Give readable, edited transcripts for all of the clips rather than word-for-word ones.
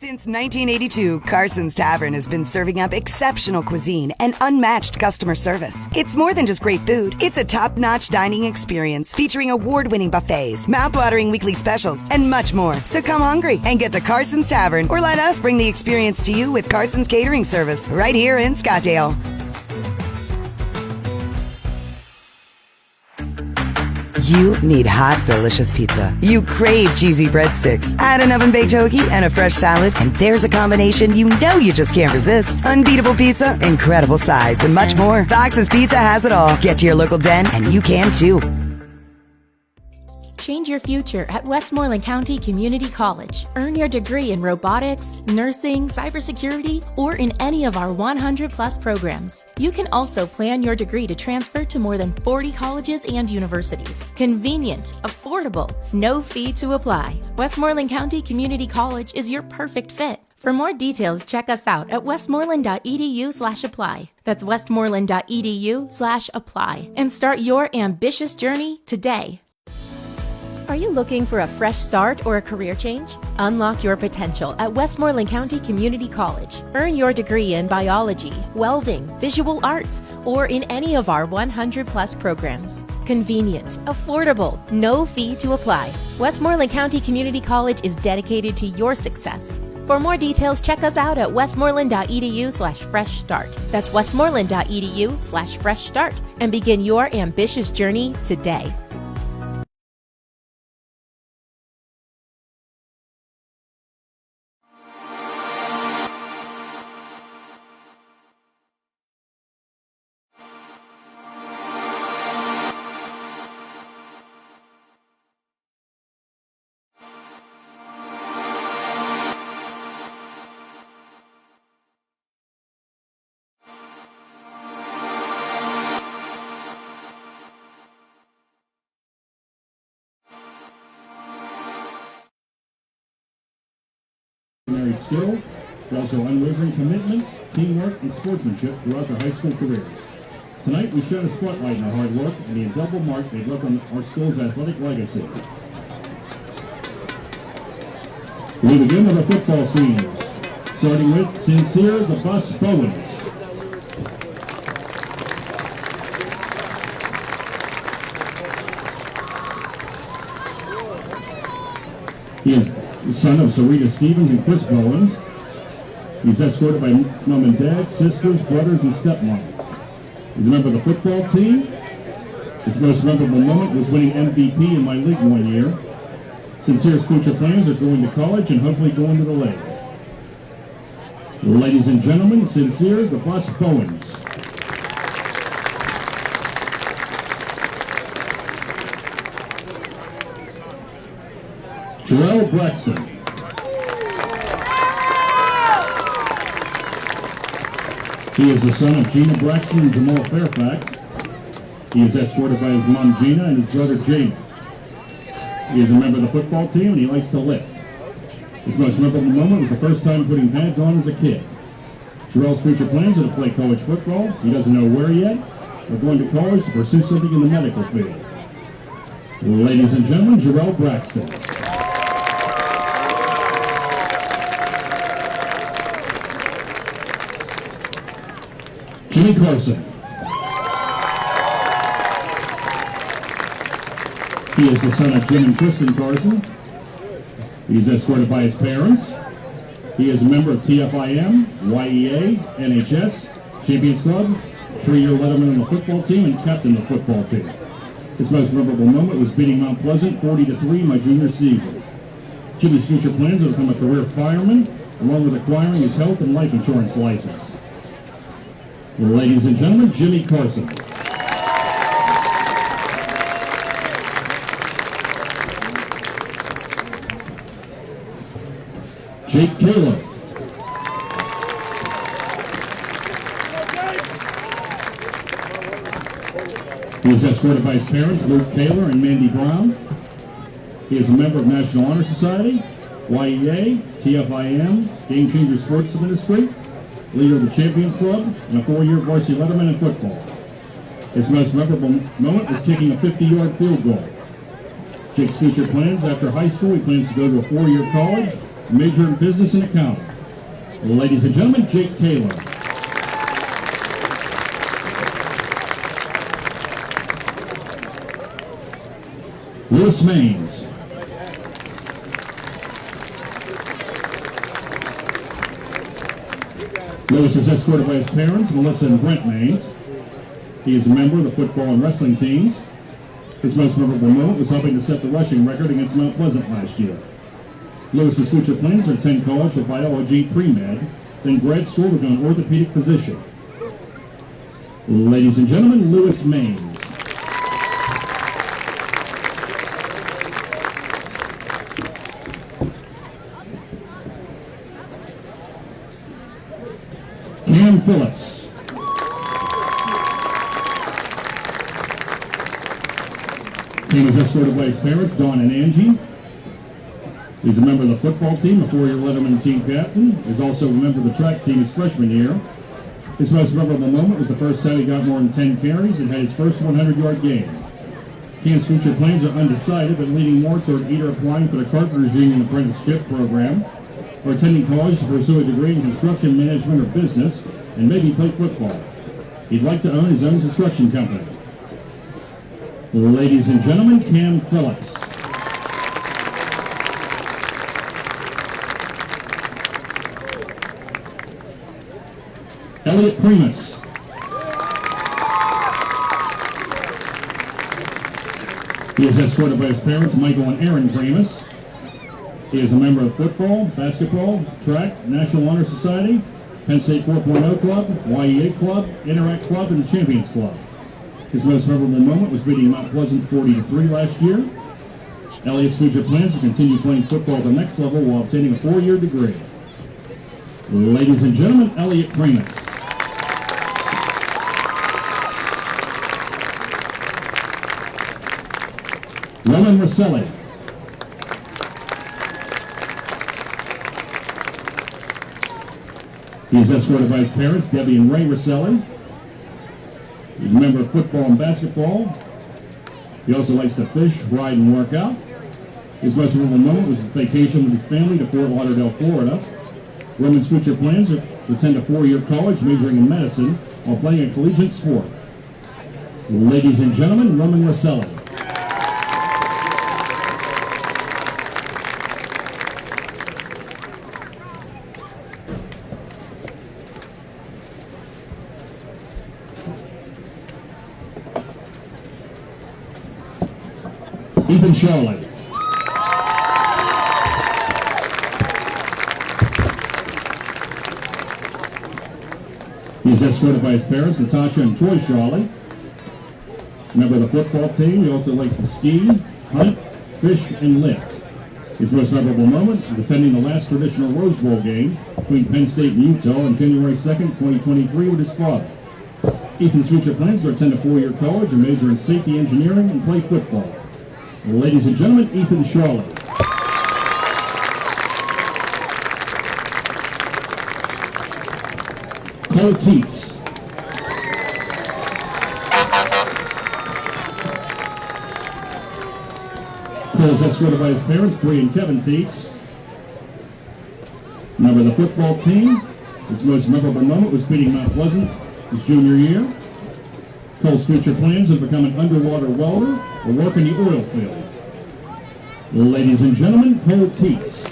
Since 1982, Carson's Tavern has been serving up exceptional cuisine and unmatched customer service. It's more than just great food. It's a top-notch dining experience featuring award-winning buffets, mouth-watering weekly specials, and much more. So come hungry and get to Carson's Tavern, or let us bring the experience to you with Carson's Catering Service right here in Scottsdale. You need hot, delicious pizza. You crave cheesy breadsticks. Add an oven-baked hoagie and a fresh salad, and there's a combination you know you just can't resist. Unbeatable pizza, incredible sides, and much more. Fox's Pizza has it all. Get to your local den, and you can too. Change your future at Westmoreland County Community College. Earn your degree in robotics, nursing, cybersecurity, or in any of our 100-plus programs. You can also plan your degree to transfer to more than 40 colleges and universities. Convenient, affordable, no fee to apply. Westmoreland County Community College is your perfect fit. For more details, check us out at westmoreland.edu/apply. That's westmoreland.edu/apply. And start your ambitious journey today. Are you looking for a fresh start or a career change? Unlock your potential at Westmoreland County Community College. Earn your degree in biology, welding, visual arts, or in any of our 100-plus programs. Convenient, affordable, no fee to apply. Westmoreland County Community College is dedicated to your success. For more details, check us out at westmoreland.edu/fresh start. That's westmoreland.edu/fresh start and begin your ambitious journey today. Skill, but also unwavering commitment, teamwork, and sportsmanship throughout their high school careers. Tonight, we shine a spotlight on their hard work and the indelible mark they've left on our school's athletic legacy. We begin with our football seniors, starting with Sincere the Bus Bowens. He is the son of Sarita Stevens and Chris Bowens. He's escorted by mom and dad, sisters, brothers, and stepmom. He's a member of the football team. His most memorable moment was winning MVP in my league one year. Sincere's future plans are going to college and hopefully going to the league. Ladies and gentlemen, Sincere the Bus Bowens. Jarrell Braxton. He is the son of Gina Braxton and Jamal Fairfax. He is escorted by his mom Gina and his brother Jamie. He is a member of the football team and he likes to lift. His most memorable moment was the first time putting pads on as a kid. Jarrell's future plans are to play college football. He doesn't know where yet, but going to college to pursue something in the medical field. Ladies and gentlemen, Jarrell Braxton. Jimmy Carson. He is the son of Jim and Kristen Carson. He is escorted by his parents. He is a member of TFIM, YEA, NHS, Champions Club, 3-year letterman on the football team, and captain of the football team. His most memorable moment was beating Mount Pleasant 40-3 my junior season. Jimmy's future plans are to become a career fireman, along with acquiring his health and life insurance license. Ladies and gentlemen, Jimmy Carson. Jake Caleb. He is escorted by his parents, Luke Kaler and Mandy Brown. He is a member of National Honor Society, YEA, TFIM, Game Changer Sports Ministry, leader of the Champions Club, and a 4-year varsity letterman in football. His most memorable moment was kicking a 50-yard field goal. Jake's future plans: after high school, he plans to go to a 4-year college major in business and accounting. Ladies and gentlemen, Jake Taylor. Lewis Maines. Lewis is escorted by his parents, Melissa and Brent Maines. He is a member of the football and wrestling teams. His most memorable moment was helping to set the rushing record against Mount Pleasant last year. Lewis's future plans are to attend college for biology pre-med, then grad school to become an orthopedic physician. Ladies and gentlemen, Lewis Maines. Cam Phillips. Cam is escorted by his parents, Dawn and Angie. He's a member of the football team, a four-year Letterman team captain. He's also a member of the track team his freshman year. His most memorable moment was the first time he got more than 10 carries and had his first 100-yard game. Cam's future plans are undecided, but leaning more toward either applying for the Carpenters Union apprenticeship program or attending college to pursue a degree in construction management or business and maybe play football. He'd like to own his own construction company. Ladies and gentlemen, Cam Phillips. Elliot Primus. He is escorted by his parents, Michael and Aaron Primus. He is a member of football, basketball, track, National Honor Society, Penn State 4.0 Club, YEA Club, Interact Club, and the Champions Club. His most memorable moment was beating Mount Pleasant 40-3 last year. Elliot's future plans to continue playing football at the next level while obtaining a 4-year degree. Ladies and gentlemen, Elliot Primus. Roman Rosselli. He is escorted by his parents, Debbie and Ray Rosselli. He's a member of football and basketball. He also likes to fish, ride, and work out. His most memorable moment was his vacation with his family to Fort Lauderdale, Florida. Roman's future plans are to attend a 4-year college majoring in medicine while playing a collegiate sport. Ladies and gentlemen, Roman Rosselli. Ethan Shawley. He is escorted by his parents, Natasha and Troy Shawley. Member of the football team, he also likes to ski, hunt, fish, and lift. His most memorable moment is attending the last traditional Rose Bowl game between Penn State and Utah on January 2nd, 2023 with his father. Ethan's future plans are to attend a 4-year college and major in safety engineering and play football. Ladies and gentlemen, Ethan Shawley. Cole Teets. Cole is escorted by his parents, Bree and Kevin Teets. Member of the football team. His most memorable moment was beating Mount Pleasant his junior year. Cole's future plans are to become an underwater welder or work in the oil field. Ladies and gentlemen, Cole Teets.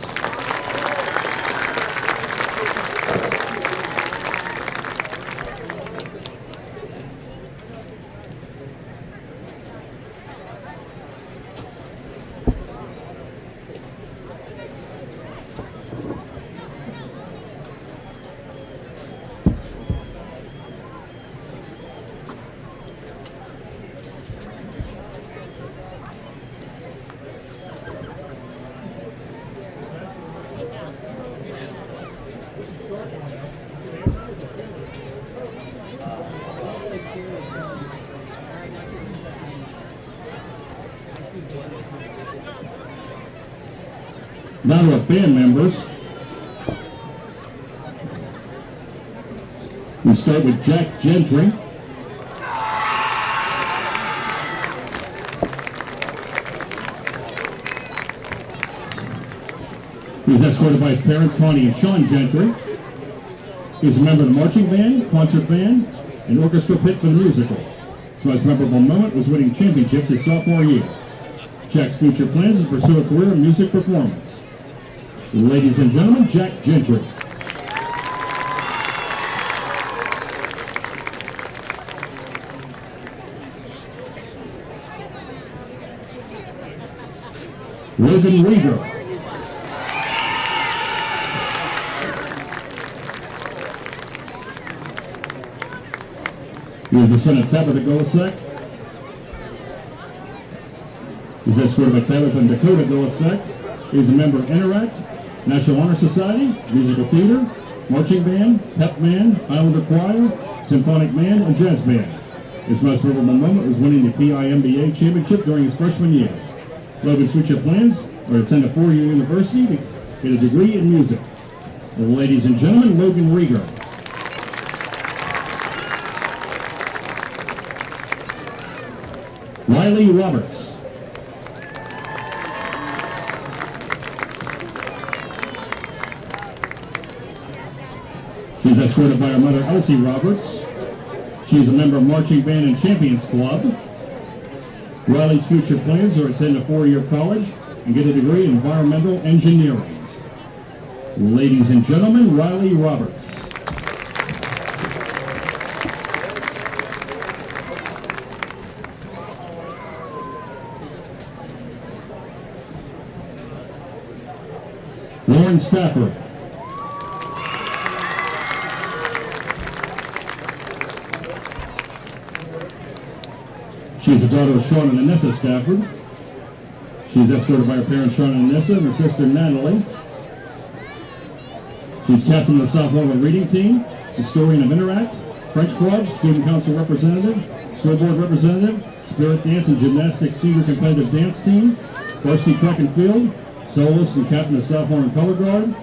Now to our band members. We start with Jack Gentry. He's He's escorted by his parents, Connie and Sean Gentry. He's a member of the marching band, concert band, and orchestra pit for the musical. His most memorable moment was winning championships his sophomore year. Jack's future plans is to pursue a career in music performance. Ladies and gentlemen, Jack Gentry. Logan Rieger. He is the son of Tabitha Golisek. He's escorted by Tabitha and Dakota Golisek. He is a member of Interact, National Honor Society, Musical Theater, Marching Band, Pep Band, Highlander Choir, Symphonic Band, and Jazz Band. His most memorable moment was winning the PIMBA championship during his freshman year. Logan's future plans are to attend a four-year university to get a degree in music. Ladies and gentlemen, Logan Rieger. Riley Roberts. She's escorted by her mother, Elsie Roberts. She is a member of Marching Band and Champions Club. Riley's future plans are to attend a four-year college and get a degree in environmental engineering. Ladies and gentlemen, Riley Roberts. Lauren Stafford. She is the daughter of Sean and Anissa Stafford. She is escorted by her parents, Sean and Anissa, and her sister, Natalie. She's captain of the Southmoreland reading team, historian of Interact, French Club, student council representative, school board representative, spirit dance and gymnastics senior competitive dance team, varsity track and field, soloist and captain of Southmoreland Color Guard,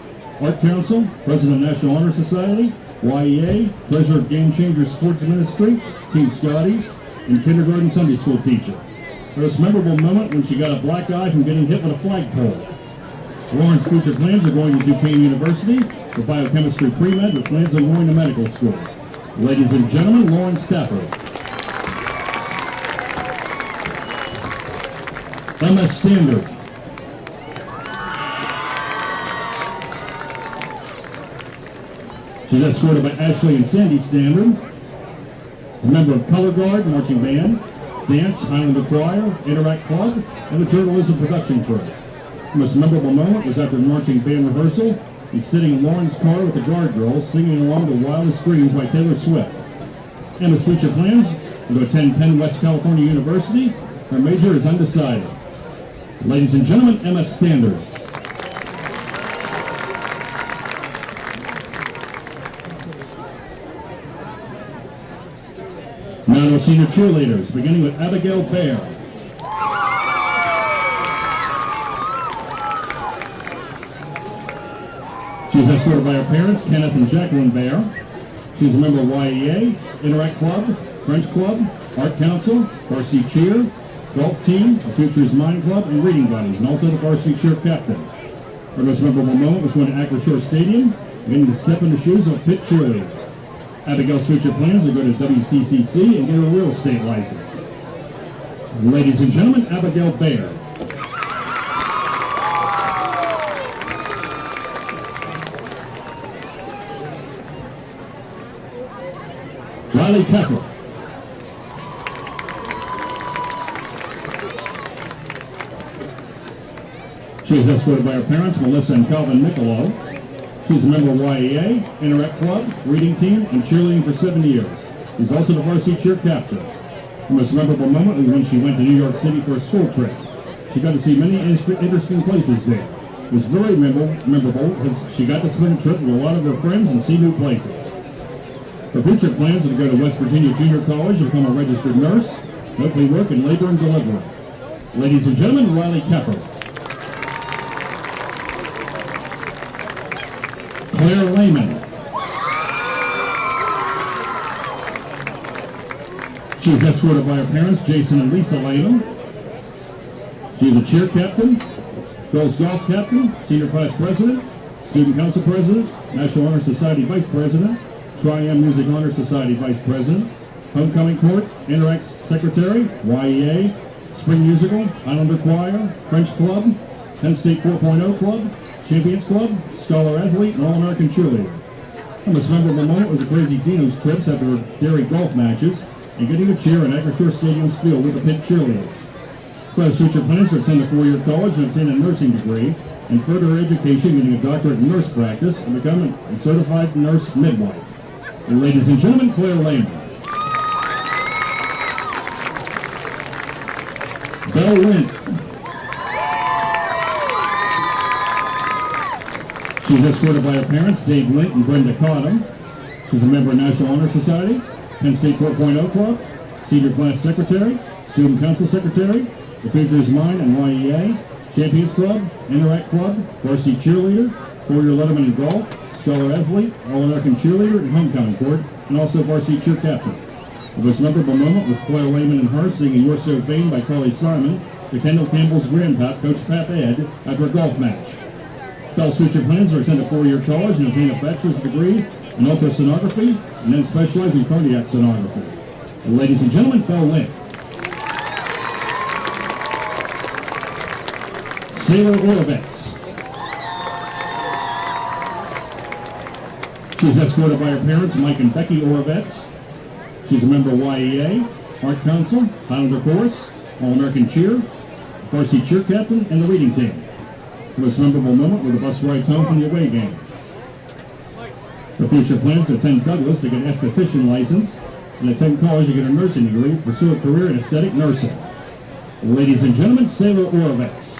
art council, president of National Honor Society, YEA, treasurer of Game Changers Sports Ministry, Team Scotties, and kindergarten Sunday school teacher. Her most memorable moment when she got a black eye from getting hit with a flagpole. Lauren's future plans are going to Duquesne University for biochemistry pre-med with plans on going to medical school. Ladies and gentlemen, Lauren Stafford. Emma Standard. She's escorted by Ashley and Sandy Standard. A member of Color Guard, Marching Band, Dance, Highlander Choir, Interact Club, and the journalism production crew. The most memorable moment was after the marching band rehearsal. He's sitting in Lauren's car with the guard girls singing along to Wildest Dreams by Taylor Swift. Emma's future plans are to attend Penn West California University. Her major is undecided. Ladies and gentlemen, Emma Standard. Now to senior cheerleaders, beginning with Abigail Bear. She's escorted by her parents, Kenneth and Jacqueline Bear. She's a member of YEA, Interact Club, French Club, Art Council, varsity cheer, golf team, a Futures Mind Club, and reading buddies, and also the varsity cheer captain. Her most memorable moment was when at Acrisure Stadium, beginning to step in the shoes of a pit cheerleader. Abigail's future plans are to go to WCCC and get a real estate license. Ladies and gentlemen, Abigail Bayer. Riley Kepler. She is escorted by her parents, Melissa and Calvin Niccolo. She's a member of YEA, Interact Club, reading team, and cheerleading for 7 years. She's also the varsity cheer captain. Her most memorable moment was when she went to New York City for a school trip. She got to see many interesting places there. It was very memorable because she got to spend a trip with a lot of her friends and see new places. Her future plans are to go to West Virginia Junior College and become a registered nurse, hopefully work in labor and delivery. Ladies and gentlemen, Riley Kepler. Claire Lehman. She is escorted by her parents, Jason and Lisa Lehman. She is a cheer captain, Girls Golf Captain, Senior Class President, Student Council President, National Honor Society Vice President, Tri-Am Music Honor Society Vice President, Homecoming Court, Interact Secretary, YEA, Spring Musical, Islander Choir, French Club, Penn State 4.0 Club, Champions Club, Scholar Athlete, and All-American Cheerleader. The most memorable moment was the Crazy Dino's trips after dairy golf matches and getting to cheer in Ackershore Stadium's field with the pit cheerleaders. Class future plans to attend a four-year college and obtain a nursing degree, and further education, getting a doctorate in nurse practice, and become a certified nurse midwife. And ladies and gentlemen, Claire Lehman. Belle Lynn. She's escorted by her parents, Dave Lint and Brenda Cottom. She's a member of National Honor Society, Penn State 4.0 Club, Senior Class Secretary, Student Council Secretary, The Future is Mine and YEA, Champions Club, Interact Club, Varsity Cheerleader, 4-year Letterman in Golf, Scholar Athlete, All-American Cheerleader, and Homecoming Court, and also Varsity Cheer Captain. The most memorable moment was Claire Lehman and her singing You're So Vain by Carly Simon to Kendall Campbell's grandpa, Coach Pat Ed, after a golf match. Bell's future plans are to attend a four-year college and obtain a bachelor's degree in ultrasonography and then specialize in cardiac sonography. And ladies and gentlemen, Belle Lynn. Sailor Orovitz. She's escorted by her parents, Mike and Becky Orovitz. She's a member of YEA, Art Council, Highlander Chorus, All-American Cheer, Varsity Cheer Captain, and the reading team. The most memorable moment were the bus rides home from the away games. Her future plans to attend Douglas to get an esthetician license and attend college to get a nursing degree, pursue a career in aesthetic nursing. Ladies and gentlemen, Sailor Orovitz.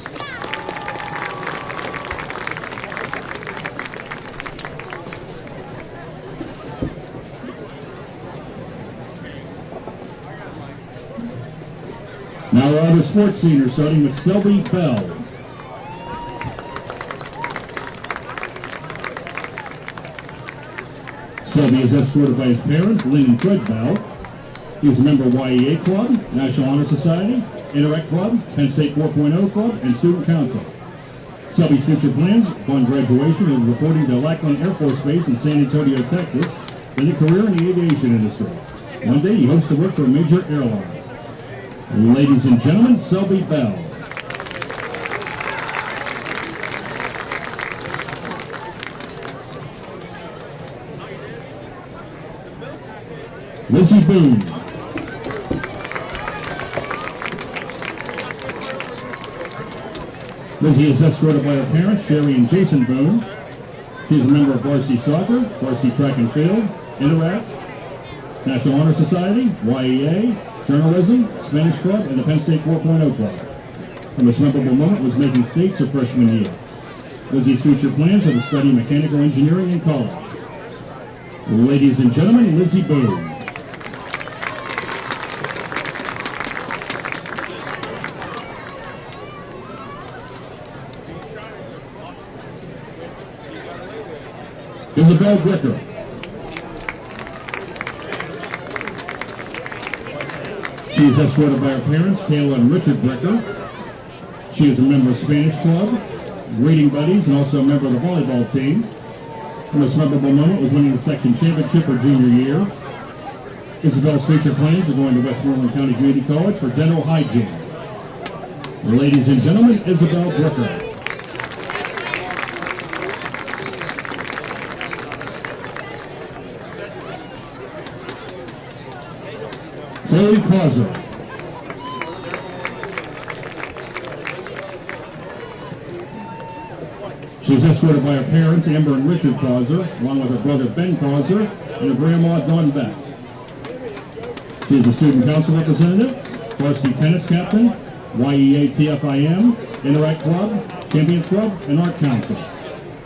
Now our other sports seniors, starting with Selby Bell. Selby is escorted by his parents, Lynn and Fred Bell. He's a member of YEA Club, National Honor Society, Interact Club, Penn State 4.0 Club, and Student Council. Selby's future plans upon graduation is reporting to Lackland Air Force Base in San Antonio, Texas, then a career in the aviation industry. One day he hopes to work for a major airline. Ladies and gentlemen, Selby Bell. Lizzie Boone. Lizzie is escorted by her parents, Sherry and Jason Boone. She is a member of Varsity Soccer, Varsity Track and Field, Interact, National Honor Society, YEA, Journalism, Spanish Club, and the Penn State 4.0 Club. Her most memorable moment was making states her freshman year. Lizzie's future plans are to study mechanical engineering in college. Ladies and gentlemen, Lizzie Boone. Isabel Bricker. She is escorted by her parents, Kayla and Richard Bricker. She is a member of Spanish Club, Reading Buddies, and also a member of the volleyball team. Her most memorable moment was winning the section championship her junior year. Isabel's future plans are going to Westmoreland County Community College for dental hygiene. Ladies and gentlemen, Isabel Bricker. Chloe Causer. She is escorted by her parents, Amber and Richard Causer, along with her brother Ben Causer and her grandma Dawn Beck. She is a student council representative, varsity tennis captain, YEA TFIM, Interact Club, Champions Club, and Art Council.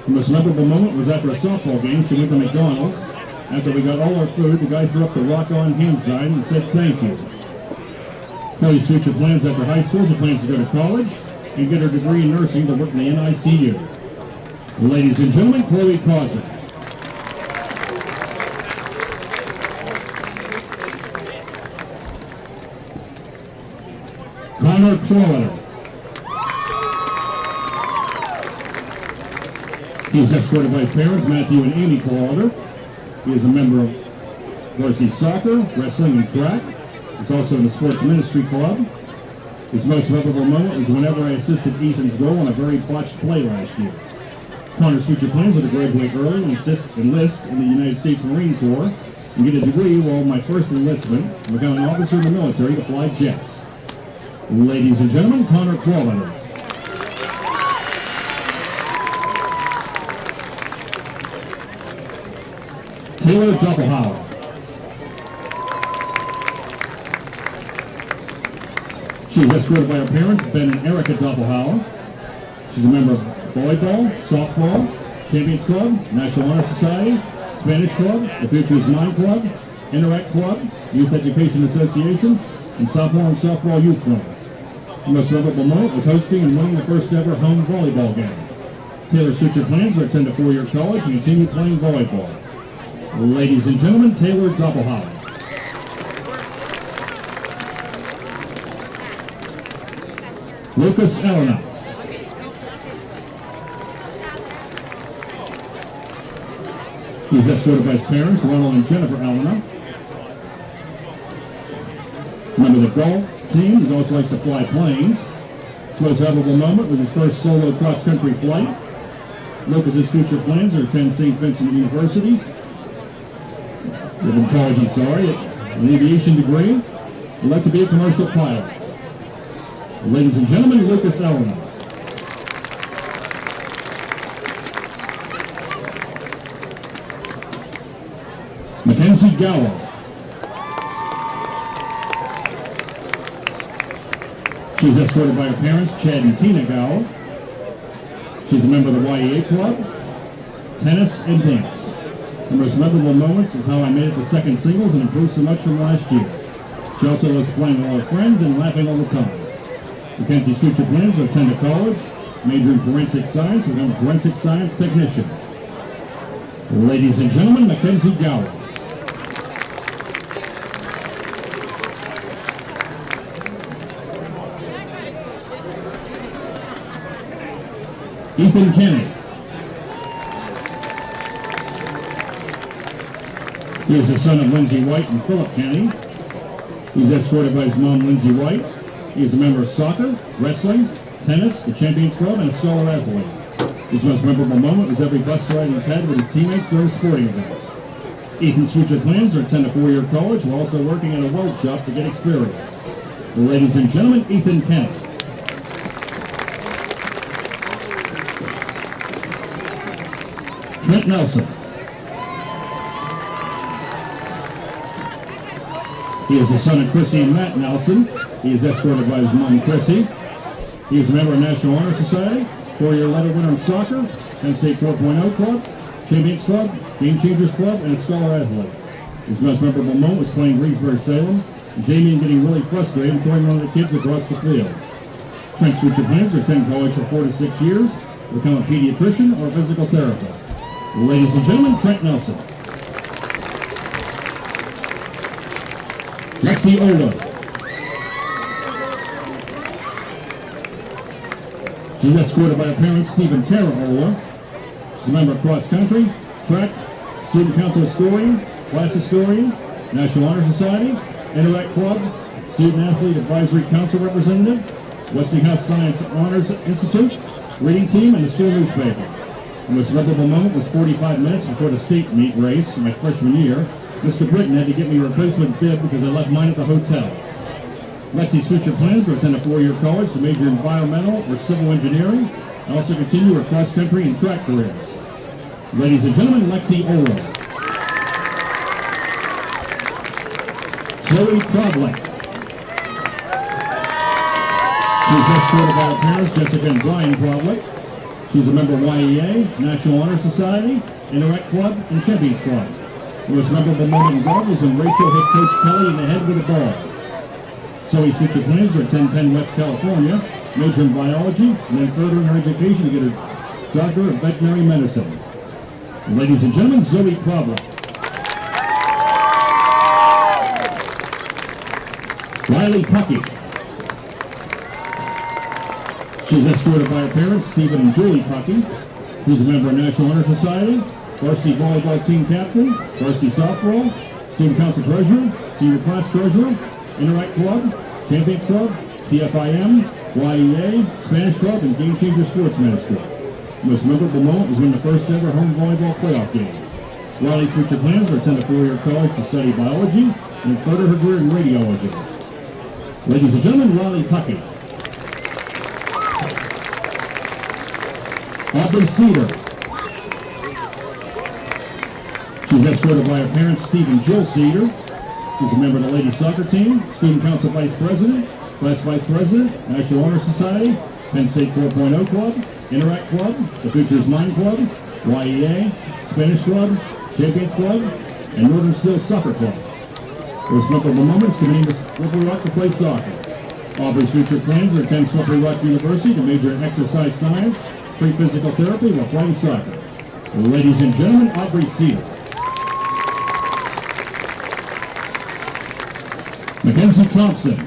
The most memorable moment was after a softball game. She went to McDonald's. After we got all our food, the guy threw up the rock-on hand sign and said thank you. Chloe's future plans after high school, she plans to go to college and get her degree in nursing to work in the NICU. Ladies and gentlemen, Chloe Causer. Connor Clower. He is escorted by his parents, Matthew and Amy Calder. He is a member of varsity soccer, wrestling, and track. He's also in the Sports Ministry Club. His most memorable moment was whenever I assisted Ethan's goal on a very botched play last year. Connor's future plans are to graduate early and enlist in the United States Marine Corps and get a degree while my first enlistment and become an officer in the military to fly jets. Ladies and gentlemen, Connor Crawley. Taylor Doppelhauer. She is escorted by her parents, Ben and Erica Doppelhauer. She's a member of volleyball, softball, Champions Club, National Honor Society, Spanish Club, the Futures Mind Club, Interact Club, Youth Education Association, and Southmoreland Softball Youth Club. The most memorable moment was hosting and winning the first ever home volleyball game. Taylor's future plans are to attend a four-year college and continue playing volleyball. Ladies and gentlemen, Taylor Doppelhauer. Lucas Elena. He's escorted by his parents, Ronald and Jennifer Elena. Member of the golf team, he also likes to fly planes. His most memorable moment was his first solo cross-country flight. Lucas's future plans are to attend St. Vincent University. In college, an aviation degree. He'd like to be a commercial pilot. Ladies and gentlemen, Lucas Elena. Mackenzie Gallo. She's escorted by her parents, Chad and Tina Gallo. She's a member of the YEA Club, tennis, and dance. The most memorable moments is how I made it to second singles and improved so much from last year. She also loves playing with all her friends and laughing all the time. Mackenzie's future plans are to attend a college, major in forensic science, and become a forensic science technician. Ladies and gentlemen, Mackenzie Gower. Ethan Kenny. He is the son of Lindsay White and Philip Kenny. He's escorted by his mom, Lindsay White. He is a member of soccer, wrestling, tennis, the Champions Club, and a scholar athlete. His most memorable moment was every bus ride he's had with his teammates during sporting events. Ethan's future plans are to attend a four-year college while also working at a weld shop to get experience. Ladies and gentlemen, Ethan Kenny. Trent Nelson. He is the son of Chrissy and Matt Nelson. He is escorted by his mom, Chrissy. He is a member of National Honor Society, four-year letter winner in soccer, Penn State 4.0 Club, Champions Club, Game Changers Club, and a scholar athlete. His most memorable moment was playing Greensburg-Salem, and Damien getting really frustrated and throwing one of the kids across the field. Trent's future plans are to attend college for 4 to 6 years, to become a pediatrician or a physical therapist. Ladies and gentlemen, Trent Nelson. Lexi Ola. She's escorted by her parents, Steve and Tara Ola. She's a member of cross country, track, student council historian, class historian, National Honor Society, Interact Club, student athlete advisory council representative, Westinghouse Science Honors Institute, reading team, and the school newspaper. The most memorable moment was 45 minutes before the state meet race my freshman year. Mr. Britton had to get me a replacement bib because I left mine at the hotel. Lexi's future plans to attend a four-year college to major in environmental or civil engineering and also continue her cross-country and track careers. Ladies and gentlemen, Lexi Olo. Zoe Kroblik. She's escorted by her parents, Jessica and Brian Kroblik. She's a member of YEA, National Honor Society, Interact Club, and Champions Club. The most memorable moment in golf was when Rachel hit Coach Kelly in the head with a ball. Zoe's future plans are to attend Penn West, California, major in biology, and then furthering her education to get her doctor of veterinary medicine. Ladies and gentlemen, Zoe Kroblik. Riley Puckey. She's escorted by her parents, Stephen and Julie Puckey. He's a member of National Honor Society, varsity volleyball team captain, varsity softball, student council treasurer, senior class treasurer, Interact Club, Champions Club, TFIM, YEA, Spanish Club, and Game Changer Sports Ministry. The most memorable moment was when the first ever home volleyball playoff game. Riley's future plans are to attend a four-year college to study biology and further her career in radiology. Ladies and gentlemen, Riley Puckett. Aubrey Cedar. She's escorted by her parents, Steve and Jill Cedar. She's a member of the ladies soccer team, student council vice president, class vice president, National Honor Society, Penn State 4.0 Club, Interact Club, the Futures Mind Club, YEA, Spanish Club, Champions Club, and Northern Skills Soccer Club. Most memorable moments committing to Slippery Rock to play soccer. Aubrey's future plans are to attend Slippery Rock University to major in exercise science, pre-physical therapy while playing soccer. Ladies and gentlemen, Aubrey Cedar. Mackenzie Thompson.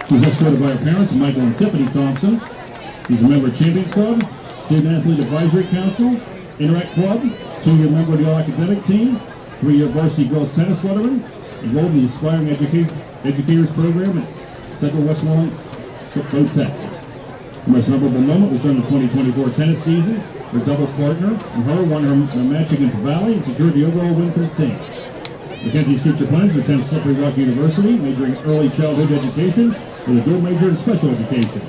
She's escorted by her parents, Michael and Tiffany Thompson. She's a member of Champions Club, Student Athlete Advisory Council, Interact Club, 2-year member of the All-Academic Team, 3-year varsity girls tennis letterman, enrolled in the Aspiring Educators Program at Central Westmoreland Football Tech. The most memorable moment was during the 2024 tennis season. Her doubles partner and her won her match against Valley and secured the overall win for the team. Mackenzie's future plans to attend Slippery Rock University, majoring in early childhood education with a dual major in special education.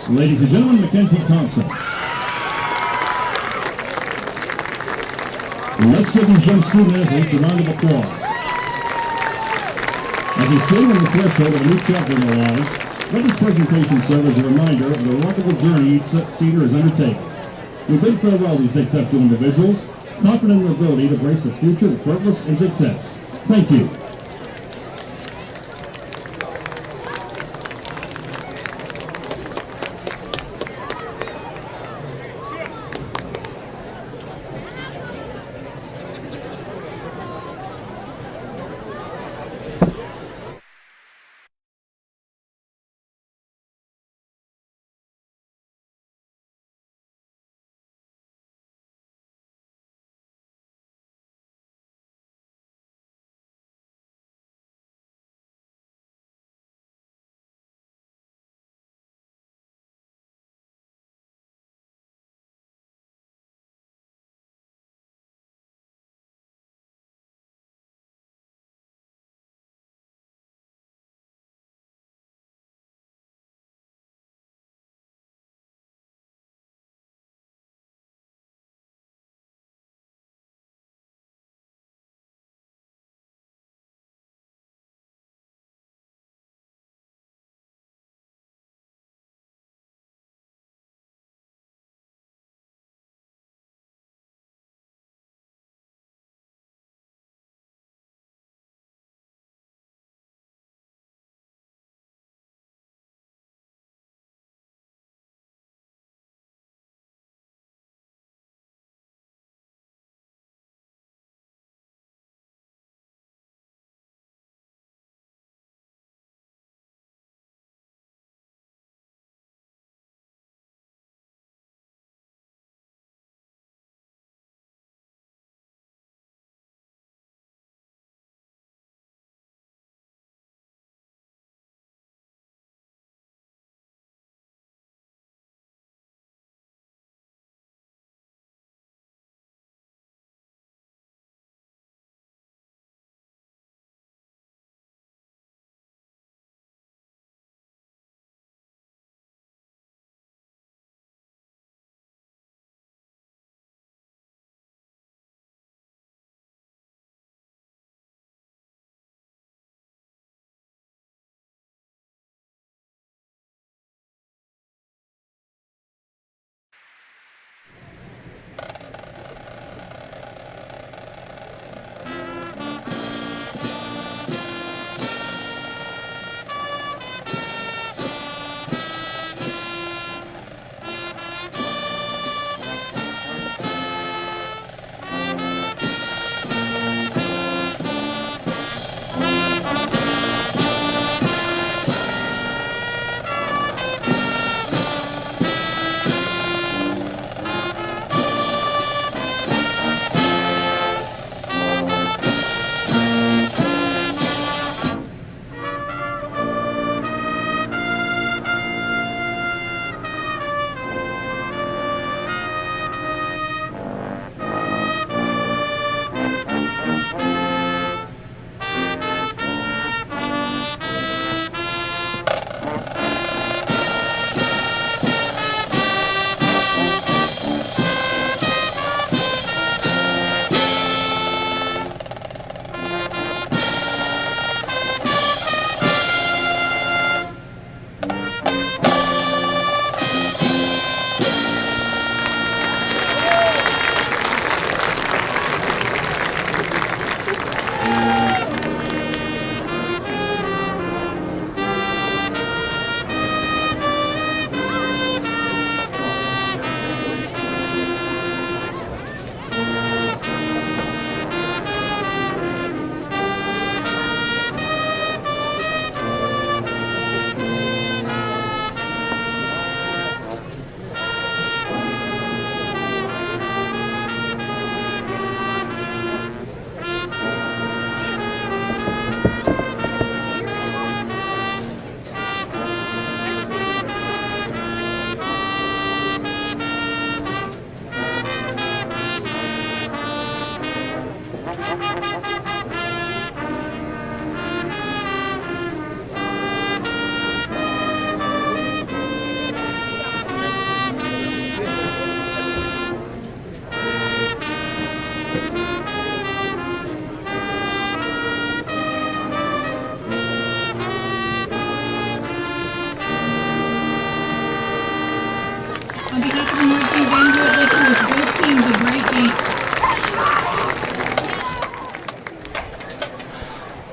Ladies and gentlemen, Mackenzie Thompson. Let's give these young student athletes a round of applause. As they stand on the threshold of a new chapter in their lives, let this presentation serve as a reminder of the remarkable journey each Cedar has undertaken. We bid farewell to these exceptional individuals, confident in their ability to embrace the future with purpose and success. Thank you.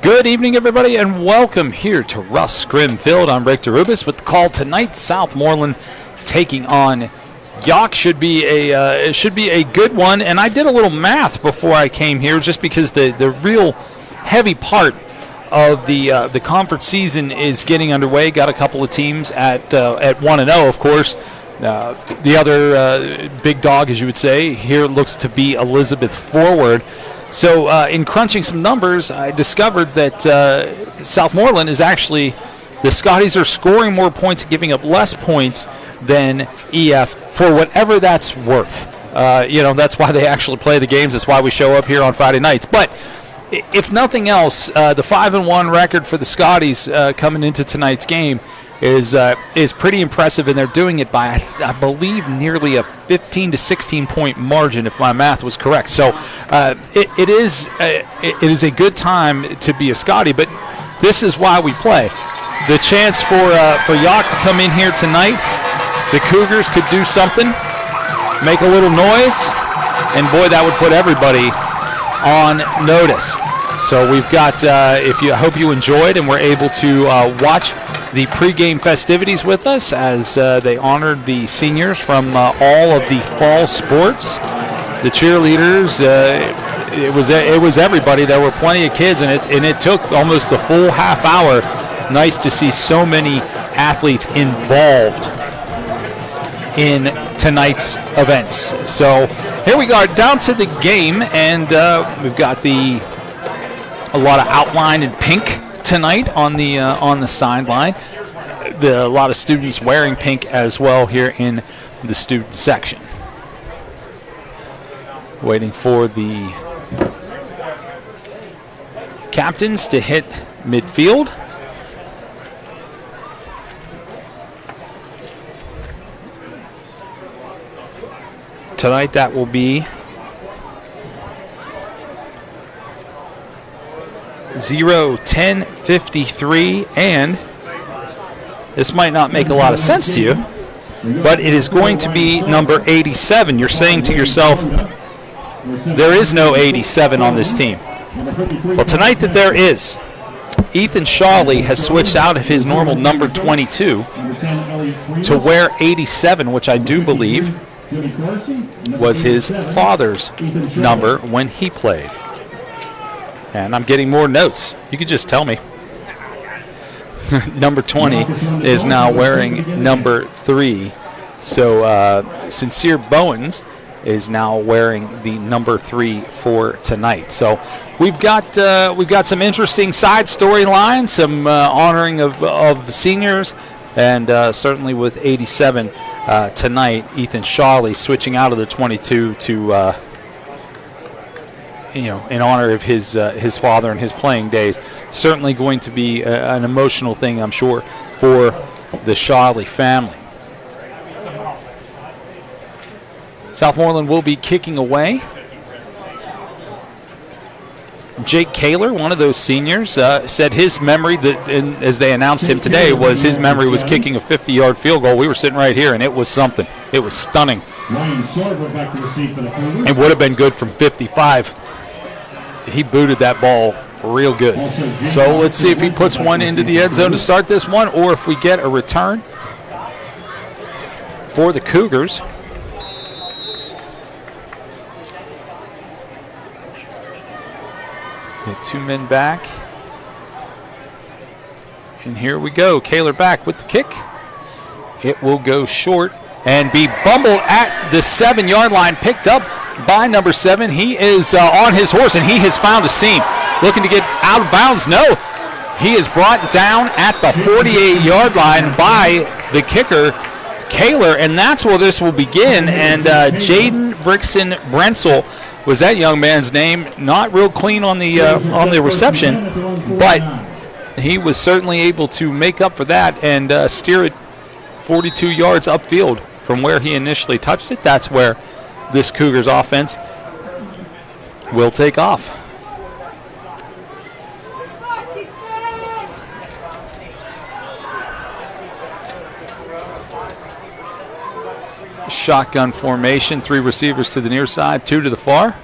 Good evening, everybody, and welcome here to Russ Scrim Field. I'm Rick DeRubis with the call tonight. Southmoreland taking on Yough. Should be a good one. And I did a little math before I came here, just because the real heavy part of the conference season is getting underway. Got a couple of teams at 1-0, of course. The other big dog, as you would say, here looks to be Elizabeth Forward. So in crunching some numbers, I discovered that Southmoreland is actually, the Scotties are scoring more points and giving up less points than EF, for whatever that's worth. That's why they actually play the games. That's why we show up here on Friday nights. But if nothing else, the 5-1 record for the Scotties coming into tonight's game is pretty impressive, and they're doing it by, I believe, nearly a 15 to 16 point margin, if my math was correct. So it is a good time to be a Scotty, but this is why we play. The chance for Yough to come in here tonight, the Cougars could do something, make a little noise, and boy, that would put everybody on notice. So we've got, I hope you enjoyed and were able to watch the pregame festivities with us as they honored the seniors from all of the fall sports. The cheerleaders, it was everybody. There were plenty of kids, and it took almost the full half hour. Nice to see so many athletes involved in tonight's events. So here we go, down to the game, and we've got a lot of outline in pink tonight on the sideline. A lot of students wearing pink as well here in the student section. Waiting for the captains to hit midfield. Tonight that will be 0-10-53, and this might not make a lot of sense to you, but it is going to be number 87. You're saying to yourself, there is no 87 on this team. Well, tonight that there is. Ethan Shawley has switched out of his normal number 22 to wear 87, which I do believe was his father's number when he played. And I'm getting more notes. You could just tell me. Number 20 is now wearing number 3. So Sincere Bowens is now wearing the number 3 for tonight. So we've got some interesting side storylines, some honoring of seniors, and certainly with 87 tonight, Ethan Shawley switching out of the 22 to in honor of his father and his playing days. Certainly going to be an emotional thing, I'm sure, for the Shawley family. Southmoreland will be kicking away. Jake Kaler, one of those seniors, said his memory, as they announced him today, was his memory was kicking a 50-yard field goal. We were sitting right here, and it was something. It was stunning. It would have been good from 55. He booted that ball real good. So let's see if he puts one into the end zone to start this one, or if we get a return for the Cougars. The 2 men back. And here we go. Kaler back with the kick. It will go short and be bumbled at the 7-yard line, picked up by number 7. He is on his horse, and he has found a seam. Looking to get out of bounds. No. He is brought down at the 48-yard line by the kicker, Kaler, and that's where this will begin. And Jaden Brixton Brentzel was that young man's name. Not real clean on the reception, but he was certainly able to make up for that and steer it 42 yards upfield from where he initially touched it. That's where this Cougars offense will take off. Shotgun formation, 3 receivers to the near side, 2 to the far.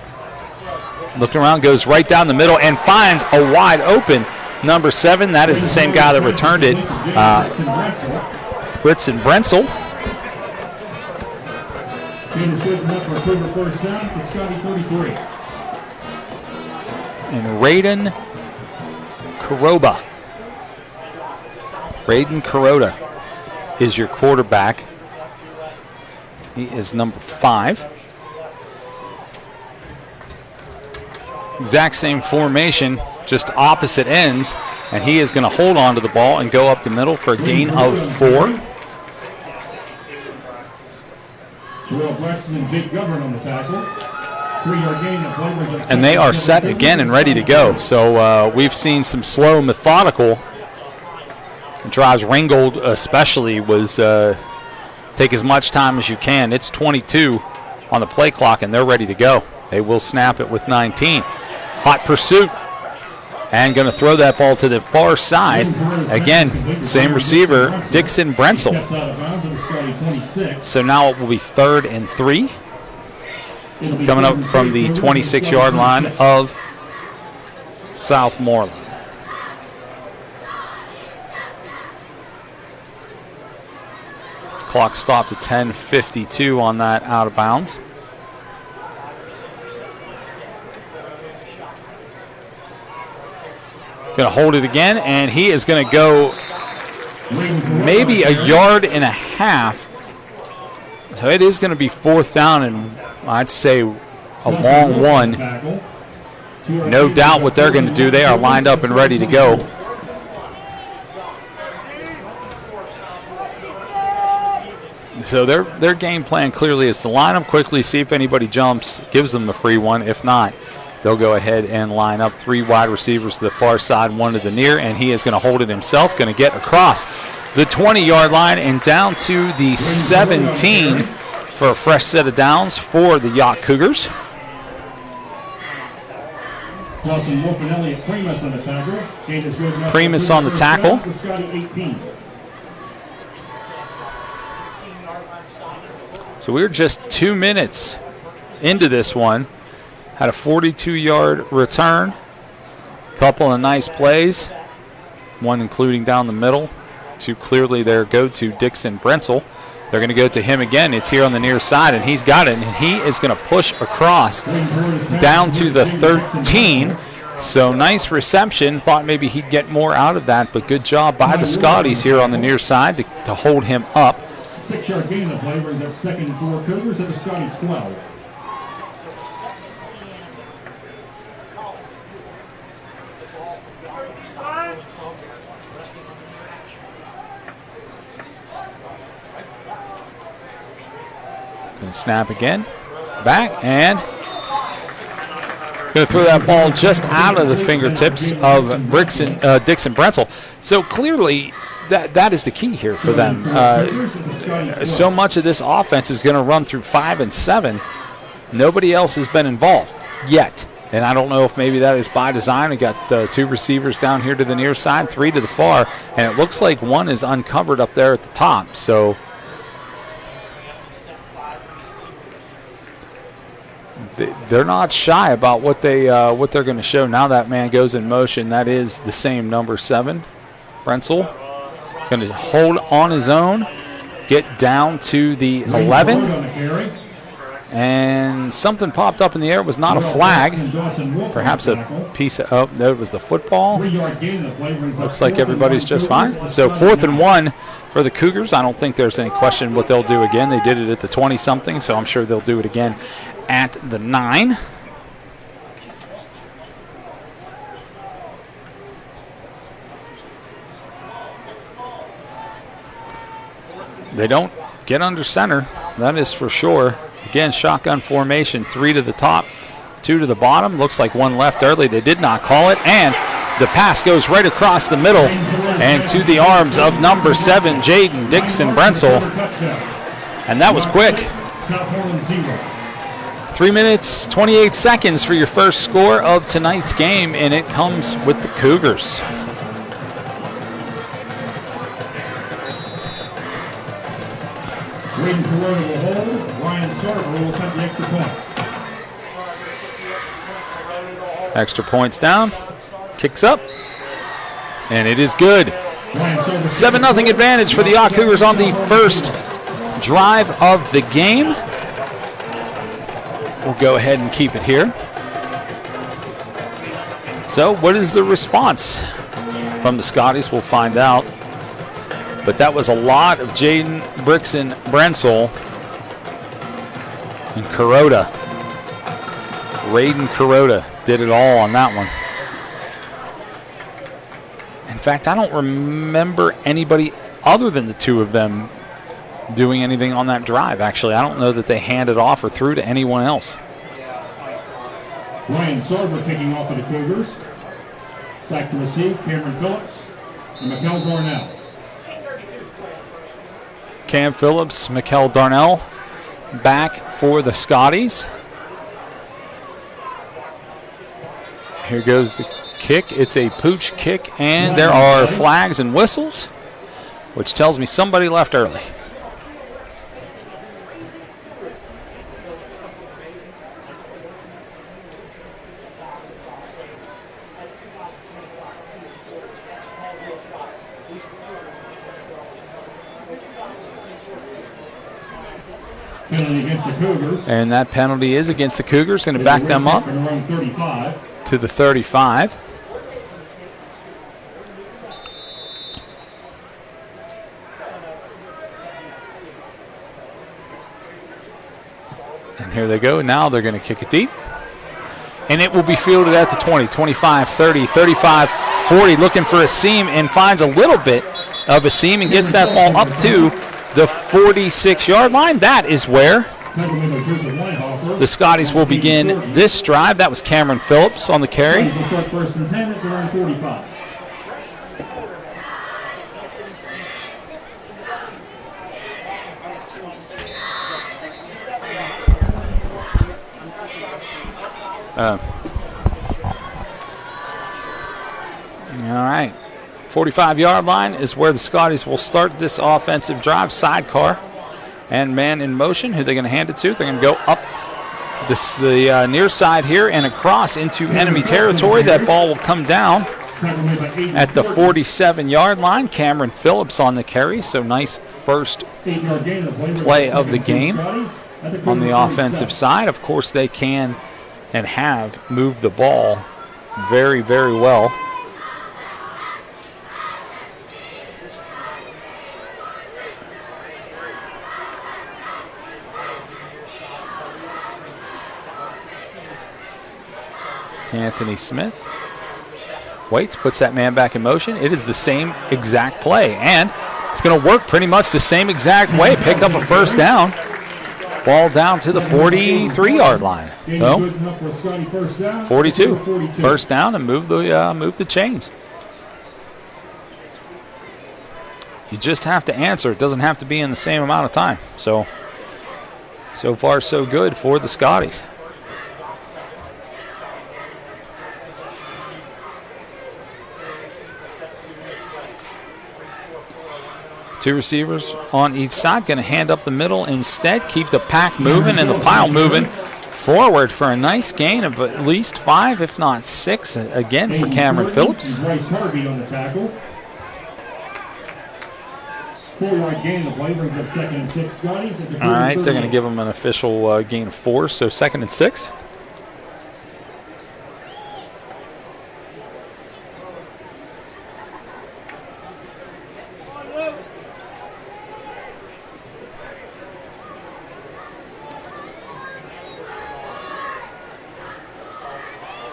Looking around, goes right down the middle and finds a wide open number 7. That is the same guy that returned it, Britzen Brentzel. And Raiden Kuroda is your quarterback. He is number 5. Exact same formation, just opposite ends, and he is going to hold on to the ball and go up the middle for a gain of 4. And they are set again and ready to go. So we've seen some slow, methodical drives. Ringgold especially was take as much time as you can. It's 22 on the play clock, and they're ready to go. They will snap it with 19. Hot pursuit, and going to throw that ball to the far side. Again, same receiver, Dixon Brentzel. So now it will be 3rd and 3. Coming up from the 26-yard line of Southmoreland. Clock stopped at 10:52 on that out of bounds. Going to hold it again, and he is going to go maybe a yard and a half. So it is going to be 4th down, and I'd say a long one. No doubt what they're going to do. They are lined up and ready to go. So their game plan clearly is to line them quickly, see if anybody jumps, gives them a free one. If not, they'll go ahead and line up 3 wide receivers to the far side, 1 to the near, and he is going to hold it himself, going to get across the 20-yard line and down to the 17 for a fresh set of downs for the Yough Cougars. Primus on the tackle. So we're just 2 minutes into this one. Had a 42-yard return. Couple of nice plays. One including down the middle. 2 clearly their go-to, Dixon Brentzel. They're going to go to him again. It's here on the near side, and he's got it. And he is going to push across down to the 13. So nice reception. Thought maybe he'd get more out of that, but good job by the Scotties here on the near side to hold him up. 6-yard gain of play brings up 2nd and 4 Cougars at the Scotty 12. Going to snap again. Back and going to throw that ball just out of the fingertips of Dixon Brentzel. So clearly that is the key here for them. So much of this offense is going to run through 5 and 7. Nobody else has been involved yet. And I don't know if maybe that is by design. We got 2 receivers down here to the near side, 3 to the far, and it looks like 1 is uncovered up there at the top. So they're not shy about what they're going to show. Now that man goes in motion. That is the same number 7, Brentzel. Going to hold on his own, get down to the 11, and something popped up in the air. It was not a flag, perhaps a piece of, oh, no, it was the football. Looks like everybody's just fine. So 4th and 1 for the Cougars. I don't think there's any question what they'll do again. They did it at the 20-something, so I'm sure they'll do it again at the 9. They don't get under center, that is for sure. Again, shotgun formation, 3 to the top, 2 to the bottom. Looks like 1 left early. They did not call it, and the pass goes right across the middle and to the arms of number 7, Jaden Dixon Brentzel. And that was quick. 3 minutes, 28 seconds for your first score of tonight's game, and it comes with the Cougars. Raiden Kuroda will hold. Ryan Sarver will attempt the extra point. Extra points down. Kicks up. And it is good. 7-0 advantage for the Yough Cougars on the first drive of the game. We'll go ahead and keep it here. So what is the response from the Scotties? We'll find out. But that was a lot of Jaden Brixon Brensel and Kuroda. Raiden Kuroda did it all on that one. In fact, I don't remember anybody other than the two of them doing anything on that drive, actually. I don't know that they handed off or threw to anyone else. Ryan Sarver kicking off for the Cougars. Back to receive, Cameron Phillips and Mikkel Darnell. Cam Phillips, Mikkel Darnell back for the Scotties. Here goes the kick. It's a pooch kick, and there are flags and whistles, which tells me somebody left early. Penalty against the Cougars. And that penalty is against the Cougars. Going to back them up to the 35. And here they go. Now they're going to kick it deep. And it will be fielded at the 20, 25, 30, 35, 40. Looking for a seam and finds a little bit of a seam and gets that ball up to the 46-yard line. That is where the Scotties will begin this drive. That was Cameron Phillips on the carry. First and 10 at the line 45. All right. 45-yard line is where the Scotties will start this offensive drive. Sidecar and man in motion. Who are they going to hand it to? They're going to go up the near side here and across into enemy territory. That ball will come down at the 47-yard line. Cameron Phillips on the carry. So nice first play of the game on the offensive side. Of course, they can and have moved the ball very, very well. Anthony Smith waits, puts that man back in motion. It is the same exact play, and it's going to work pretty much the same exact way. Pick up a first down. Ball down to the 43-yard line. So 42. First down and move the chains. You just have to answer. It doesn't have to be in the same amount of time. So far, so good for the Scotties. Two receivers on each side, going to hand up the middle instead, keep the pack moving and the pile moving forward for a nice gain of at least 5, if not 6, again for Cameron Phillips. Bryce Harvey on the tackle. 4-yard gain. The play brings up 2nd and 6 Scotties. All right, they're going to give them an official gain of 4, so 2nd and 6.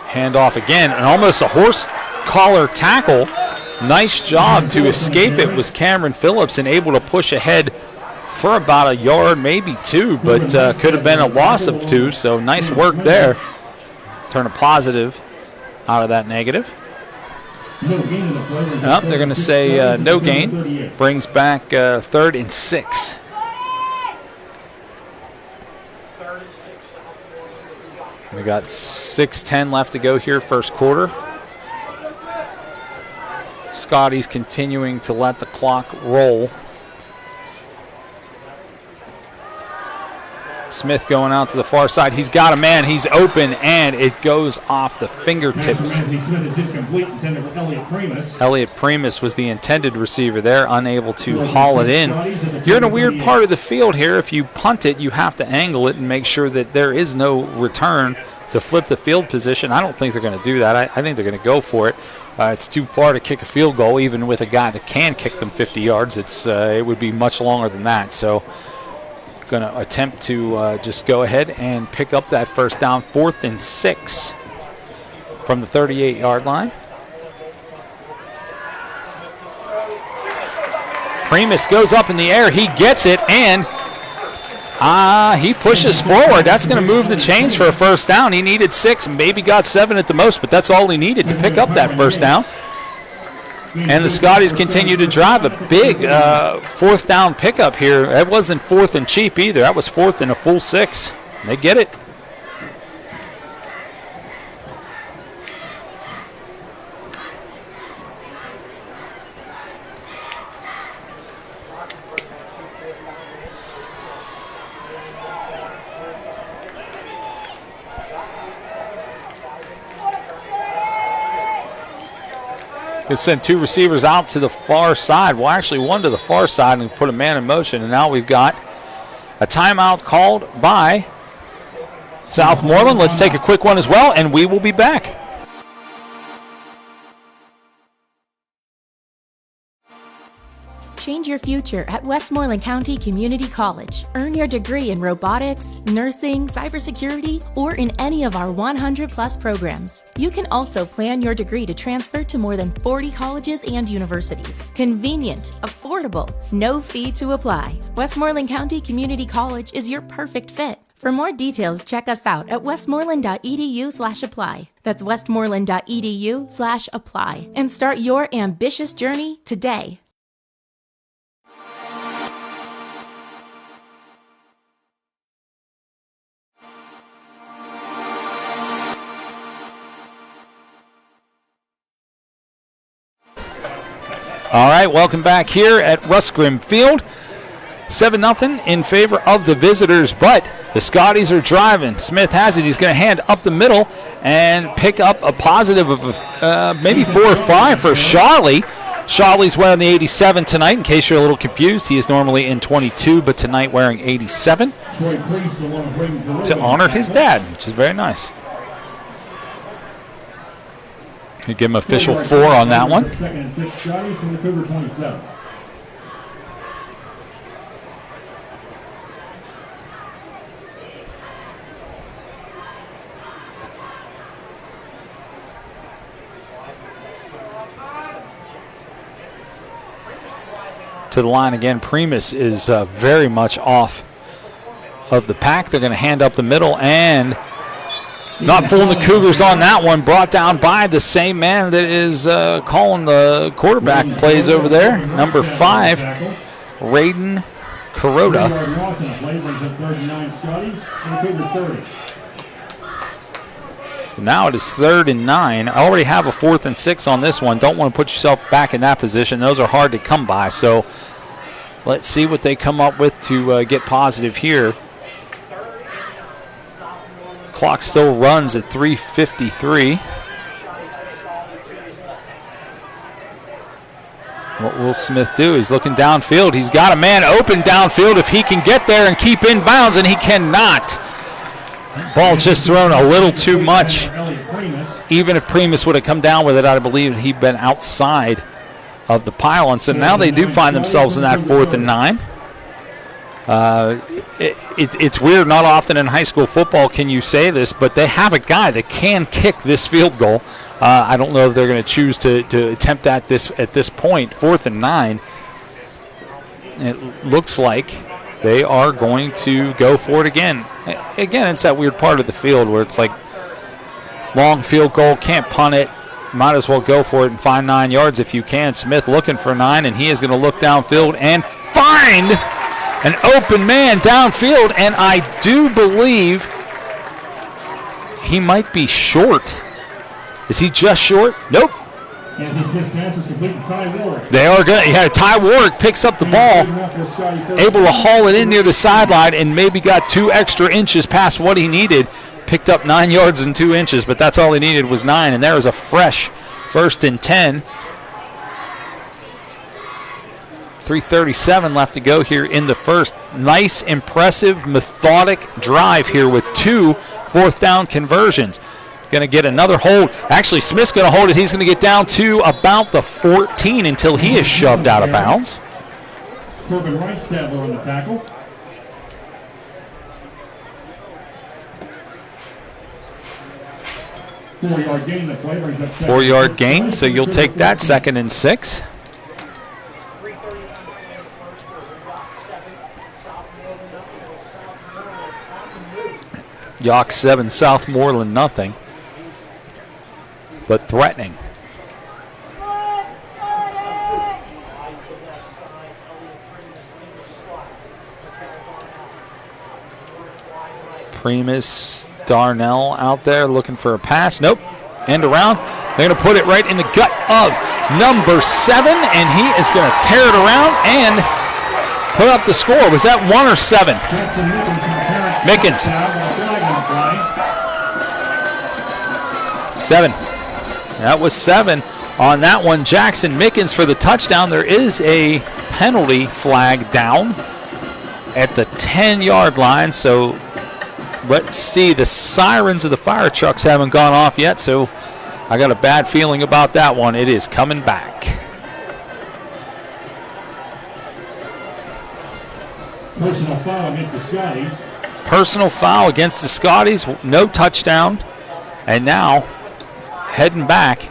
Handoff again, and almost a horse collar tackle. Nice job to escape it was Cameron Phillips and able to push ahead for about a yard, maybe 2, but could have been a loss of 2, so nice work there. Turn a positive out of that negative. They're going to say no gain. Brings back 3rd and 6. We got 6:10 left to go here, first quarter. Scotties continuing to let the clock roll. Smith going out to the far side. He's got a man. He's open, and it goes off the fingertips. Elliott Primus was the intended receiver there, unable to haul it in. You're in a weird part of the field here. If you punt it, you have to angle it and make sure that there is no return to flip the field position. I don't think they're going to do that. I think they're going to go for it. It's too far to kick a field goal, even with a guy that can kick them 50 yards. It would be much longer than that. So going to attempt to just go ahead and pick up that first down, 4th and 6 from the 38-yard line. Primus goes up in the air. He gets it, and he pushes forward. That's going to move the chains for a first down. He needed 6, maybe got 7 at the most, but that's all he needed to pick up that first down. And the Scotties continue to drive a big 4th down pickup here. That wasn't 4th and cheap either. That was 4th and a full 6. They get it. Can send 2 receivers out to the far side. Well, actually one to the far side and put a man in motion. And now we've got a timeout called by Southmoreland. Let's take a quick one as well, and we will be back. Change your future at Westmoreland County Community College. Earn your degree in robotics, nursing, cybersecurity, or in any of our 100-plus programs. You can also plan your degree to transfer to more than 40 colleges and universities. Convenient, affordable, no fee to apply. Westmoreland County Community College is your perfect fit. For more details, check us out at westmoreland.edu/apply. That's westmoreland.edu/apply. And start your ambitious journey today. All right, welcome back here at Russ Grimm Field. 7-0 in favor of the visitors, but the Scotties are driving. Smith has it. He's going to hand up the middle and pick up a positive of maybe 4 or 5 for Charlie. Charlie's wearing the 87 tonight, in case you're a little confused. He is normally in 22, but tonight wearing 87 to honor his dad, which is very nice. You give him official 4 on that one. Second and 6 Scotties from the Cougar 27. To the line again, Primus is very much off of the pack. They're going to hand up the middle, and not fooling the Cougars on that one. Brought down by the same man that is calling the quarterback plays over there. Number 5, Raiden Kuroda. Now it is 3rd and 9. I already have a 4th and 6 on this one. Don't want to put yourself back in that position. Those are hard to come by. So let's see what they come up with to get positive here. Clock still runs at 3:53. What will Smith do? He's looking downfield. He's got a man open downfield if he can get there and keep in bounds, and he cannot. Ball just thrown a little too much. Even if Primus would have come down with it, I believe he'd been outside of the pylon. So now they do find themselves in that 4th and 9. It's weird. Not often in high school football can you say this, but they have a guy that can kick this field goal. I don't know if they're going to choose to attempt that at this point. 4th and 9. It looks like they are going to go for it again. Again, it's that weird part of the field where it's like long field goal, can't punt it. Might as well go for it and find 9 yards if you can. Smith looking for 9, and he is going to look downfield and find an open man downfield, and I do believe he might be short. Is he just short? Nope. And his missed pass is complete to Ty Warwick. They are good. Yeah, Ty Warwick picks up the ball, able to haul it in near the sideline, and maybe got 2 extra inches past what he needed. Picked up 9 yards and 2 inches, but that's all he needed was 9, and there is a fresh 1st and 10. 3:37 left to go here in the first. Nice, impressive, methodic drive here with 2 4th down conversions. Going to get another hold. Actually, Smith's going to hold it. He's going to get down to about the 14 until he is shoved out of bounds. Corbin Wright-Statler on the tackle. Four-yard gain. The play brings up 4-yard gain, so you'll take that 2nd and 6. Yough 7, Southmoreland nothing. But threatening. Primus Darnell out there looking for a pass. Nope. End around. They're going to put it right in the gut of number 7, and he is going to tear it around and put up the score. Was that 1 or 7? Mickens. 7. That was 7 on that one. Jackson Mickens for the touchdown. There is a penalty flag down at the 10-yard line. So let's see. The sirens of the fire trucks haven't gone off yet, so I got a bad feeling about that one. It is coming back. Personal foul against the Scotties. Personal foul against the Scotties. No touchdown. And now heading back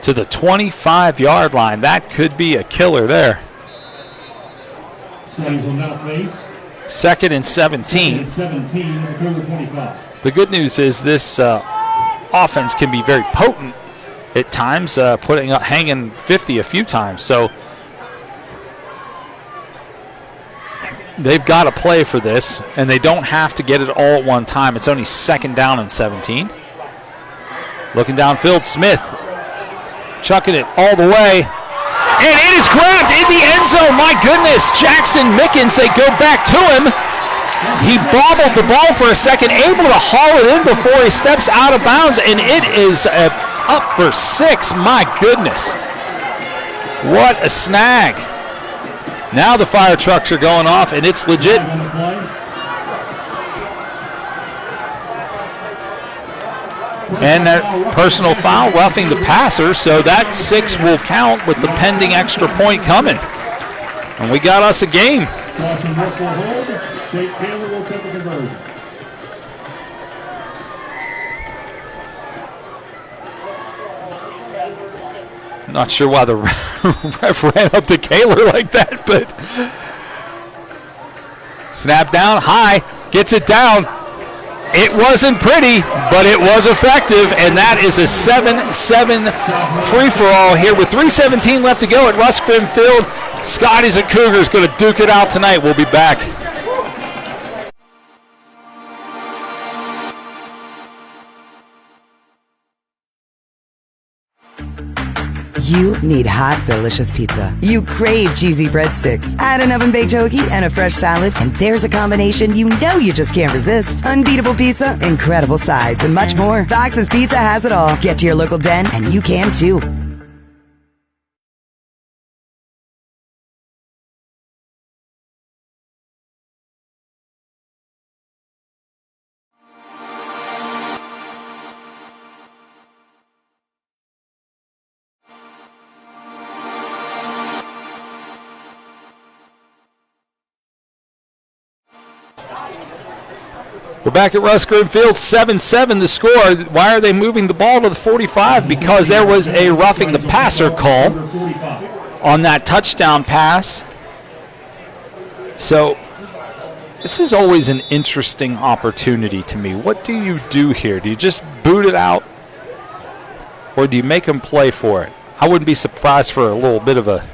to the 25-yard line. That could be a killer there. Scotties will now face 2nd and 17. 17 before the 25. The good news is this offense can be very potent at times, hanging 50 a few times. So they've got to play for this, and they don't have to get it all at one time. It's only 2nd down and 17. Looking downfield, Smith chucking it all the way. And it is grabbed in the end zone. My goodness, Jackson Mickens, they go back to him. He bobbled the ball for a second, able to haul it in before he steps out of bounds, and it is up for 6. My goodness. What a snag. Now the fire trucks are going off, and it's legit. And that personal foul, roughing the passer, so that 6 will count with the pending extra point coming. And we got us a game. Not sure why the ref ran up to Kaler like that, but snap down, high, gets it down. It wasn't pretty, but it was effective, and that is a 7-7 free-for-all here with 3:17 left to go at Russ Grimm Field. Scotties and Cougars going to duke it out tonight. We'll be back. You need hot, delicious pizza. You crave cheesy breadsticks. Add an oven-baked hoagie and a fresh salad, and there's a combination you know you just can't resist. Unbeatable pizza, incredible sides, and much more. Fox's Pizza has it all. Get to your local den, and you can too. We're back at Russ Grimm Field, 7-7 the score. Why are they moving the ball to the 45? Because there was a roughing the passer call on that touchdown pass. So this is always an interesting opportunity to me. What do you do here? Do you just boot it out, or do you make them play for it? I wouldn't be surprised for a little bit of a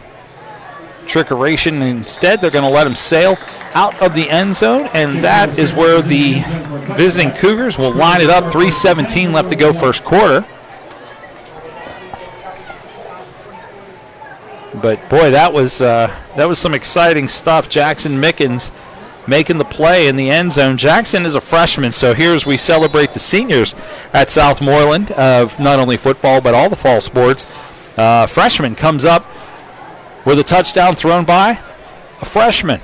trickeration. Instead, they're going to let him sail out of the end zone, and that is where the visiting Cougars will line it up. 3:17 left to go first quarter. But boy, that was some exciting stuff. Jackson Mickens making the play in the end zone. Jackson is a freshman, so here's we celebrate the seniors at Southmoreland of not only football but all the fall sports. Freshman comes up with a touchdown thrown by a freshman.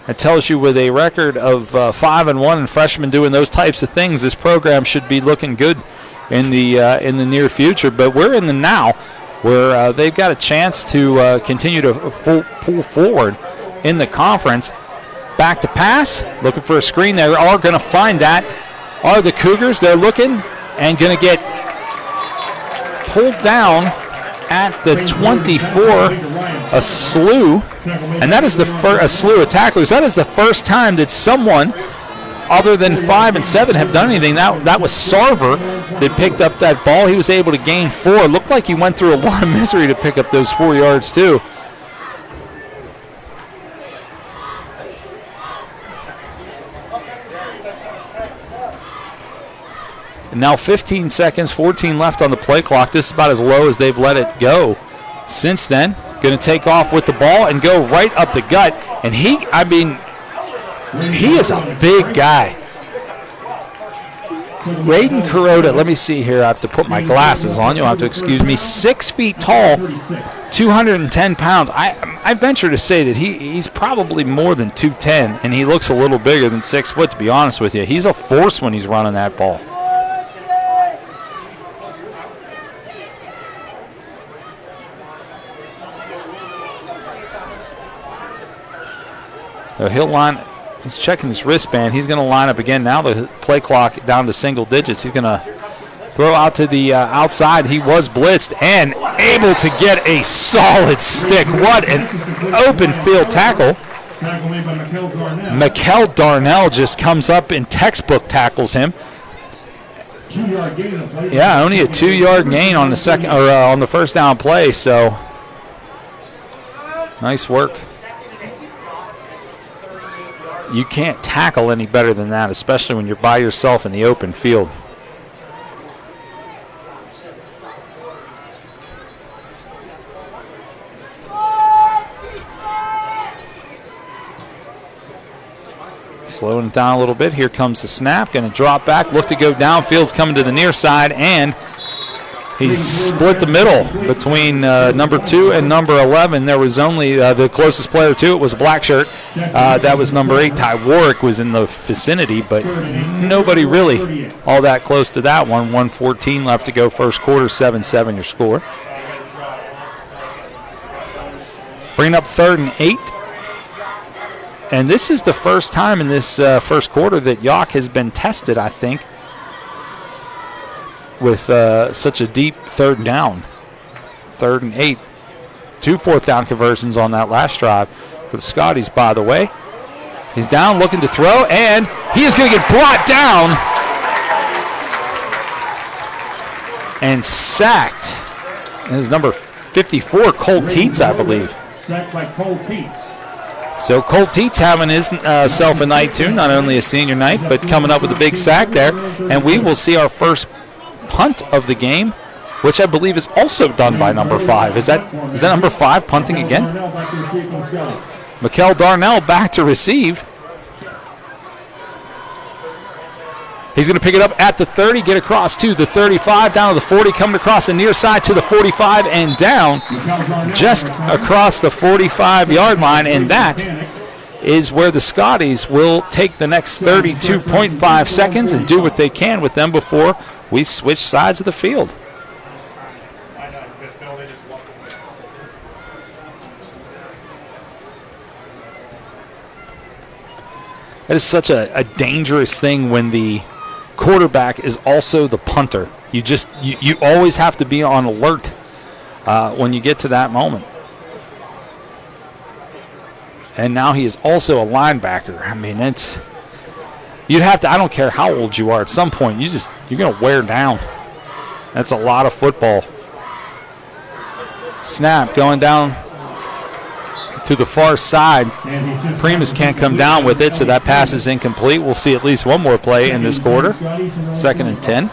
It tells you with a record of 5-1 and freshmen doing those types of things, this program should be looking good in the near future. But we're in the now, where they've got a chance to continue to pull forward in the conference. Back to pass, looking for a screen. They are going to find that. Are the Cougars? They're looking and going to get pulled down at the 24. A slew, and that is a slew of tacklers. That is the first time that someone other than 5 and 7 have done anything. That was Sarver that picked up that ball. He was able to gain 4. Looked like he went through a lot of misery to pick up those 4 yards too. And now 15 seconds, 14 left on the play clock. This is about as low as they've let it go since then. Going to take off with the ball and go right up the gut. And he is a big guy. Raiden Kuroda, let me see here. I have to put my glasses on. You'll have to excuse me. 6 feet tall, 210 pounds. I venture to say that he's probably more than 210, and he looks a little bigger than 6 foot, to be honest with you. He's a force when he's running that ball. So he's checking his wristband. He's going to line up again. Now the play clock down to single digits. He's going to throw out to the outside. He was blitzed and able to get a solid stick. What an open field tackle. Mikel Darnell just comes up and textbook tackles him. Yeah, only a 2-yard gain on the second or on the first down play. So nice work. You can't tackle any better than that, especially when you're by yourself in the open field. Slowing it down a little bit. Here comes the snap. Going to drop back. Look to go downfield's coming to the near side, and he's split the middle between number 2 and number 11. There was only the closest player to it was a black shirt. That was number 8. Ty Warwick was in the vicinity, but nobody really all that close to that one. 1:14 left to go first quarter, 7-7 your score. Bringing up 3rd and 8. And this is the first time in this first quarter that Yough has been tested, I think, with such a deep 3rd down. 3rd and 8. 2 4th down conversions on that last drive for the Scotties, by the way. He's down looking to throw, and he is going to get brought down and sacked. And his number 54, Colt Teets, I believe. Sacked by Colt Teets. So Colt Teets having his self a night too, not only a senior night, but coming up with a big sack there. And we will see our first punt of the game, which I believe is also done by number 5. Is that number 5 punting again? Mikel Darnell back to receive. He's going to pick it up at the 30, get across to the 35, down to the 40, coming across the near side to the 45 and down just across the 45-yard line, and that is where the Scotties will take the next 32.5 seconds and do what they can with them before we switch sides of the field. That is such a dangerous thing when the quarterback is also the punter. You always have to be on alert when you get to that moment. And now he is also a linebacker. I mean, you'd have to, I don't care how old you are, at some point you're going to wear down. That's a lot of football. Snap going down to the far side. Primus can't come down with it, so that pass is incomplete. We'll see at least one more play in this quarter. 2nd and 10.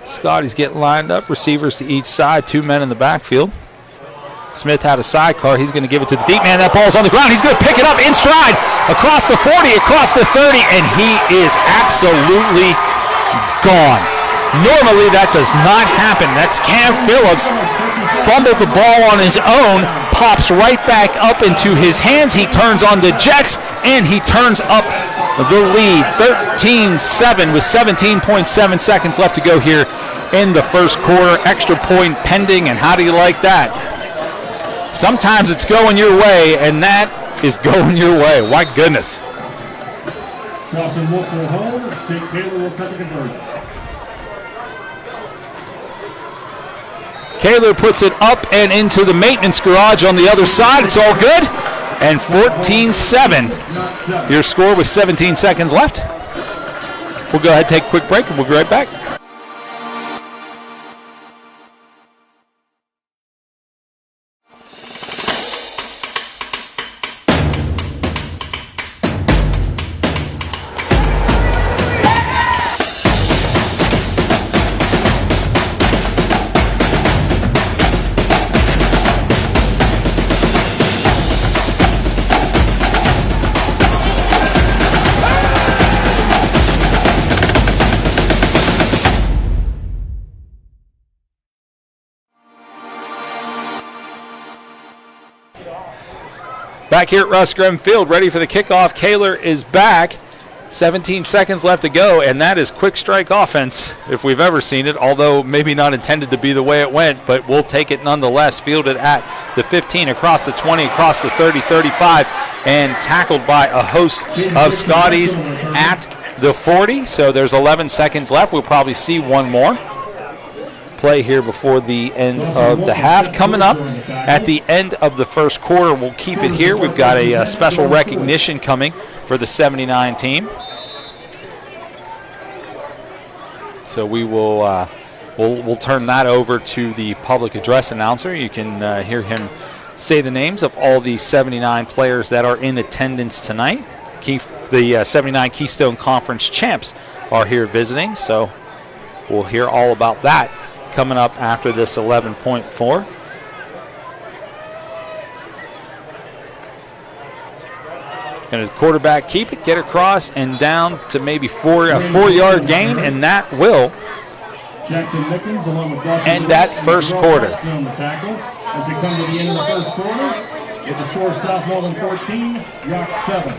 Scotty's getting lined up. Receivers to each side. 2 men in the backfield. Smith had a sidecar. He's going to give it to the deep man. That ball's on the ground. He's going to pick it up in stride across the 40, across the 30, and he is absolutely gone. Normally that does not happen. That's Cam Phillips. Fumbled the ball on his own, pops right back up into his hands. He turns on the Jets, and he turns up the lead. 13-7 with 17.7 seconds left to go here in the first quarter. Extra point pending, and how do you like that? Sometimes it's going your way, and that is going your way. My goodness. Crossing Wolf will hold. Jake Taylor will cut the conversion. Kaler puts it up and into the maintenance garage on the other side. It's all good. And 14-7. Your score with 17 seconds left. We'll go ahead and take a quick break, and we'll be right back. Back here at Russ Grimm Field, ready for the kickoff. Kaler is back. 17 seconds left to go, and that is quick strike offense if we've ever seen it, although maybe not intended to be the way it went, but we'll take it nonetheless. Fielded at the 15, across the 20, across the 30, 35, and tackled by a host of Scotties at the 40. So there's 11 seconds left. We'll probably see one more play here before the end of the half. Coming up at the end of the first quarter, we'll keep it here. We've got a special recognition coming for the 79 team. So we will we'll turn that over to the public address announcer. You can hear him say the names of all the 79 players that are in attendance tonight. The 79 Keystone Conference champs are here visiting, so we'll hear all about that coming up after this 11.4. Going to quarterback keep it, get across, and down to maybe a 4-yard gain, and that will end that first quarter. As we come to the end of the first quarter, with the score Southmoreland 14, Yough 7.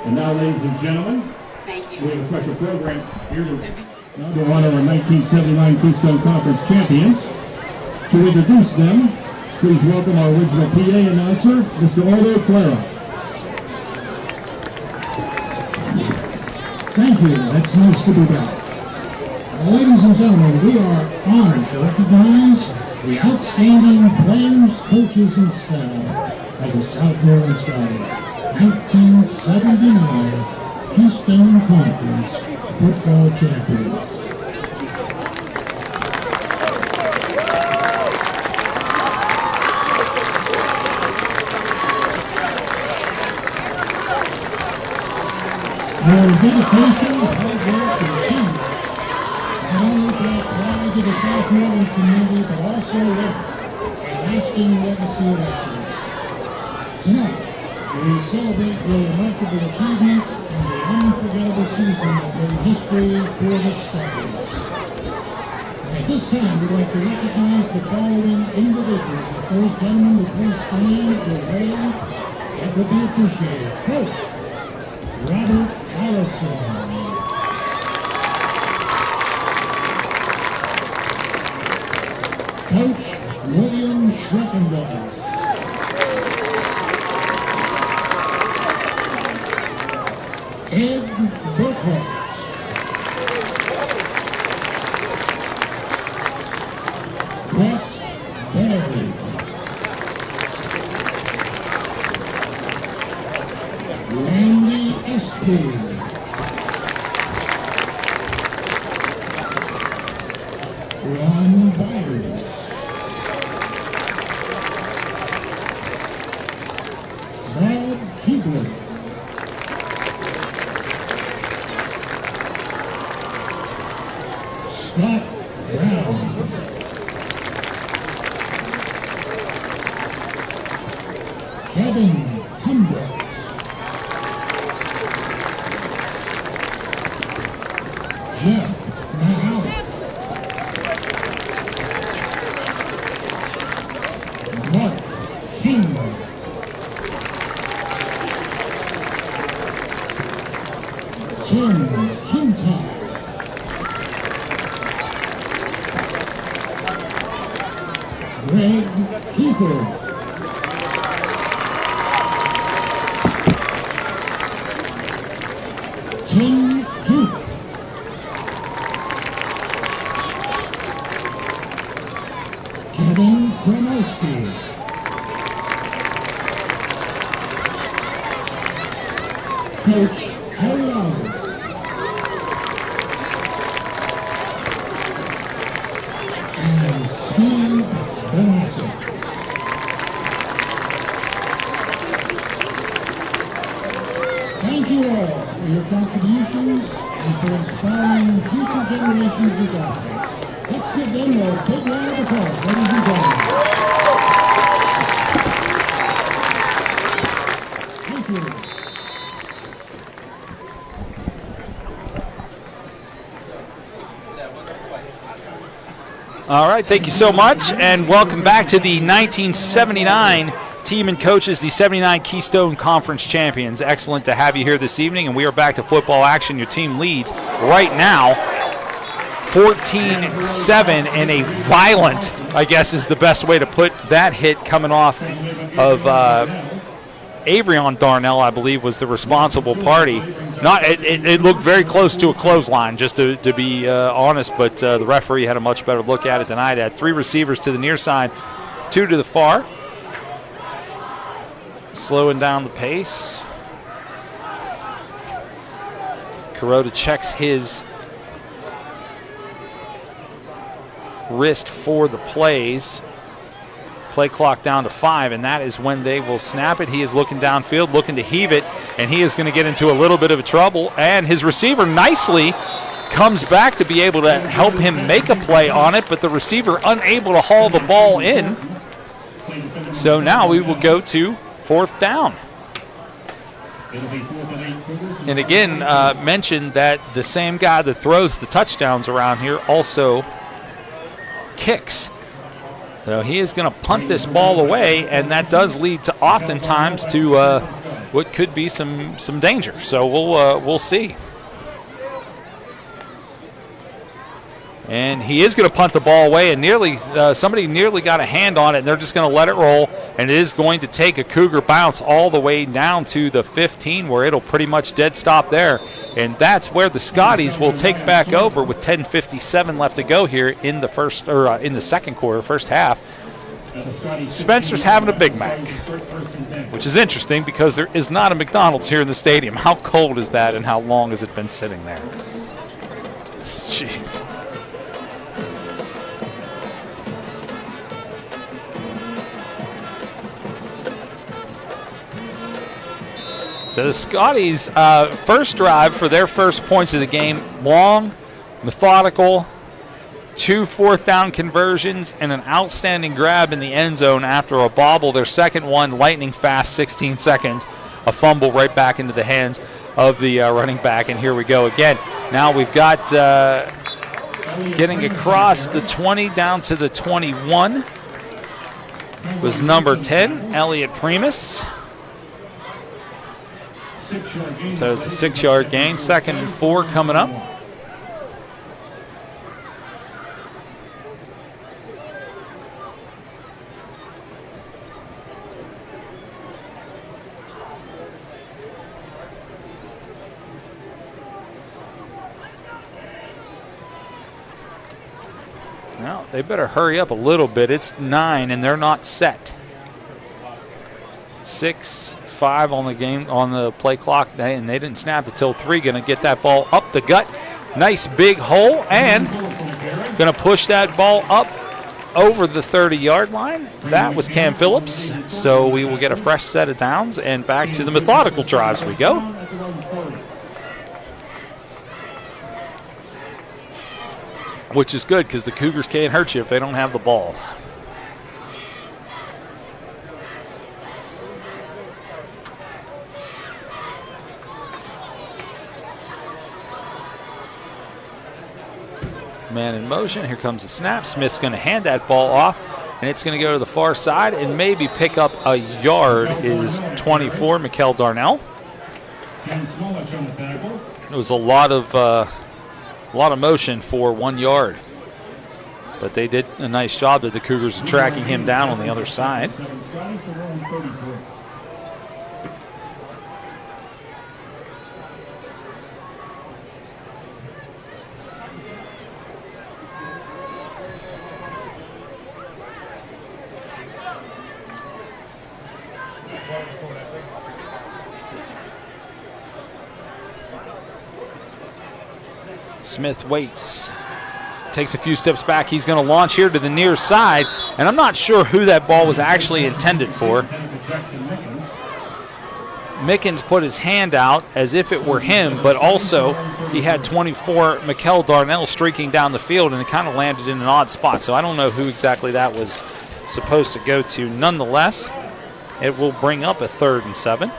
And now, ladies and gentlemen, we have a special program here to honor our 1979 Keystone Conference champions. To introduce them, please welcome our original PA announcer, Mr. Aldo Clara. Thank you. That's nice to be back. Ladies and gentlemen, we are honored to recognize the outstanding players, coaches, and staff of the Southmoreland Scotties 1979 Keystone Conference football champions. Our dedication, hard work, and achievement not only brought pride to the Southmoreland community, but also left a lasting legacy of excellence. Tonight, we celebrate the remarkable achievement and the unforgettable season that made history for the Scotties. At this time, we'd like to recognize the following individuals. The first gentleman to please stand or wave, that would be appreciated. Coach Robert Allison. Coach William Schreckendoss. Ed Burkhart. Brett Barry. Randy S. Gillespie. Ron Byers. Bob Keebler. Scott Brown. Kevin Humbert. Jeff Mahalik. Mark King. Tim Kintock. Greg Keeper. Tim Duke. Kevin Kronowski. Coach Ariaza. And Steve Benassi. Thank you all for your contributions and for inspiring future generations of athletes. Let's give them a big round of applause, ladies and gentlemen. Thank you. All right, thank you so much, and welcome back to the 1979 team and coaches, the 79 Keystone Conference champions. Excellent to have you here this evening, and we are back to football action. Your team leads right now 14-7 in a violent, I guess is the best way to put that hit, coming off of Avrion Darnell, I believe, was the responsible party. It looked very close to a clothesline, just to be honest, but the referee had a much better look at it than I did. 3 receivers to the near side, 2 to the far. Slowing down the pace. Kuroda checks his wrist for the plays. Play clock down to 5, and that is when they will snap it. He is looking downfield, looking to heave it, and he is going to get into a little bit of trouble. And his receiver nicely comes back to be able to help him make a play on it, but the receiver unable to haul the ball in. So now we will go to 4th down. And again, mentioned that the same guy that throws the touchdowns around here also kicks. So he is going to punt this ball away, and that does lead to oftentimes to what could be some danger. So we'll see. And he is going to punt the ball away, and somebody nearly got a hand on it, and they're just going to let it roll. And it is going to take a Cougar bounce all the way down to the 15, where it'll pretty much dead stop there. And that's where the Scotties will take back over with 10:57 left to go here in the in the second quarter, first half. Spencer's having a Big Mac, which is interesting because there is not a McDonald's here in the stadium. How cold is that, and how long has it been sitting there? Jeez. So the Scotties' first drive for their first points of the game, long, methodical, 2 4th down conversions, and an outstanding grab in the end zone after a bobble. Their second one, lightning fast, 16 seconds, a fumble right back into the hands of the running back. And here we go again. Now we've got getting across the 20 down to the 21 was number 10, Elliot Primus. So it's a 6-yard gain. 2nd and 4 coming up. Well, they better hurry up a little bit. It's 9, and they're not set. 6:05 on the play clock, and they didn't snap it till 3. Going to get that ball up the gut. Nice big hole, and going to push that ball up over the 30-yard line. That was Cam Phillips. So we will get a fresh set of downs, and back to the methodical drives we go. Which is good because the Cougars can't hurt you if they don't have the ball. Man in motion. Here comes the snap. Smith's going to hand that ball off, and it's going to go to the far side and maybe pick up a yard. Is 24, Mikel Darnell. It was a lot of motion for 1 yard, but they did a nice job that the Cougars are tracking him down on the other side. Smith waits, takes a few steps back. He's going to launch here to the near side, and I'm not sure who that ball was actually intended for. Mickens put his hand out as if it were him, but also he had 24, Mikel Darnell, streaking down the field, and it kind of landed in an odd spot. So I don't know who exactly that was supposed to go to. Nonetheless, it will bring up a 3rd and 7.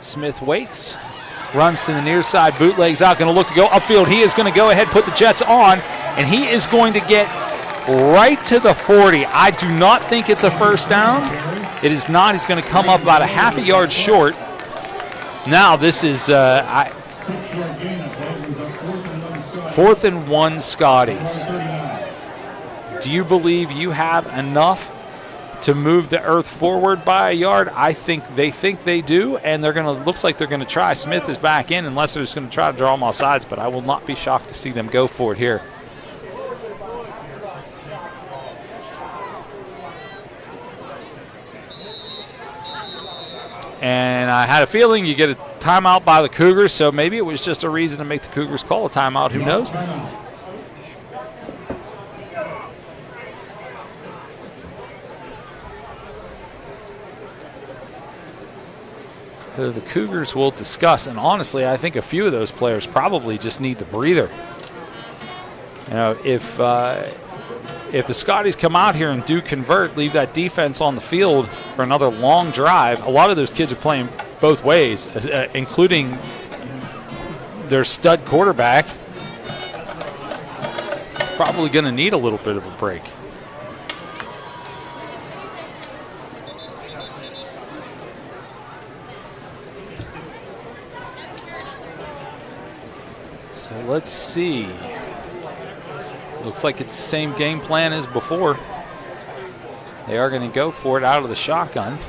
Smith waits, runs to the near side, bootlegs out, going to look to go upfield. He is going to go ahead, put the Jets on, and he is going to get right to the 40. I do not think it's a first down. It is not. He's going to come up about a half a yard short. Now this is 4th and 1 Scotties. Do you believe you have enough to move the earth forward by a yard? I think they do, and they're going to, looks like they're going to try. Smith is back in unless they're just going to try to draw them off sides, but I will not be shocked to see them go for it here. And I had a feeling you get a timeout by the Cougars, so maybe it was just a reason to make the Cougars call a timeout. Who knows? The Cougars will discuss, and honestly, I think a few of those players probably just need the breather. You know, if the Scotties come out here and do convert, leave that defense on the field for another long drive, a lot of those kids are playing both ways, including their stud quarterback. He's probably going to need a little bit of a break. So let's see. Looks like it's the same game plan as before. They are going to go for it out of the shotgun.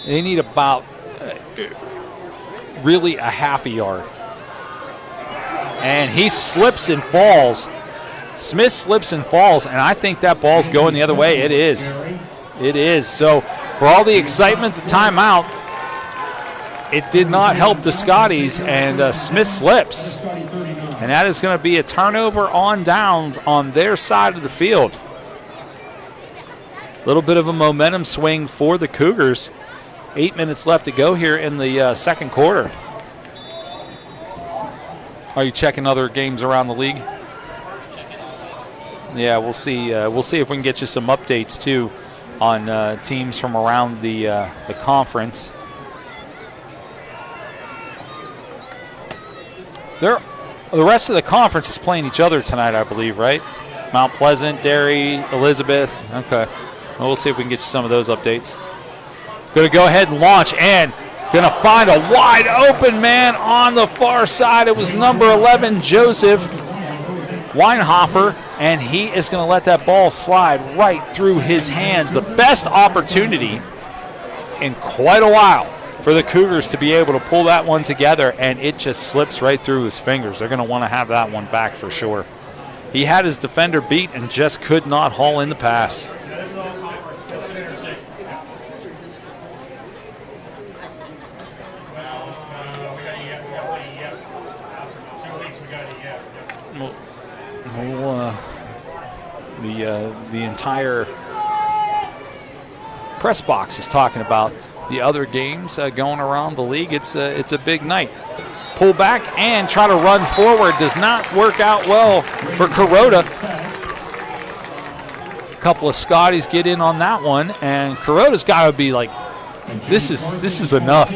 They need about really a half a yard. And he slips and falls. Smith slips and falls, and I think that ball's going the other way. It is. It is. So for all the excitement, the timeout, it did not help the Scotties, and Smith slips. And that is going to be a turnover on downs on their side of the field. A little bit of a momentum swing for the Cougars. 8 minutes left to go here in the second quarter. Are you checking other games around the league? Yeah, we'll see. We'll see if we can get you some updates too on teams from around the conference. The rest of the conference is playing each other tonight, I believe, right? Mount Pleasant, Derry, Elizabeth. Okay. Well, we'll see if we can get you some of those updates. Going to go ahead and launch, and going to find a wide open man on the far side. It was number 11, Joseph Weinhofer, and he is going to let that ball slide right through his hands. The best opportunity in quite a while for the Cougars to be able to pull that one together, and it just slips right through his fingers. They're going to want to have that one back for sure. He had his defender beat and just could not haul in the pass. The entire press box is talking about the other games going around the league. It's a big night. Pull back and try to run forward does not work out well for Kuroda. A couple of Scotties get in on that one, and Kuroda's got to be like, this is enough.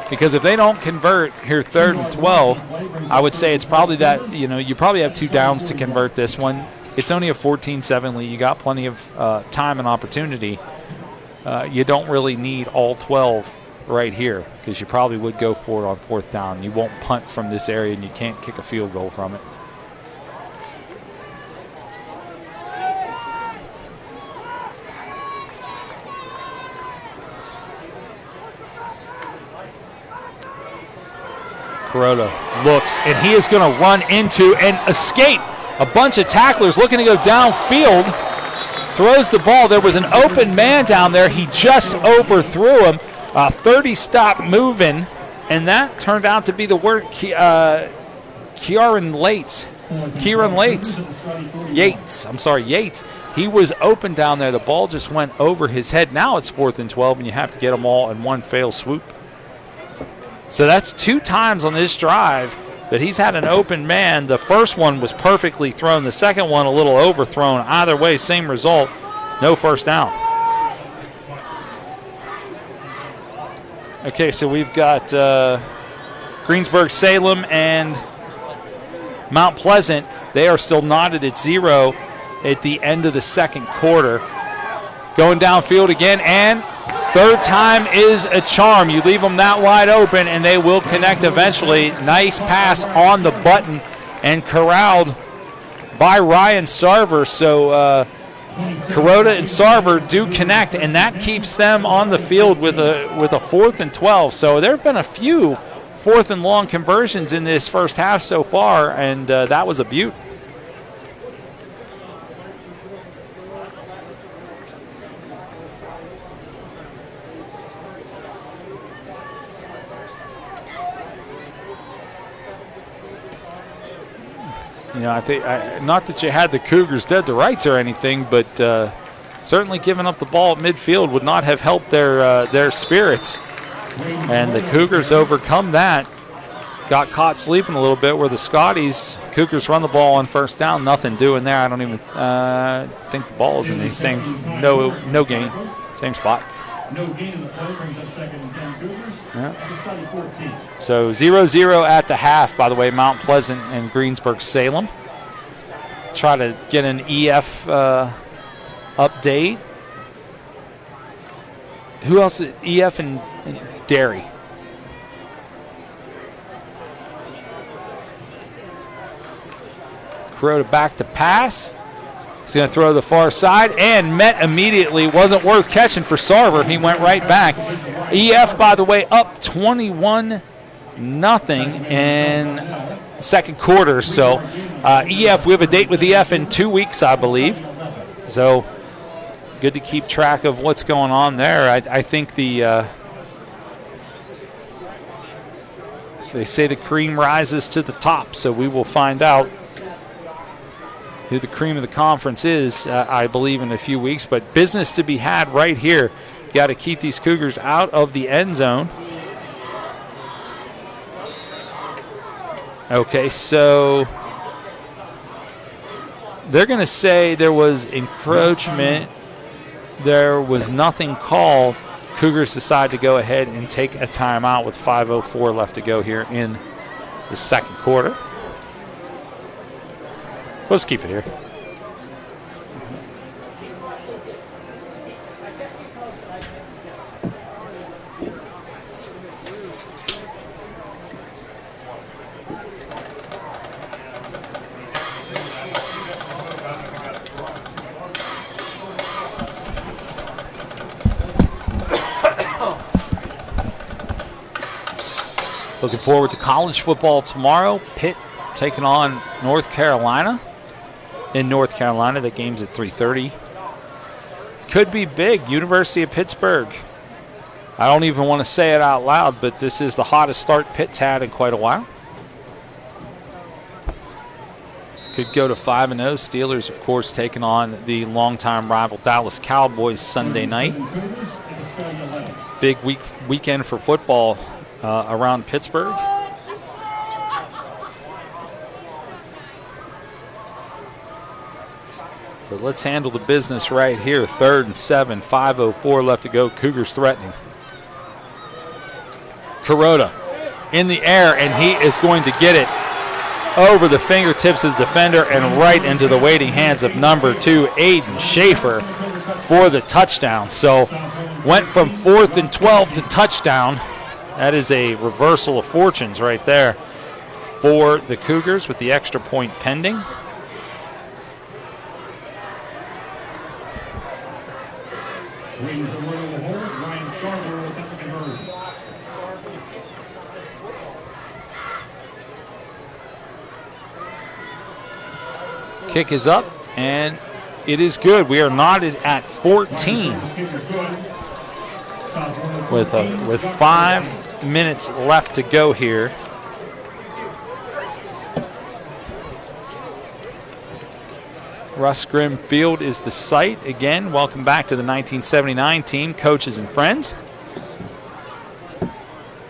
Because if they don't convert here 3rd and 12, I would say it's probably that, you probably have 2 downs to convert this one. It's only a 14-7 lead. You got plenty of time and opportunity. You don't really need all 12 right here because you probably would go for it on 4th down. You won't punt from this area, and you can't kick a field goal from it. Kuroda looks, and he is going to run into and escape a bunch of tacklers looking to go downfield. Throws the ball. There was an open man down there. He just overthrew him. 30 stopped moving, and that turned out to be the word Kieran Yates. He was open down there. The ball just went over his head. Now it's 4th and 12, and you have to get them all in one fail swoop. So that's 2 times on this drive that he's had an open man. The first one was perfectly thrown. The second one a little overthrown. Either way, same result. No first down. Okay, so we've got Greensburg-Salem and Mount Pleasant. They are still knotted at 0 at the end of the second quarter. Going downfield again, and 3rd time is a charm. You leave them that wide open, and they will connect eventually. Nice pass on the button and corralled by Ryan Sarver. So Kuroda and Sarver do connect, and that keeps them on the field with a 4th and 12. So there have been a few 4th and long conversions in this first half so far, and that was a beaut. I think not that you had the Cougars dead to rights or anything, but certainly giving up the ball at midfield would not have helped their spirits. And the Cougars overcome that. Got caught sleeping a little bit where the Scotties, Cougars run the ball on 1st down, nothing doing there. I don't even think the ball is in the same, no gain, same spot. No gain in the play, brings up 2nd and 10 Cougars. Yeah. 14. So 0-0 at the half, by the way, Mount Pleasant and Greensburg-Salem. Try to get an EF update. Who else? EF and Derry. Kuroda back to pass. He's going to throw to the far side and met immediately. Wasn't worth catching for Sarver. He went right back. EF, by the way, up 21-0 in second quarter. So EF, we have a date with EF in 2 weeks, I believe. So good to keep track of what's going on there. I think they say the cream rises to the top, so we will find out who the cream of the conference is, I believe, in a few weeks. But business to be had right here. Got to keep these Cougars out of the end zone. Okay, so they're going to say there was encroachment. There was nothing called. Cougars decide to go ahead and take a timeout with 5:04 left to go here in the second quarter. Let's keep it here. Looking forward to college football tomorrow. Pitt taking on North Carolina. In North Carolina, the game's at 3:30. Could be big. University of Pittsburgh. I don't even want to say it out loud, but this is the hottest start Pitt's had in quite a while. Could go to 5-0. Steelers, of course, taking on the longtime rival Dallas Cowboys Sunday night. Big weekend for football around Pittsburgh. But let's handle the business right here. 3rd and 7, 5:04 left to go. Cougars threatening. Kuroda in the air, and he is going to get it over the fingertips of the defender and right into the waiting hands of number 2, Aiden Schaefer, for the touchdown. So went from 4th and 12 to touchdown. That is a reversal of fortunes right there for the Cougars with the extra point pending. Kick is up, and it is good. We are knotted at 14 with 5 minutes left to go here. Russ Grimm Field is the site. Again, welcome back to the 1979 team, coaches and friends.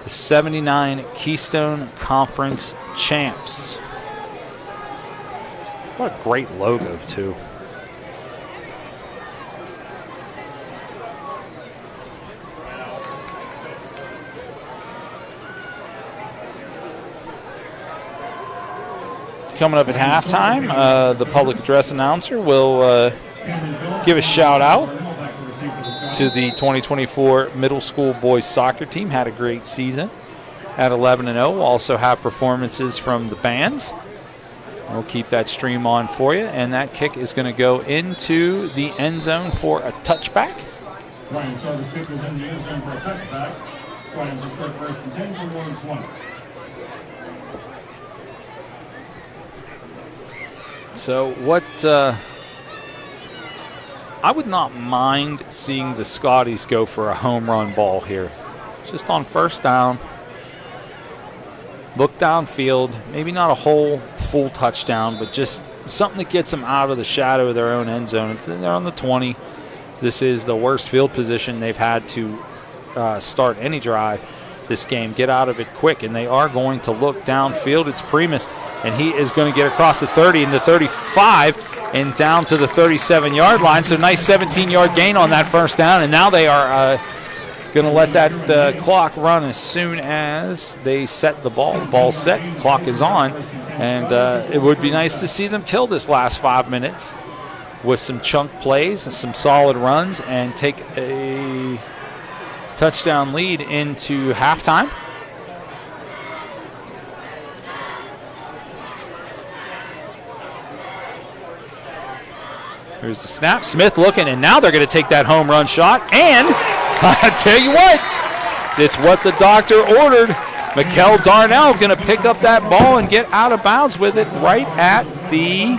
The 79 Keystone Conference champs. What a great logo, too. Coming up at halftime, the public address announcer will give a shout out to the 2024 middle school boys soccer team. Had a great season at 11-0. We'll also have performances from the bands. We'll keep that stream on for you, and that kick is going to go into the end zone for a touchback. Ryan Sarver's kick was in the end zone for a touchback. Slides will start 1st and 10 for 1 20. So what I would not mind seeing the Scotties go for a home run ball here. Just on 1st down. Look downfield, maybe not a whole full touchdown, but just something that gets them out of the shadow of their own end zone. They're on the 20. This is the worst field position they've had to start any drive this game. Get out of it quick, and they are going to look downfield. It's Primus, and he is going to get across the 30 and the 35 and down to the 37-yard line. So nice 17-yard gain on that 1st down, and now they are going to let that clock run as soon as they set the ball. The ball's set, clock is on, and it would be nice to see them kill this last 5 minutes with some chunk plays and some solid runs and take a touchdown lead into halftime. Here's the snap. Smith looking, and now they're going to take that home run shot, and I tell you what, it's what the doctor ordered. Mikel Darnell going to pick up that ball and get out of bounds with it right at the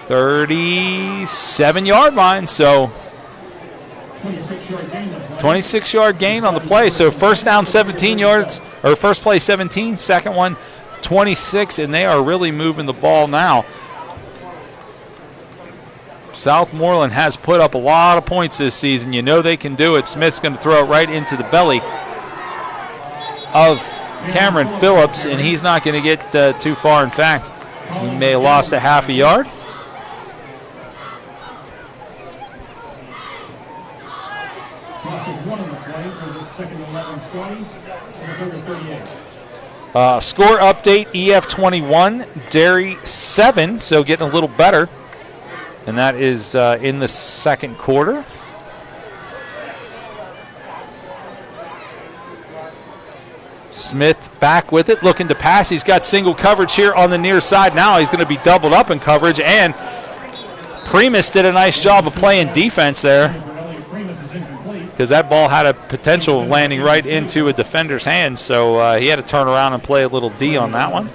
37-yard line. So 26-yard gain on the play. So 1st down 17 yards, or first play 17, second one 26, and they are really moving the ball now. Southmoreland has put up a lot of points this season. You know they can do it. Smith's going to throw it right into the belly of Cameron Phillips, and he's not going to get too far. In fact, he may have lost a half a yard. Score update, EF 21, Derry 7, so getting a little better. And that is in the 2nd quarter. Smith back with it, looking to pass. He's got single coverage here on the near side. Now he's going to be doubled up in coverage, and Primus did a nice job of playing defense there. because that ball had a potential of landing right into a defender's hands, so he had to turn around and play a little D on that one.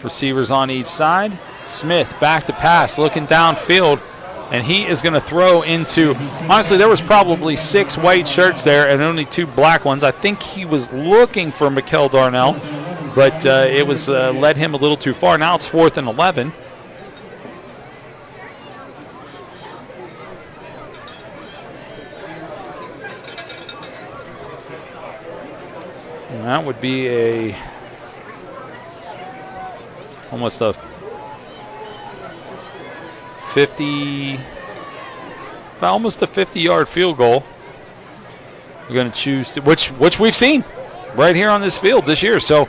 Receivers on each side. Smith back to pass, looking downfield, and he is going to throw into, honestly, there was probably 6 white shirts there and only 2 black ones. I think he was looking for Mikel Darnell, but it was led him a little too far. Now it's 4th and 11. And that would be almost a 50-yard field goal. We're going to choose which we've seen right here on this field this year. So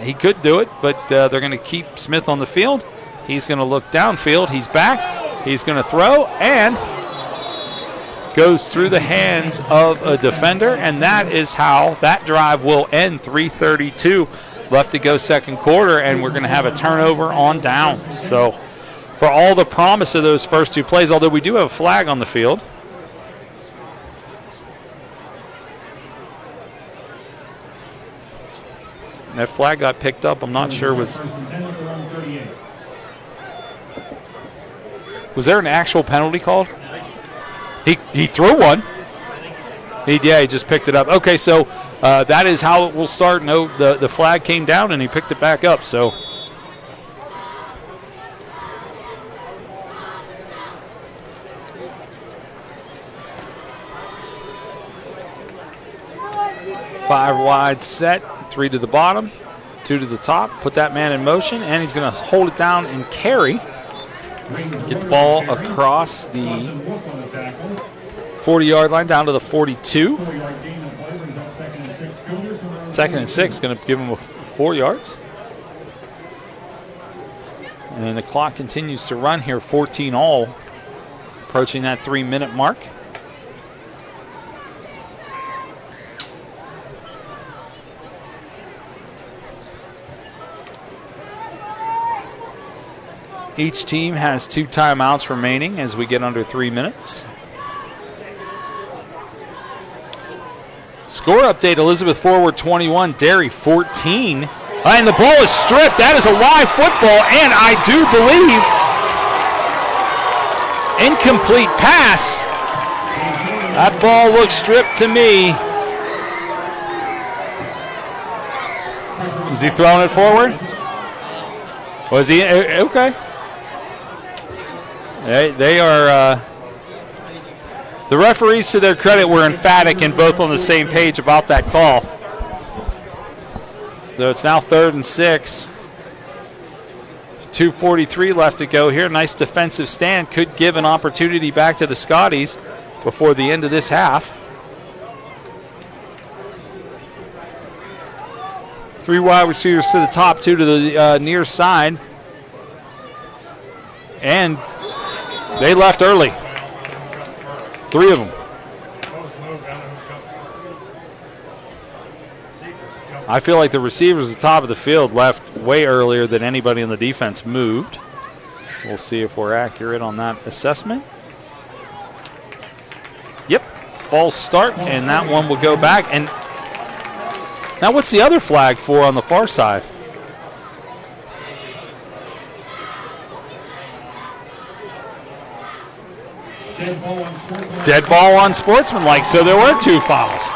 he could do it, but they're going to keep Smith on the field. He's going to look downfield. He's back. He's going to throw and goes through the hands of a defender, and that is how that drive will end. 3:32 left to go second quarter, and we're going to have a turnover on downs. So for all the promise of those first 2 plays, although we do have a flag on the field. And that flag got picked up. I'm not sure was there an actual penalty called? He threw one. He just picked it up. Okay, so that is how it will start. No, the flag came down and he picked it back up. So five wide set, 3 to the bottom, 2 to the top. Put that man in motion, and he's going to hold it down and carry. Get the ball across the 40-yard line down to the 42. 2nd and 6, going to give him 4 yards. And the clock continues to run here, 14 all, approaching that 3-minute mark. Each team has 2 timeouts remaining as we get under 3 minutes. Score update, Elizabeth forward 21, Derry 14. And the ball is stripped. That is a live football, and I do believe incomplete pass. That ball looks stripped to me. Is he throwing it forward? Was he? Okay. They are, the referees, to their credit, were emphatic and both on the same page about that call. So it's now 3rd and 6. 2:43 left to go here. Nice defensive stand. Could give an opportunity back to the Scotties before the end of this half. 3 wide receivers to the top, 2 to the near side. And they left early. 3 of them. I feel like the receivers at the top of the field left way earlier than anybody in the defense moved. We'll see if we're accurate on that assessment. Yep, false start, and that one will go back. And now what's the other flag for on the far side? Dead ball on sportsmanlike, so there were 2 fouls.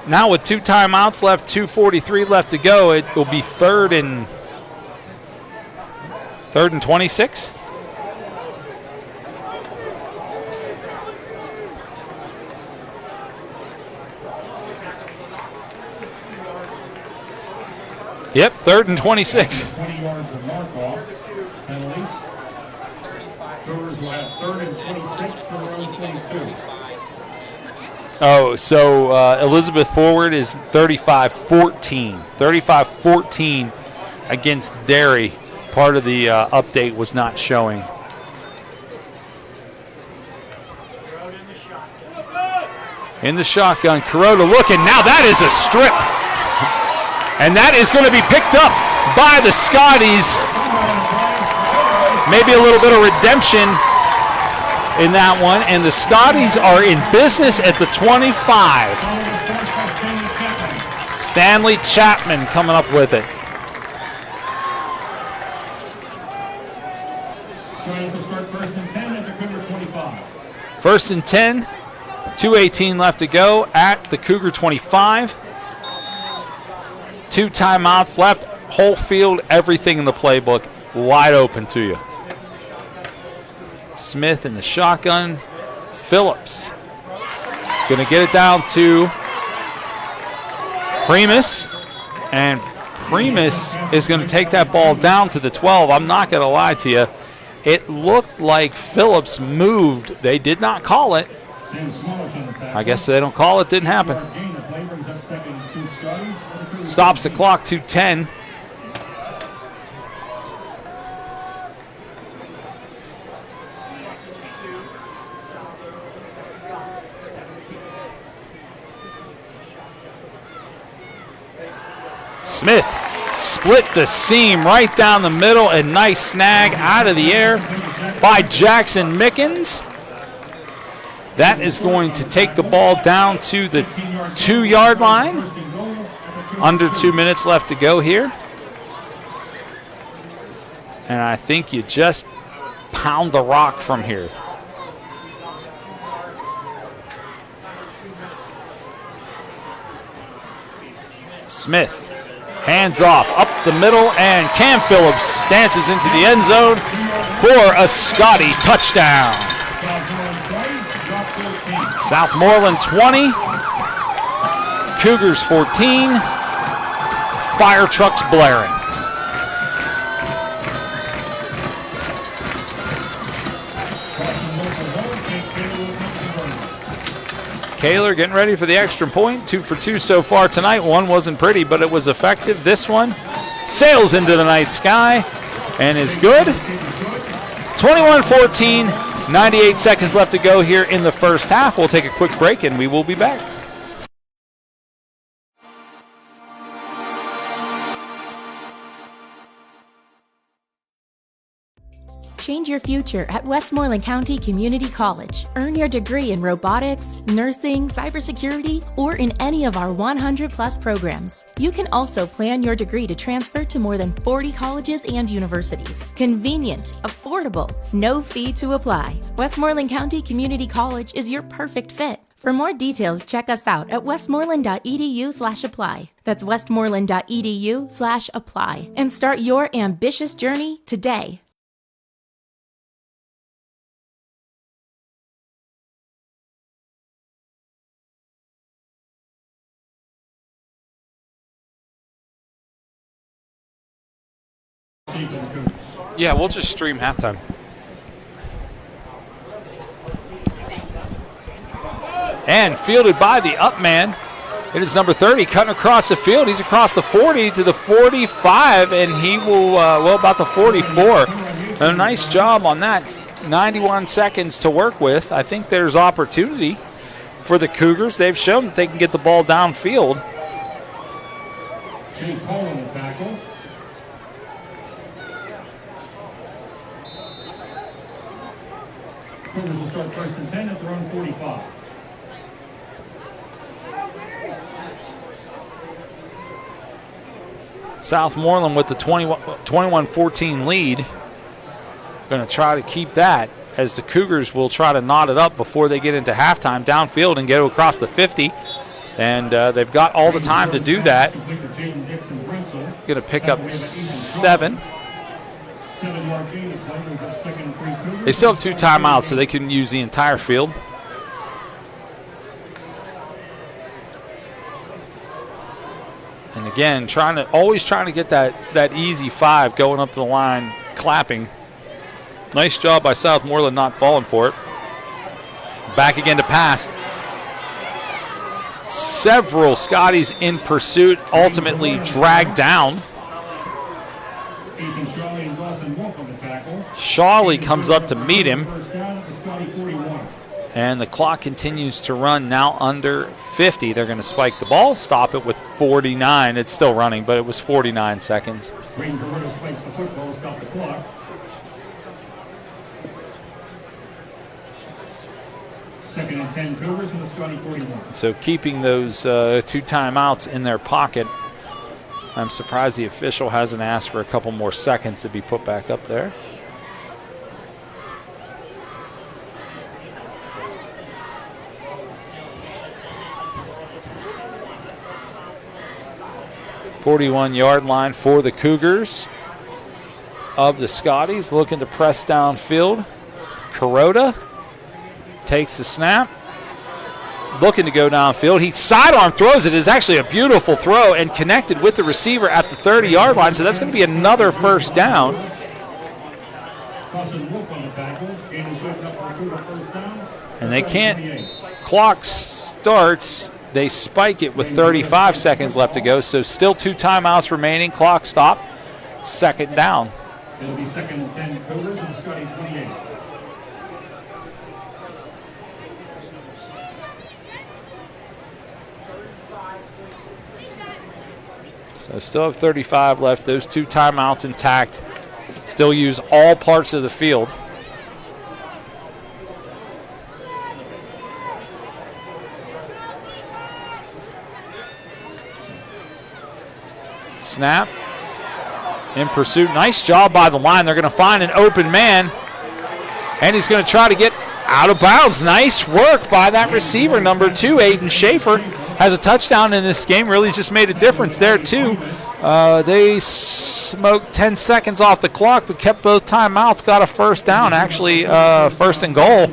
Now with 2 timeouts left, 2:43 left to go, it will be 3rd and 26. Yep, 3rd and 26. 20 yards of mark-off penalties. Brewers will have 3rd and 26 for their own 22. Oh, so Elizabeth forward is 35-14. 35-14 against Derry. Part of the update was not showing. In the shotgun, Kuroda looking. Now that is a strip. And that is going to be picked up by the Scotties. Maybe a little bit of redemption in that one. And the Scotties are in business at the 25. Stanley Chapman coming up with it. Scotties will start first and 10 at the Cougar 25. First and 10. 2:18 left to go at the Cougar 25. 2 timeouts left. Whole field, everything in the playbook wide open to you. Smith in the shotgun. Phillips going to get it down to Primus. And Primus is going to take that ball down to the 12. I'm not going to lie to you. It looked like Phillips moved. They did not call it. I guess they don't call it, didn't happen. Stops the clock, 2:10. Smith split the seam right down the middle, and nice snag out of the air by Jackson Mickens. That is going to take the ball down to the 2-yard line. Under 2 minutes left to go here. And I think you just pound the rock from here. Smith, hands off, up the middle, and Cam Phillips dances into the end zone for a Scotty touchdown. Southmoreland 20, Cougars 14, fire trucks blaring. Kaler getting ready for the extra point. 2 for 2 so far tonight. One wasn't pretty, but it was effective. This one sails into the night sky and is good. 21-14. 98 seconds left to go here in the first half. We'll take a quick break and we will be back. Change your future at Westmoreland County Community College. Earn your degree in robotics, nursing, cybersecurity, or in any of our 100+ programs. You can also plan your degree to transfer to more than 40 colleges and universities. Convenient, affordable, no fee to apply. Westmoreland County Community College is your perfect fit. For more details, check us out at westmoreland.edu/apply. That's westmoreland.edu/apply. And start your ambitious journey today. Yeah, we'll just stream halftime. And fielded by the up man. It is number 30 cutting across the field. He's across the 40 to the 45, and he will, about the 44. A nice job on that. 91 seconds to work with. I think there's opportunity for the Cougars. They've shown that they can get the ball downfield. Jake Hall on the tackle. Cougars will start first and 10 at their own 45. Southmoreland with the 21-14 lead. Going to try to keep that as the Cougars will try to knot it up before they get into halftime downfield and go across the 50. And they've got all the time to do that. Going to pick up 7. They still have 2 timeouts, so they can use the entire field. And again, always trying to get that easy 5 going up the line, clapping. Nice job by Southmoreland not falling for it. Back again to pass. Several Scotties in pursuit, ultimately dragged down. Shawley comes up to meet him. And the clock continues to run now under 50. They're going to spike the ball, stop it with 49. It's still running, but it was 49 seconds. Green Corona spikes the football, stop the clock. Second and 10 Cougars from the Scotty 41. So keeping those 2 timeouts in their pocket. I'm surprised the official hasn't asked for a couple more seconds to be put back up there. .41-yard line for the Cougars of the Scotties, looking to press downfield. Kuroda takes the snap, looking to go downfield. He sidearm throws it. It is actually a beautiful throw and connected with the receiver at the 30-yard line, so that's going to be another first down. And they can't, clock starts. They spike it with 35 seconds left to go, so still 2 timeouts remaining. Clock stop, second down. It'll be second and 10 Cougars and Scotty 28. So still have 35 left. Those 2 timeouts intact. Still use all parts of the field. Snap. In pursuit. Nice job by the line. They're going to find an open man. And he's going to try to get out of bounds. Nice work by that receiver, number 2, Aiden Schaefer. Has a touchdown in this game. Really just made a difference there, too. They smoked 10 seconds off the clock, but kept both timeouts. Got a first down, actually first and goal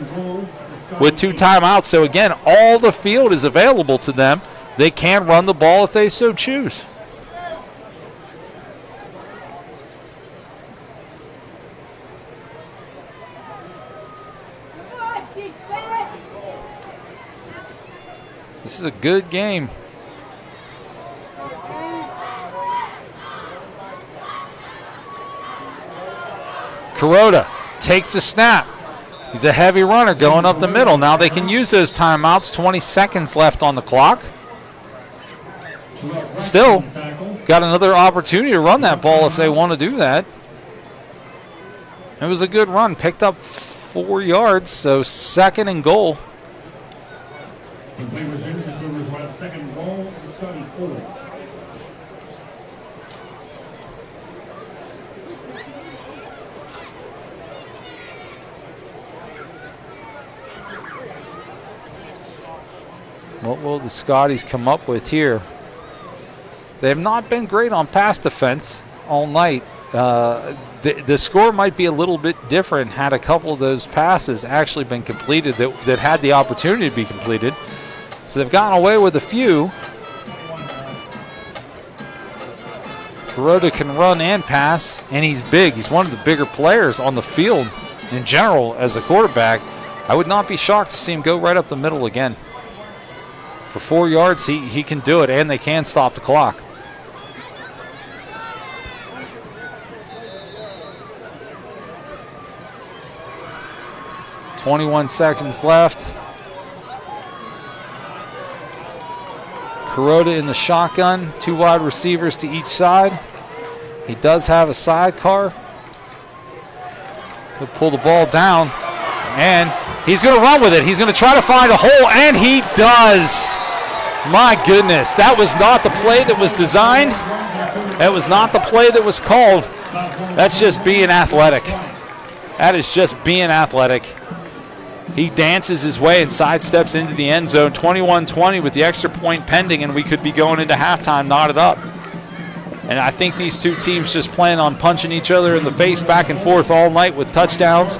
with 2 timeouts. So, again, all the field is available to them. They can run the ball if they so choose. This is a good game. Kuroda takes the snap. He's a heavy runner going up the middle. Now they can use those timeouts. 20 seconds left on the clock. Still got another opportunity to run that ball if they want to do that. It was a good run. Picked up 4 yards, so second and goal. The play resumes. The Cougars want a second goal to Scotty 4. What will the Scotties come up with here? They have not been great on pass defense all night. The score might be a little bit different had a couple of those passes actually been completed that had the opportunity to be completed. So they've gotten away with a few. Kuroda can run and pass, and he's big. He's one of the bigger players on the field in general as a quarterback. I would not be shocked to see him go right up the middle again. For 4 yards, he can do it, and they can stop the clock. .21 seconds left. Kuroda in the shotgun, 2 wide receivers to each side. He does have a sidecar. He'll pull the ball down, and he's going to run with it. He's going to try to find a hole, and he does. My goodness, that was not the play that was designed. That was not the play that was called. That's just being athletic. That is just being athletic. He dances his way and sidesteps into the end zone. 21-20 with the extra point pending, and we could be going into halftime knotted up. And I think these two teams just plan on punching each other in the face back and forth all night with touchdowns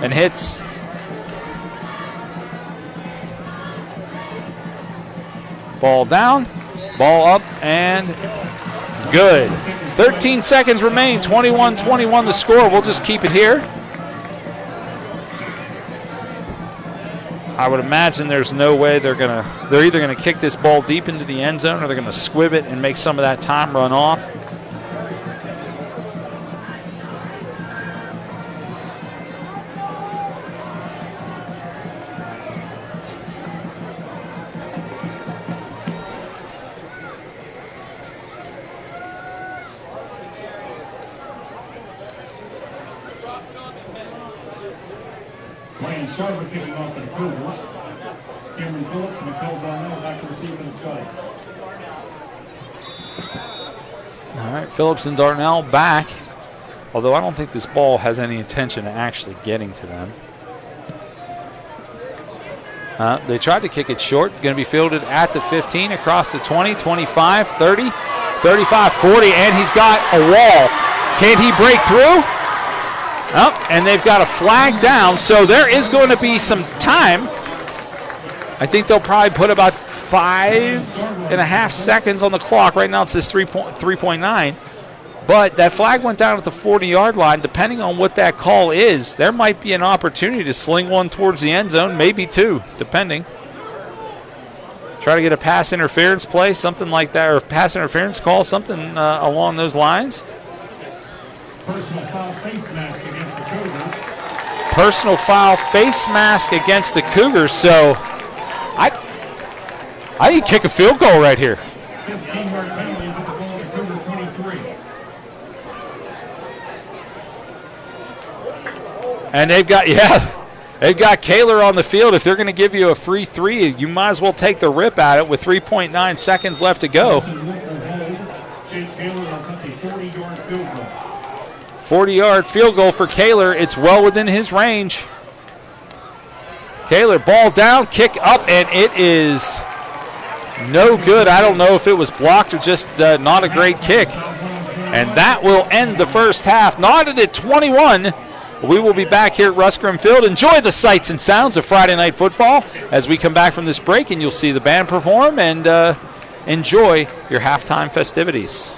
and hits. Ball down, ball up, and good. 13 seconds remain, 21-21 the score. We'll just keep it here. I would imagine there's no way they're either gonna kick this ball deep into the end zone or they're gonna squib it and make some of that time run off. Ryan Sarver kicking off for the Cougars. Cameron Phillips and Mikel Darnell back to receive for the Scots. All right, Phillips and Darnell back. Although I don't think this ball has any intention of actually getting to them. They tried to kick it short. Going to be fielded at the 15, across the 20, 25, 30, 35, 40, and he's got a wall. Can he break through? Oh, and they've got a flag down, so there is going to be some time. I think they'll probably put about 5.5 seconds on the clock. Right now it says 3.9. But that flag went down at the 40-yard line. Depending on what that call is, there might be an opportunity to sling one towards the end zone, maybe two, depending. Try to get a pass interference play, something like that, or pass interference call, something along those lines. Personal foul face mask against the Cougars. Personal foul face mask against the Cougars. So I need to kick a field goal right here. 15-yard penalty with the ball to Cougar 23. And they've got Kaler on the field. If they're going to give you a free three, you might as well take the rip at it with 3.9 seconds left to go. Chase Kaler on a 40-yard field goal. 40-yard field goal for Kaler. It's well within his range. Kaler, ball down, kick up, and it is no good. I don't know if it was blocked or just not a great kick. And that will end the first half. Knotted at 21. We will be back here at Ruscrim Field. Enjoy the sights and sounds of Friday Night Football as we come back from this break, and you'll see the band perform and enjoy your halftime festivities.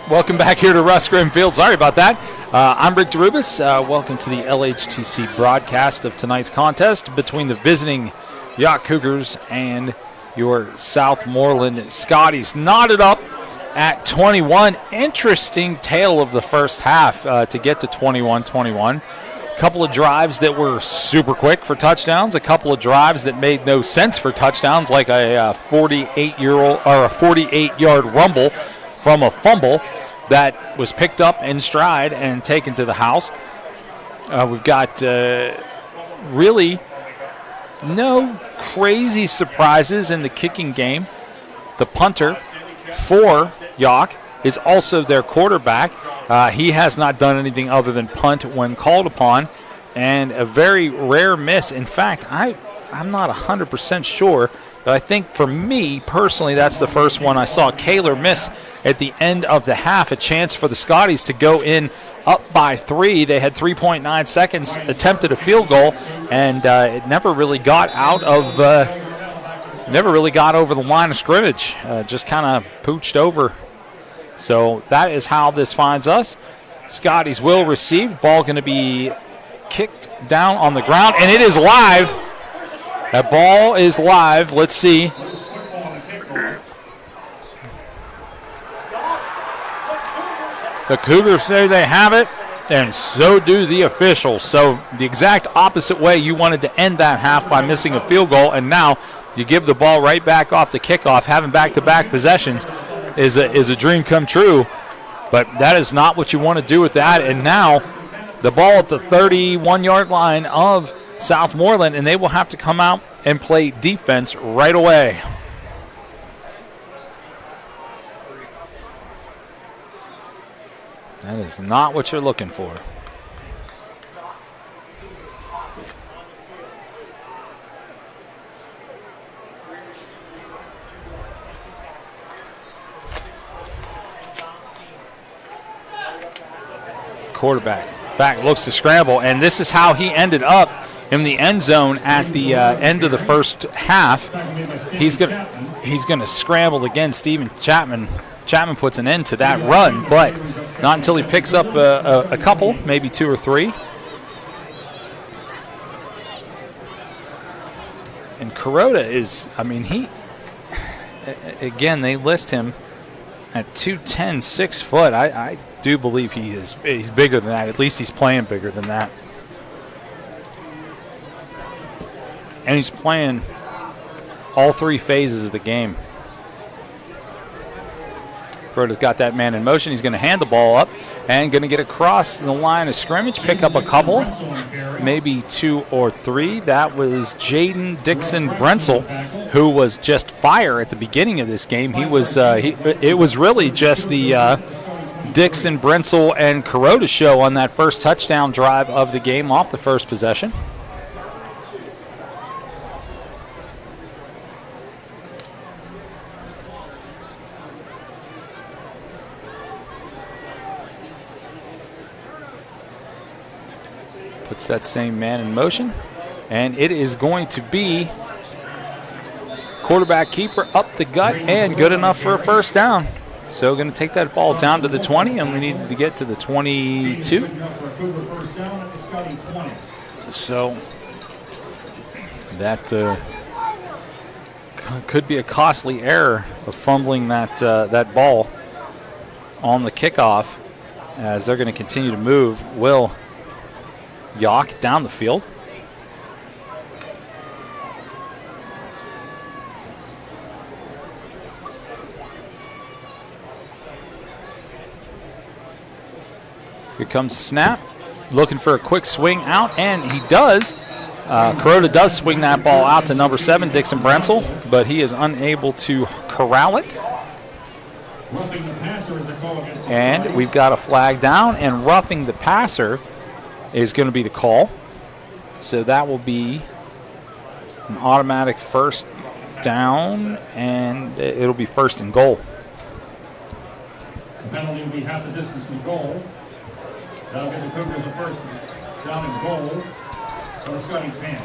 Welcome back here to Russ Grimm Field. Sorry about that. I'm Rick DeRubis. Welcome to the LHTC broadcast of tonight's contest between the visiting Yough Cougars and your Southmoreland Scotties. Knotted up at 21. Interesting tale of the first half to get to 21-21. A couple of drives that were super quick for touchdowns. A couple of drives that made no sense for touchdowns, like a 48-yard rumble from a fumble that was picked up in stride and taken to the house. We've got really no crazy surprises in the kicking game. The punter for Yough is also their quarterback. He has not done anything other than punt when called upon, and a very rare miss. In fact, I'm not 100% sure, but I think for me personally, that's the first one I saw Kaler miss at the end of the half, a chance for the Scotties to go in up by 3. They had 3.9 seconds, attempted a field goal, and it never really got out of, never really got over the line of scrimmage. Just kind of pooched over. So that is how this finds us. Scotties will receive. Ball going to be kicked down on the ground, and it is live. That ball is live. Let's see. The Cougars say they have it, and so do the officials. So the exact opposite way you wanted to end that half by missing a field goal, and now you give the ball right back off the kickoff. Having back-to-back possessions is a dream come true, but that is not what you want to do with that. And now the ball at the 31-yard line of Southmoreland, and they will have to come out and play defense right away. That is not what you're looking for. Quarterback back looks to scramble, and this is how he ended up in the end zone at the end of the first half. He's gonna scramble again. Steven Chapman puts an end to that run, but not until he picks up a couple, maybe 2 or 3. And Kuroda is, I mean, they list him at 210, 6 foot. I do believe he's bigger than that. At least he's playing bigger than that. And he's playing all 3 phases of the game. Kuroda's got that man in motion. He's going to hand the ball up and going to get across the line of scrimmage, pick up a couple, maybe 2 or 3. That was Jaden Dixon Brentzel, who was just fire at the beginning of this game. He was it was really just the Dixon, Brentzel, and Kuroda show on that first touchdown drive of the game off the first possession. Puts that same man in motion, and it is going to be quarterback keeper up the gut and good enough for a first down. So going to take that ball down to the 20, and we needed to get to the 22. So that could be a costly error of fumbling that ball on the kickoff, as they're going to continue to move. Yough down the field. Here comes the snap. Looking for a quick swing out, and he does. Kuroda does swing that ball out to number 7, Dixon Brentzel, but he is unable to corral it. And we've got a flag down, and roughing the passer is going to be the call. So that will be an automatic first down, and it'll be first and goal. The penalty will be half the distance to goal. That'll get the Cougars a first down and goal. So it's got 10.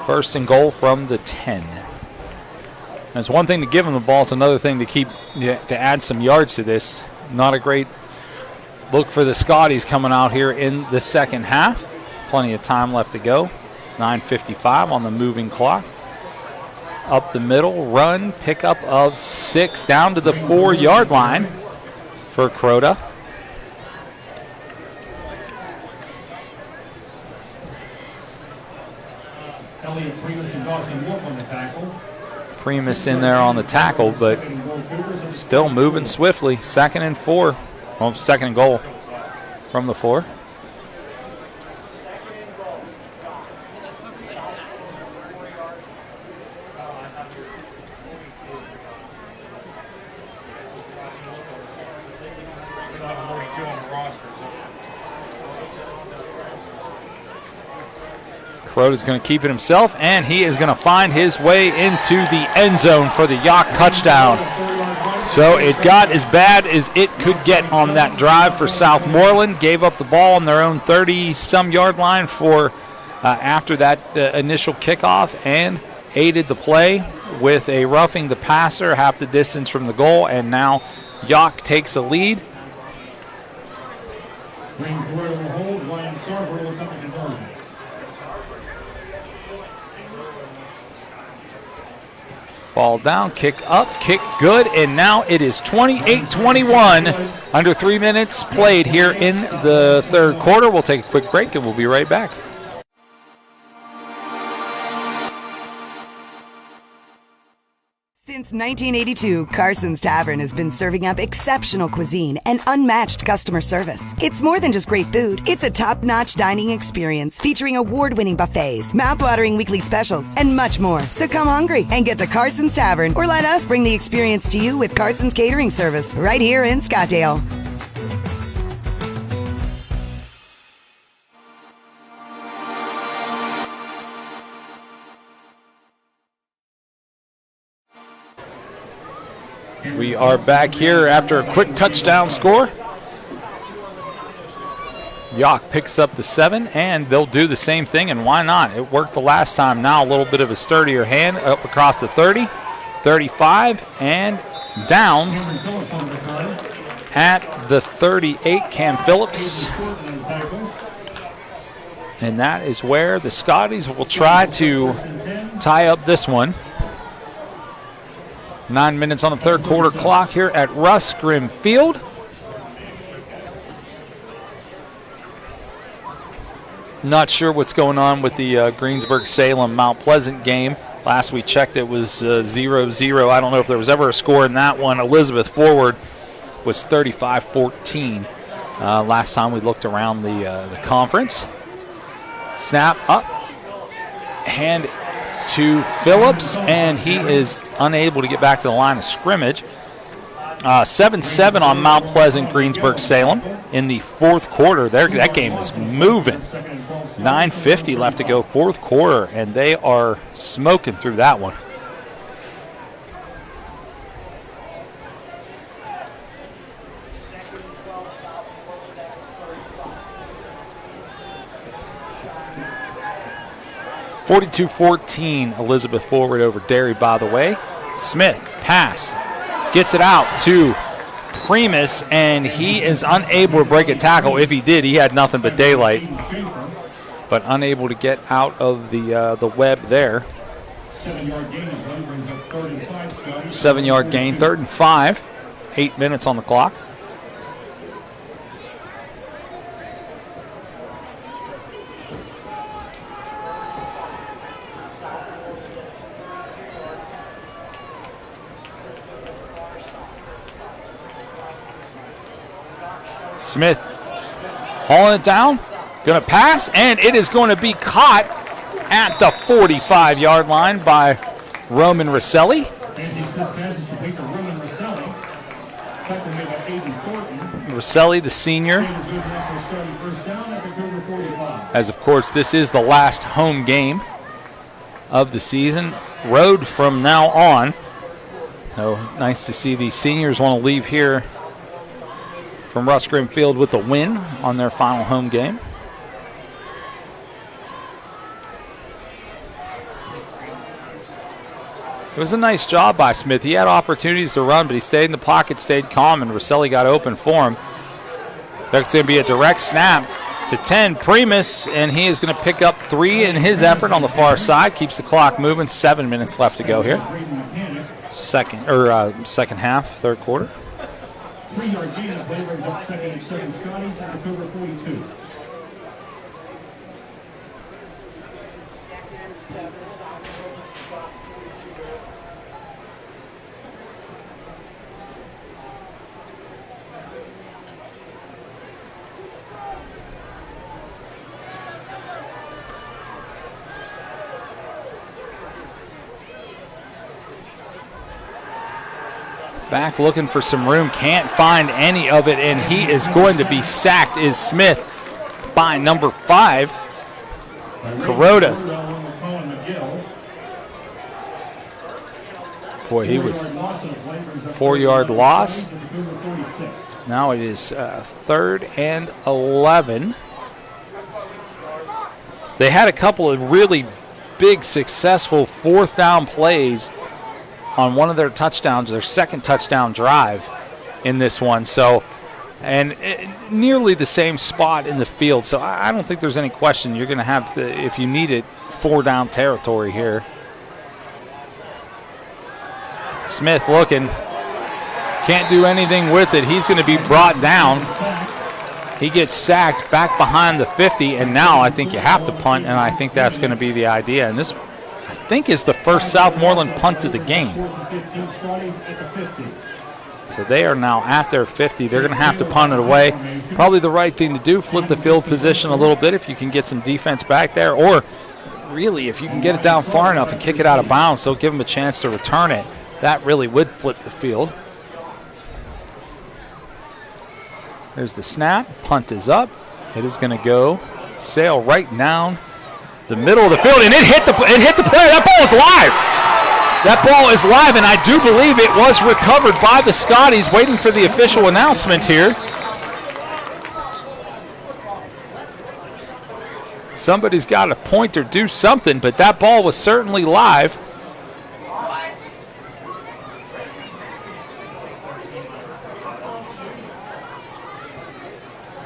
First and goal from the 10. And it's one thing to give them the ball. It's another thing to add some yards to this. Not a great look for the Scotties coming out here in the second half. Plenty of time left to go. 9:55 on the moving clock. Up the middle, run, pickup of 6 down to the 4-yard line for Crota. Primus in there on the tackle, but still moving swiftly. 2nd and 4. Well, 2nd and goal from the 4. Crota's going to keep it himself, and he is going to find his way into the end zone for the Yough touchdown. So it got as bad as it could get on that drive for Southmoreland. Gave up the ball on their own 30-some yard line for after that initial kickoff, and aided the play with a roughing the passer half the distance from the goal, and now Yough takes a lead. Ball down, kick up, kick good, and now it is 28-21. Under 3 minutes played here in the third quarter. We'll take a quick break, and we'll be right back. Since 1982, Carson's Tavern has been serving up exceptional cuisine and unmatched customer service. It's more than just great food. It's a top-notch dining experience featuring award-winning buffets, mouth-watering weekly specials, and much more. So come hungry and get to Carson's Tavern, or let us bring the experience to you with Carson's Catering Service right here in Scottsdale. We are back here after a quick touchdown score. Yough picks up the 7, and they'll do the same thing, and why not? It worked the last time. Now a little bit of a sturdier hand up across the 30, 35, and down at the 38, Cam Phillips. And that is where the Scotties will try to tie up this one. 9 minutes on the third quarter clock here at Russ Grimm Field. Not sure what's going on with the Greensburg-Salem Mount Pleasant game. Last we checked, it was 0-0. I don't know if there was ever a score in that one. Elizabeth Forward was 35-14 last time we looked around the conference. Snap up, hand to Phillips, and he is unable to get back to the line of scrimmage. 7-7 on Mount Pleasant, Greensburg-Salem in the fourth quarter. That game is moving. 9:50 left to go, fourth quarter, and they are smoking through that one. (42-14) Elizabeth Forward over Derry, by the way. Smith, pass, gets it out to Primus, and he is unable to break a tackle. If he did, he had nothing but daylight, but unable to get out of the web there. 7-yard gain. 7-yard gain, 3rd and 5. 8 minutes on the clock. Smith hauling it down, going to pass, and it is going to be caught at the 45-yard line by Roman Rosselli. Rosselli, the senior, as of course this is the last home game of the season. Road from now on. So nice to see the seniors want to leave here from Russ Grimm Field with a win on their final home game. It was a nice job by Smith. He had opportunities to run, but he stayed in the pocket, stayed calm, and Rosselli got open for him. That's going to be a direct snap to 10. Primus, and he is going to pick up 3 in his effort on the far side. Keeps the clock moving. 7 minutes left to go here. Second half, third quarter. 3-yard gain. The play brings up second and 7 Scotties at the Cougar 42. Back looking for some room, can't find any of it, and he is going to be sacked, is Smith, by number 5, Kuroda. Boy, he was 4-yard loss. Now it is 3rd and 11. They had a couple of really big, successful 4th down plays on one of their touchdowns, their second touchdown drive in this one. So, and nearly the same spot in the field. So I don't think there's any question you're going to have, if you need it, 4-down territory here. Smith looking, can't do anything with it. He's going to be brought down. He gets sacked back behind the 50, and now I think you have to punt, and I think that's going to be the idea. And this, I think, is the first Southmoreland punt of the game. So they are now at their 50. They're going to have to punt it away. Probably the right thing to do, flip the field position a little bit if you can get some defense back there, or really if you can get it down far enough and kick it out of bounds, so give them a chance to return it. That really would flip the field. There's the snap. Punt is up. It is going to go sail right down the middle of the field, and it hit the player. That ball is live. That ball is live, and I do believe it was recovered by the Scotties. Waiting for the official announcement here. Somebody's got to point or do something, but that ball was certainly live.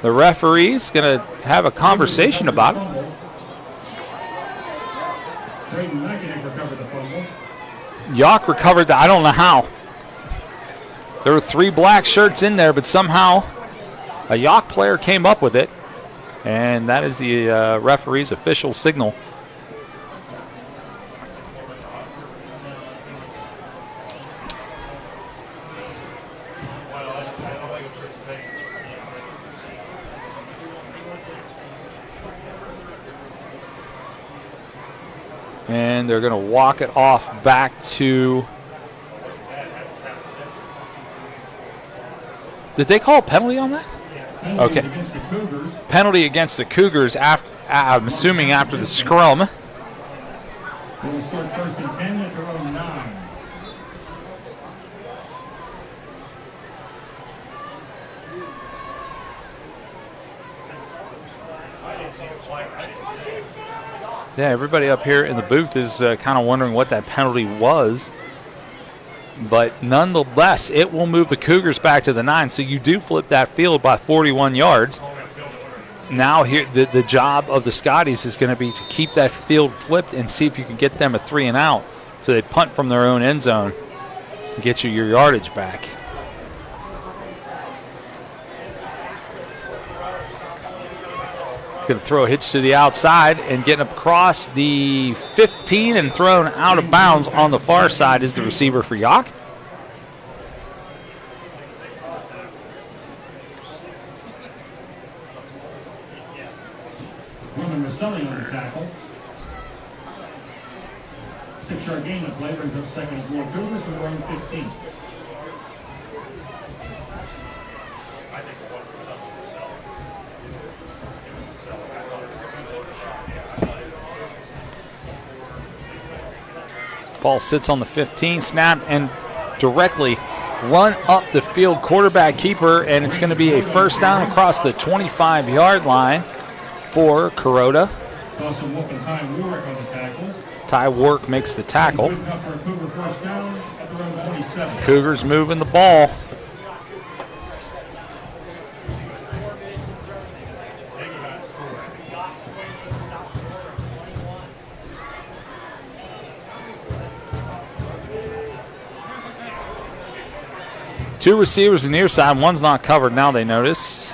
The referee's going to have a conversation about it. Yough recovered that. I don't know how. There were 3 black shirts in there, but somehow a Yough player came up with it, and that is the referee's official signal. And they're going to walk it off back to. Did they call a penalty on that? Okay. Penalty against the Cougars, I'm assuming after the scrum. They will start 1st and 10 at their own 9. Yeah, everybody up here in the booth is kind of wondering what that penalty was. But nonetheless, it will move the Cougars back to the 9, so you do flip that field by 41 yards. Now here, the job of the Scotties is going to be to keep that field flipped and see if you can get them a 3 and out. So they punt from their own end zone and get you your yardage back. Going to throw a hitch to the outside and getting across the 15 and thrown out of bounds on the far side is the receiver for Yough. Roman Maselli on the tackle. 6-yard gain. The play brings up second and 4 Cougars from their own 15. Ball sits on the 15, snap, and directly run up the field, quarterback keeper, and it's going to be a first down across the 25-yard line for Kuroda. Ty Work makes the tackle. Cougars moving the ball. Two receivers on the near side. One's not covered now, they notice.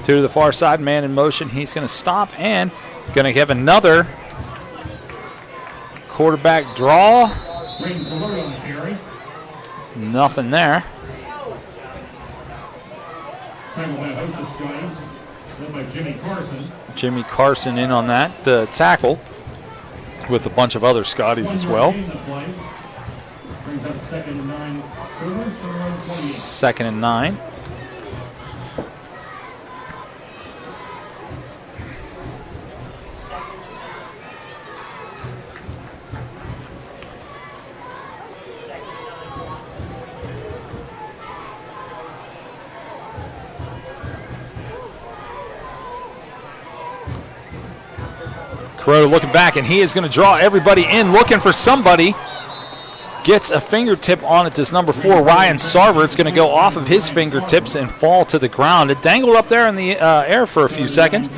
Two to the far side, man in motion. He's going to stop and going to have another quarterback draw. Nothing there. Jimmy Carson in on that tackle with a bunch of other Scotties as well. Second and 9. Crow looking back, and he is going to draw everybody in, looking for somebody. Gets a fingertip on it. This number 4, Ryan Sarver. It's going to go off of his fingertips and fall to the ground. It dangled up there in the air for a few seconds,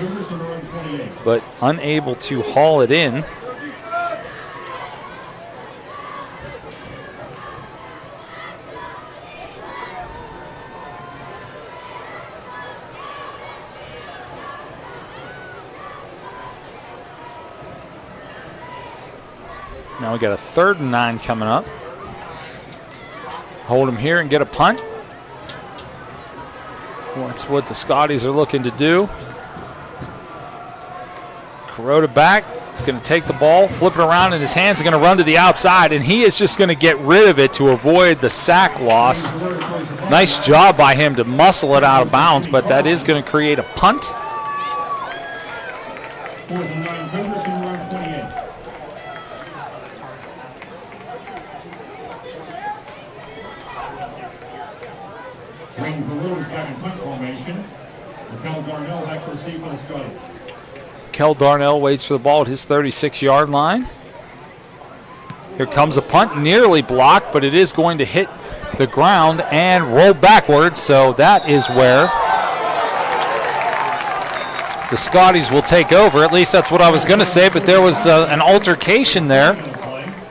but unable to haul it in. Now we got a 3rd and 9 coming up. Hold him here and get a punt. That's what the Scotties are looking to do. Kuroda back. He's going to take the ball, flip it around in his hands, and going to run to the outside, and he is just going to get rid of it to avoid the sack loss. Nice job by him to muscle it out of bounds, but that is going to create a punt. 4th and 9, Cougars in run 28. Wayne Peru is back in punt formation. Kel Darnell back to receive for the Scotties. Kel Darnell waits for the ball at his 36-yard line. Here comes a punt, nearly blocked, but it is going to hit the ground and roll backwards, so that is where the Scotties will take over. At least that's what I was going to say, but there was an altercation there.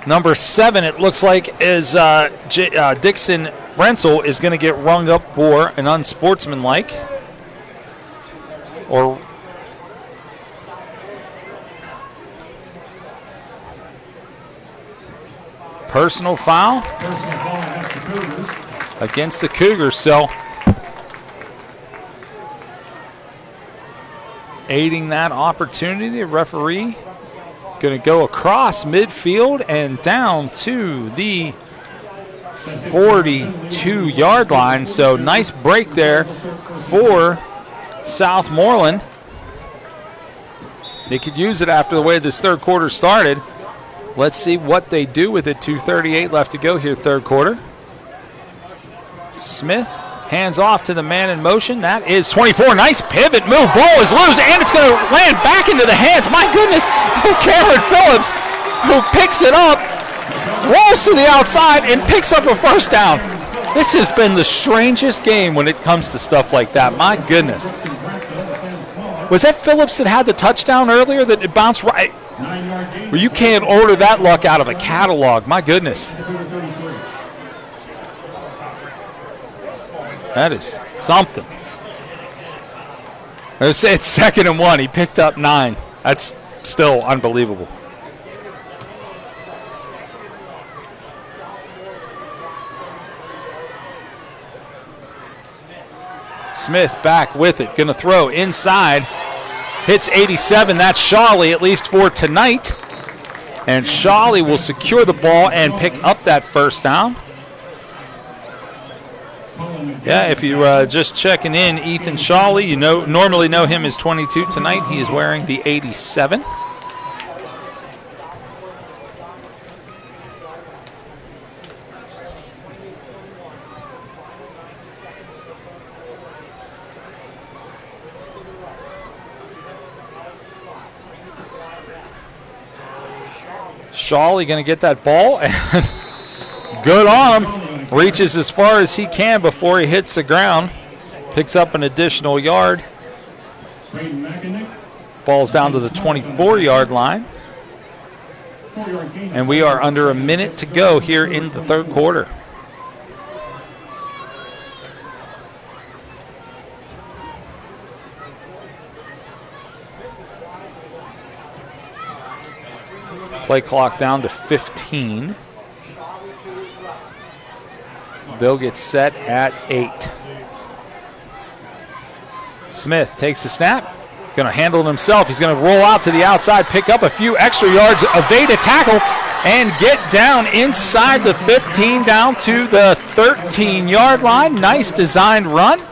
Number 7, it looks like, is Dixon Brentzel is going to get rung up for an unsportsmanlike or personal foul against the Cougars. So aiding that opportunity, the referee going to go across midfield and down to the 42-yard line. So nice break there for Southmoreland. They could use it after the way this third quarter started. Let's see what they do with it. 2:38 left to go here, third quarter. Smith hands off to the man in motion. That is 24. Nice pivot move. Ball is loose, and it's going to land back into the hands. My goodness, Cameron Phillips, who picks it up, rolls to the outside, and picks up a first down. This has been the strangest game when it comes to stuff like that. My goodness. Was that Phillips that had the touchdown earlier that it bounced right? Well, you can't order that luck out of a catalog. My goodness. That is something. It's 2nd and 1. He picked up 9. That's still unbelievable. Smith back with it. Going to throw inside. Hits 87. That's Shawley, at least for tonight. And Shawley will secure the ball and pick up that first down. Yeah, if you're just checking in, Ethan Shawley, you normally know him as 22. Tonight he is wearing the 87. Shawley going to get that ball, and good on him. Reaches as far as he can before he hits the ground. Picks up an additional yard. Ball's down to the 24-yard line. And we are under a minute to go here in the third quarter. Play clock down to 15. They'll get set at 8. Smith takes the snap. Going to handle it himself. He's going to roll out to the outside, pick up a few extra yards, evade a tackle, and get down inside the 15 down to the 13-yard line. Nice designed run.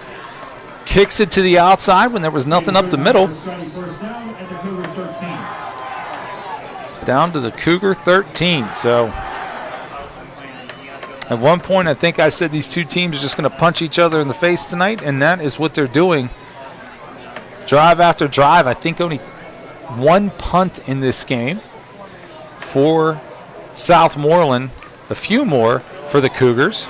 Kicks it to the outside when there was nothing up the middle. Down to the Cougar 13. So at one point, I think I said these two teams are just going to punch each other in the face tonight, and that is what they're doing. Drive after drive. I think only one punt in this game for Southmoreland. A few more for the Cougars.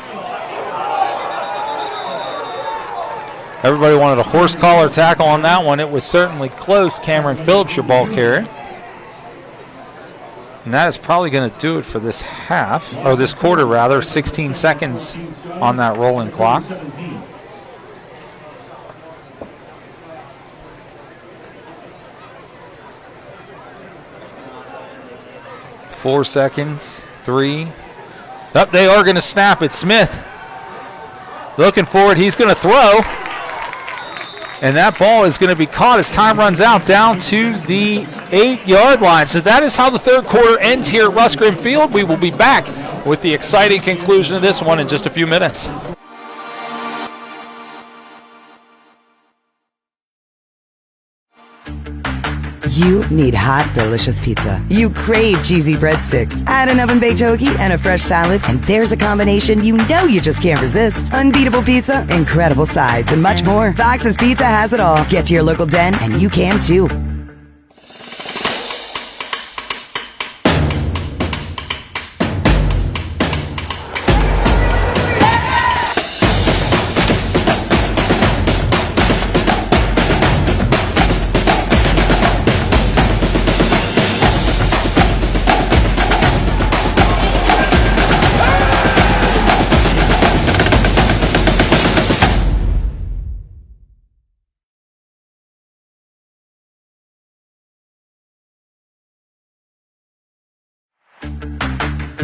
Everybody wanted a horse collar tackle on that one. It was certainly close. Cameron Phillips, your ball carrier. And that is probably going to do it for this half, or this quarter rather. 16 seconds on that rolling clock. 4 seconds, 3. Up, they are going to snap it. Smith looking for it. He's going to throw. And that ball is going to be caught as time runs out down to the 8-yard line. So that is how the third quarter ends here at Russ Grimm Field. We will be back with the exciting conclusion of this one in just a few minutes. You need hot, delicious pizza. You crave cheesy breadsticks. Add an oven-baked hoagie and a fresh salad, and there's a combination you know you just can't resist. Unbeatable pizza, incredible sides, and much more. Fox's Pizza has it all. Get to your local den, and you can too.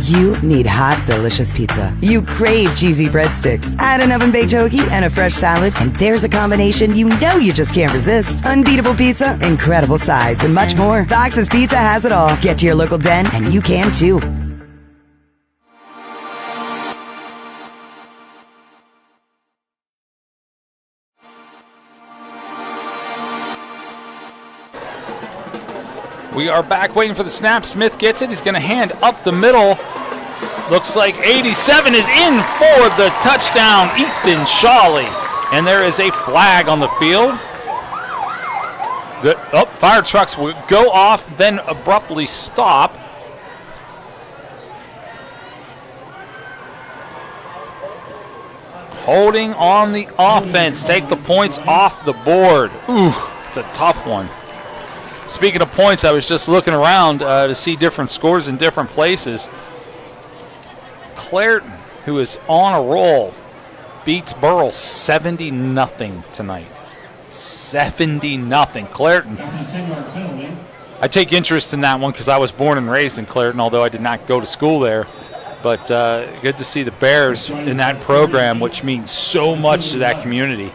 You need hot, delicious pizza. You crave cheesy breadsticks. Add an oven-baked hoagie and a fresh salad, and there's a combination you know you just can't resist. Unbeatable pizza, incredible sides, and much more. Fox's Pizza has it all. Get to your local den, and you can too. We are back waiting for the snap. Smith gets it. He's going to hand up the middle. Looks like 87 is in for the touchdown, Ethan Shawley. And there is a flag on the field. Fire trucks will go off, then abruptly stop. Holding on the offense. Take the points off the board. Ooh, it's a tough one. Speaking of points, I was just looking around to see different scores in different places. Clairton, who is on a roll, beats Burrell 70-0 tonight. 70-0. Clairton. I take interest in that one because I was born and raised in Clairton, although I did not go to school there. But good to see the Bears in that program, which means so much to that community.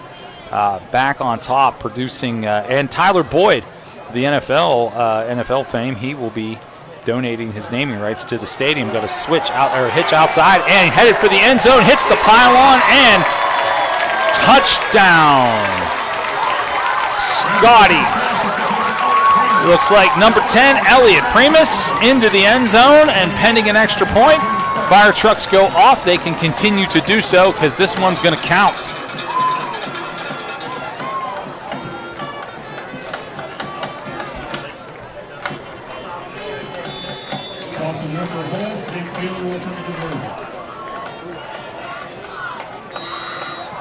Back on top, producing, and Tyler Boyd, the NFL fame, he will be donating his naming rights to the stadium. Got a switch out or hitch outside and headed for the end zone, hits the pylon and touchdown. Scotties. Looks like number 10, Elliot Primus, into the end zone, and pending an extra point, fire trucks go off. They can continue to do so because this one's going to count.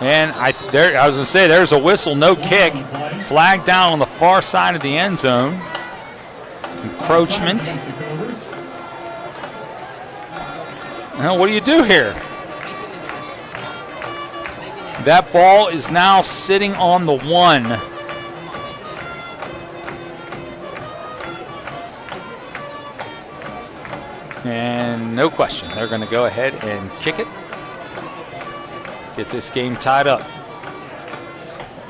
And I was going to say, there's a whistle, no kick. Flag down on the far side of the end zone. Encroachment. Now, what do you do here? That ball is now sitting on the 1. And no question, they're going to go ahead and kick it. Get this game tied up.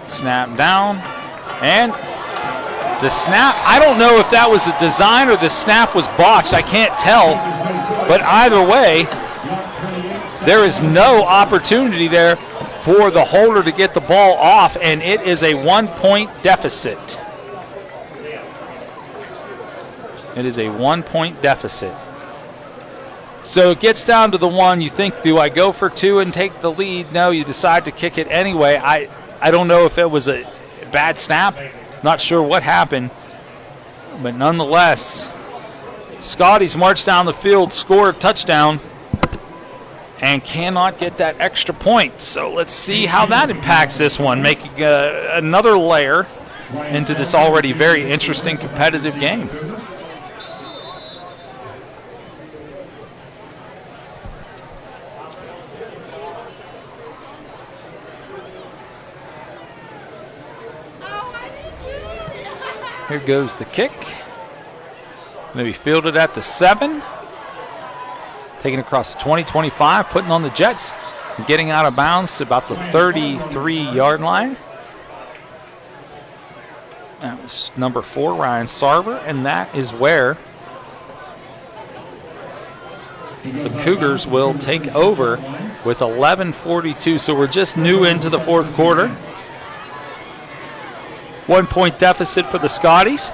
Snap down. And the snap, I don't know if that was a design or the snap was botched. I can't tell. But either way, there is no opportunity there for the holder to get the ball off, and it is a 1-point deficit. It is a 1-point deficit. So it gets down to the one. You think, do I go for 2 and take the lead? No, you decide to kick it anyway. I don't know if it was a bad snap. Not sure what happened. But nonetheless, Scotties march down the field, score a touchdown, and cannot get that extra point. So let's see how that impacts this one, making another layer into this already very interesting competitive game. Here goes the kick. Going to be fielded at the 7. Taking across the 20, 25, putting on the Jets. And getting out of bounds to about the 33-yard line. That was number 4, Ryan Sarver. And that is where the Cougars will take over with 11:42. So we're just new into the fourth quarter. 1-point deficit for the Scotties.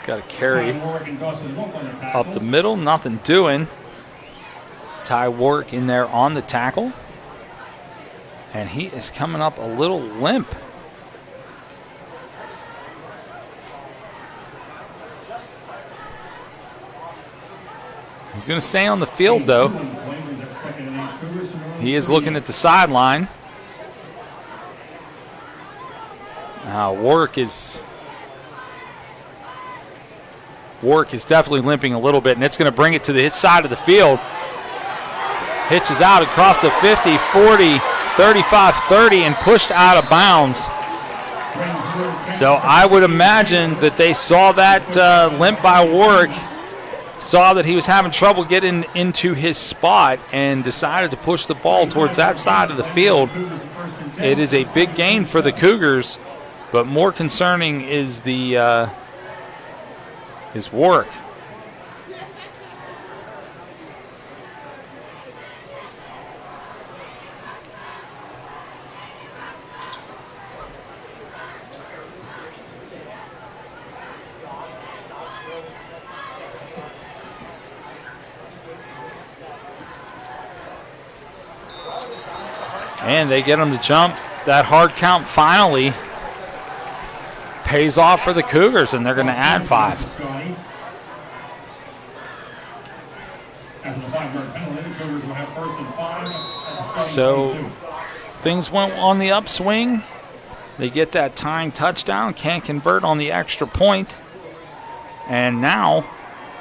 Got a carry up the middle, nothing doing. Ty Warwick in there on the tackle. And he is coming up a little limp. He's going to stay on the field, though. He is looking at the sideline. Warwick is definitely limping a little bit, and it's going to bring it to his side of the field. Hitches out across the 50, 40, 35, 30, and pushed out of bounds. So I would imagine that they saw that limp by Warwick, saw that he was having trouble getting into his spot, and decided to push the ball towards that side of the field. It is a big gain for the Cougars, but more concerning is the is Warwick. And they get him to jump. That hard count finally pays off for the Cougars, and they're going to add 5. So things went on the upswing. They get that tying touchdown, can't convert on the extra point. And now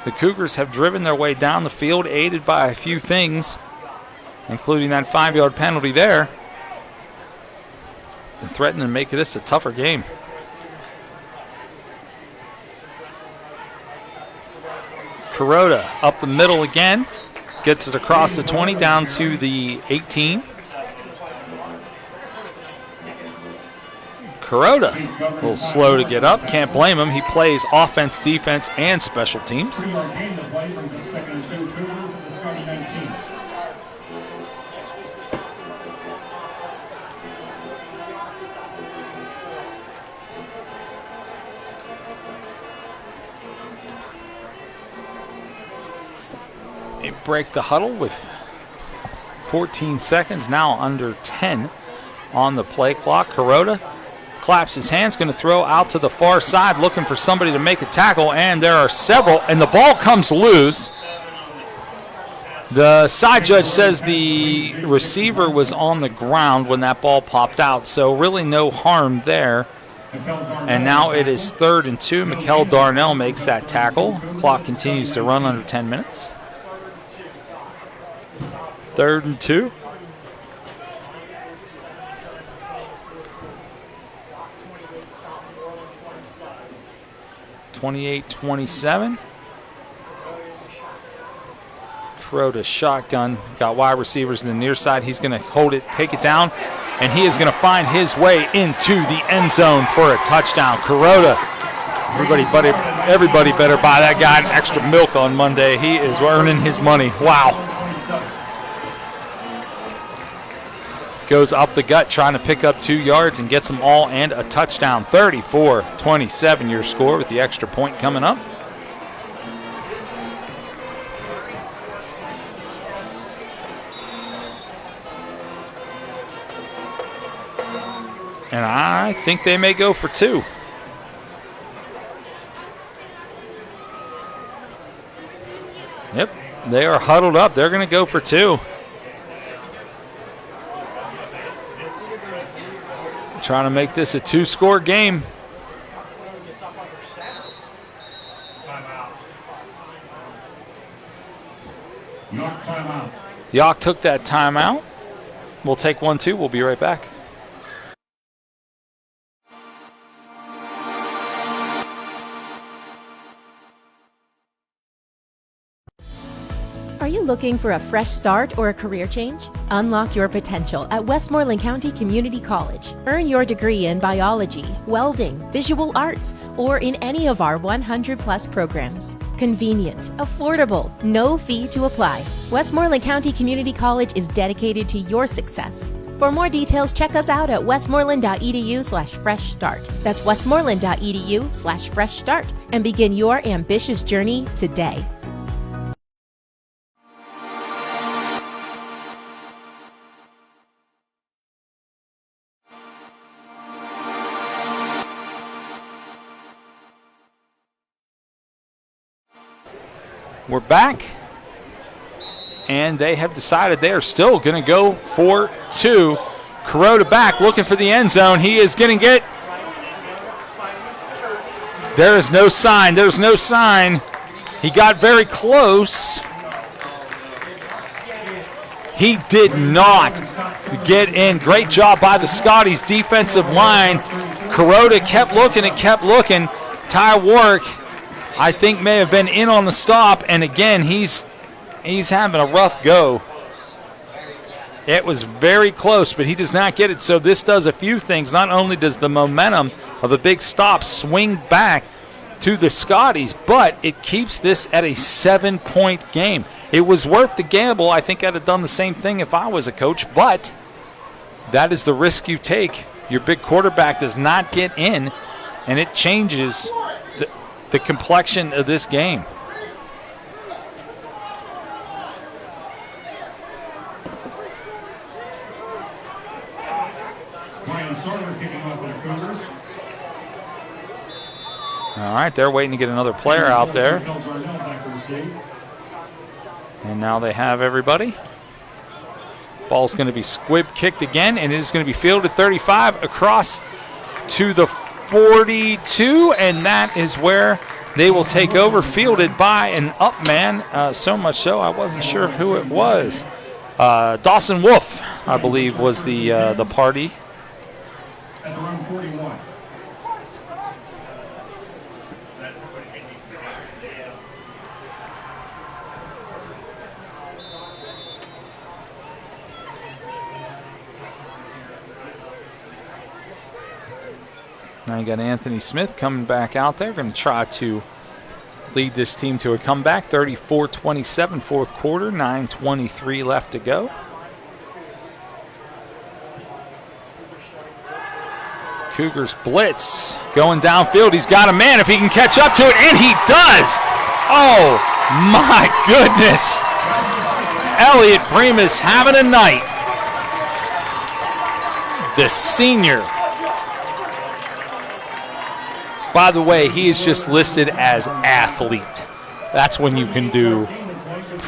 the Cougars have driven their way down the field, aided by a few things, including that 5-yard penalty there, and threatening to make this a tougher game. Kuroda up the middle again, gets it across the 20 down to the 18. Kuroda a little slow to get up, can't blame him. He plays offense, defense, and special teams. They break the huddle with 14 seconds, now under 10 on the play clock. Kuroda claps his hands, going to throw out to the far side, looking for somebody to make a tackle, and there are several, and the ball comes loose. The side judge says the receiver was on the ground when that ball popped out, so really no harm there. And now it is 3rd and 2. Mikkel Darnell makes that tackle. Clock continues to run under 10 minutes. 3rd and 2. (28-27). Kuroda shotgun. Got wide receivers in the near side. He's going to hold it, take it down, and he is going to find his way into the end zone for a touchdown. Kuroda, everybody better buy that guy an extra milk on Monday. He is earning his money. Wow. Goes up the gut trying to pick up 2 yards and gets them all and a touchdown. 34-27 your score with the extra point coming up. And I think they may go for 2. Yep, they are huddled up. They're going to go for 2. Trying to make this a 2-score game. Yough took that timeout. We'll take 1-2. We'll be right back. Are you looking for a fresh start or a career change? Unlock your potential at Westmoreland County Community College. Earn your degree in biology, welding, visual arts, or in any of our 100-plus programs. Convenient, affordable, no fee to apply. Westmoreland County Community College is dedicated to your success. For more details, check us out at westmoreland.edu/fresh start. That's westmoreland.edu/fresh start and begin your ambitious journey today. We're back, and they have decided they are still going to go for 2. Kuroda back, looking for the end zone. He is going to get. There is no sign. There's no sign. He got very close. He did not get in. Great job by the Scotties defensive line. Kuroda kept looking and kept looking. Ty Warwick, I think, may have been in on the stop, and again, he's having a rough go. It was very close, but he does not get it. So this does a few things. Not only does the momentum of a big stop swing back to the Scotties, but it keeps this at a 7-point game. It was worth the gamble. I think I'd have done the same thing if I was a coach, but that is the risk you take. Your big quarterback does not get in, and it changes the complexion of this game. All right, they're waiting to get another player out there. And now they have everybody. Ball's going to be squib kicked again, and it is going to be fielded 35 across to the 42, and that is where they will take over, fielded by an up man, so much so I wasn't sure who it was. Dawson Wolf, I believe, was the party. At the round 41. Now you got Anthony Smith coming back out there, going to try to lead this team to a comeback. 34-27, fourth quarter, 9:23 left to go. Cougars blitz going downfield. He's got a man if he can catch up to it, and he does. Oh my goodness. Elliot Primus having a night. The senior. By the way, he is just listed as athlete. That's when you can do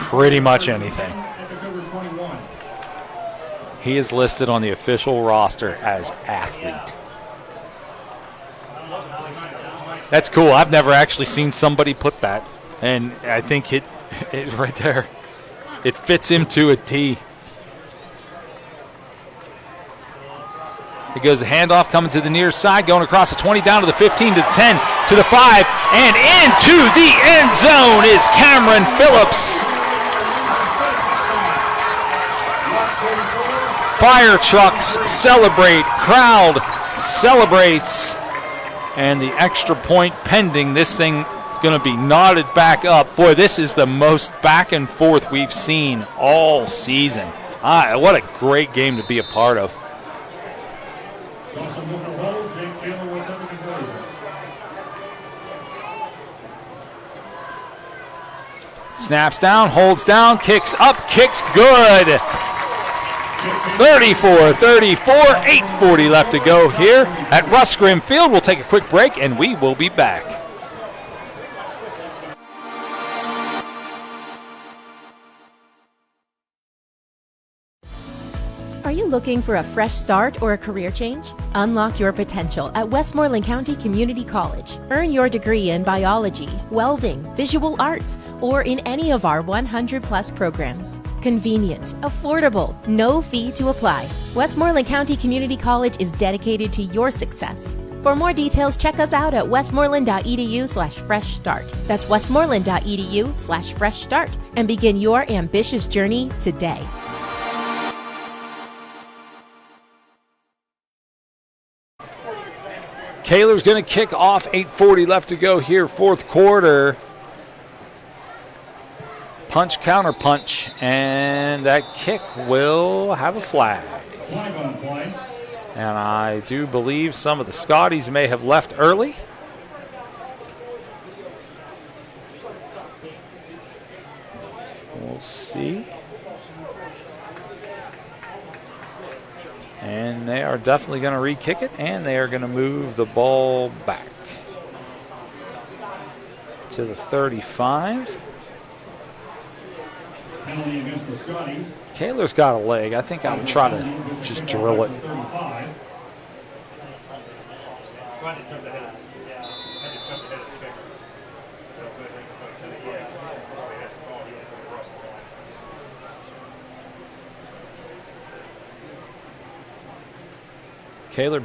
pretty much anything. He is listed on the official roster as athlete. That's cool. I've never actually seen somebody put that, and I think it right there, it fits him to a T. It goes the handoff coming to the near side, going across the 20, down to the 15, to the 10, to the 5, and into the end zone is Cameron Phillips. Fire trucks celebrate, crowd celebrates, and the extra point pending. This thing is going to be knotted back up. Boy, this is the most back and forth we've seen all season. What a great game to be a part of. Snaps down, holds down, kicks up, kicks good. 34-34, 8:40 left to go here at Russ Grimm Field. We'll take a quick break and we will be back. Are you looking for a fresh start or a career change? Unlock your potential at Westmoreland County Community College. Earn your degree in biology, welding, visual arts, or in any of our 100+ programs. Convenient, affordable, no fee to apply. Westmoreland County Community College is dedicated to your success. For more details, check us out at westmoreland.edu/fresh start. That's westmoreland.edu/fresh start and begin your ambitious journey today. Kaler's going to kick off, 8:40 left to go here, fourth quarter. Punch, counter punch, and that kick will have a flag. And I do believe some of the Scotties may have left early. We'll see. And they are definitely going to re-kick it, and they are going to move the ball back to the 35. Penalty against the Scotties. Kaler's got a leg. I think I would try to just drill it. Kaler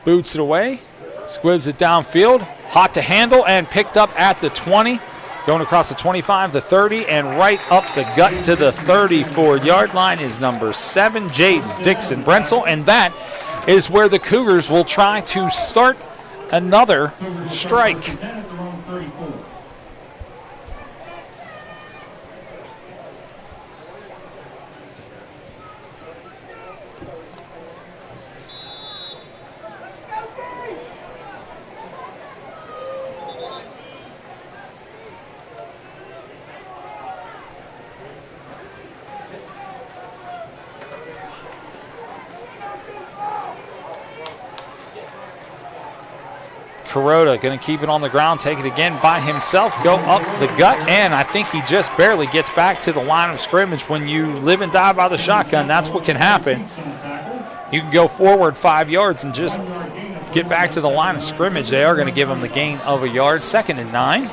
boots it away, squibs it downfield, hot to handle, and picked up at the 20, going across the 25, the 30, and right up the gut to the 34-yard line is number 7, Jaden Dixon Brentzel, and that is where the Cougars will try to start another strike. Kuroda going to keep it on the ground, take it again by himself, go up the gut, and I think he just barely gets back to the line of scrimmage. When you live and die by the shotgun, that's what can happen. You can go forward 5 yards and just get back to the line of scrimmage. They are going to give him the gain of a yard, 2nd and 9.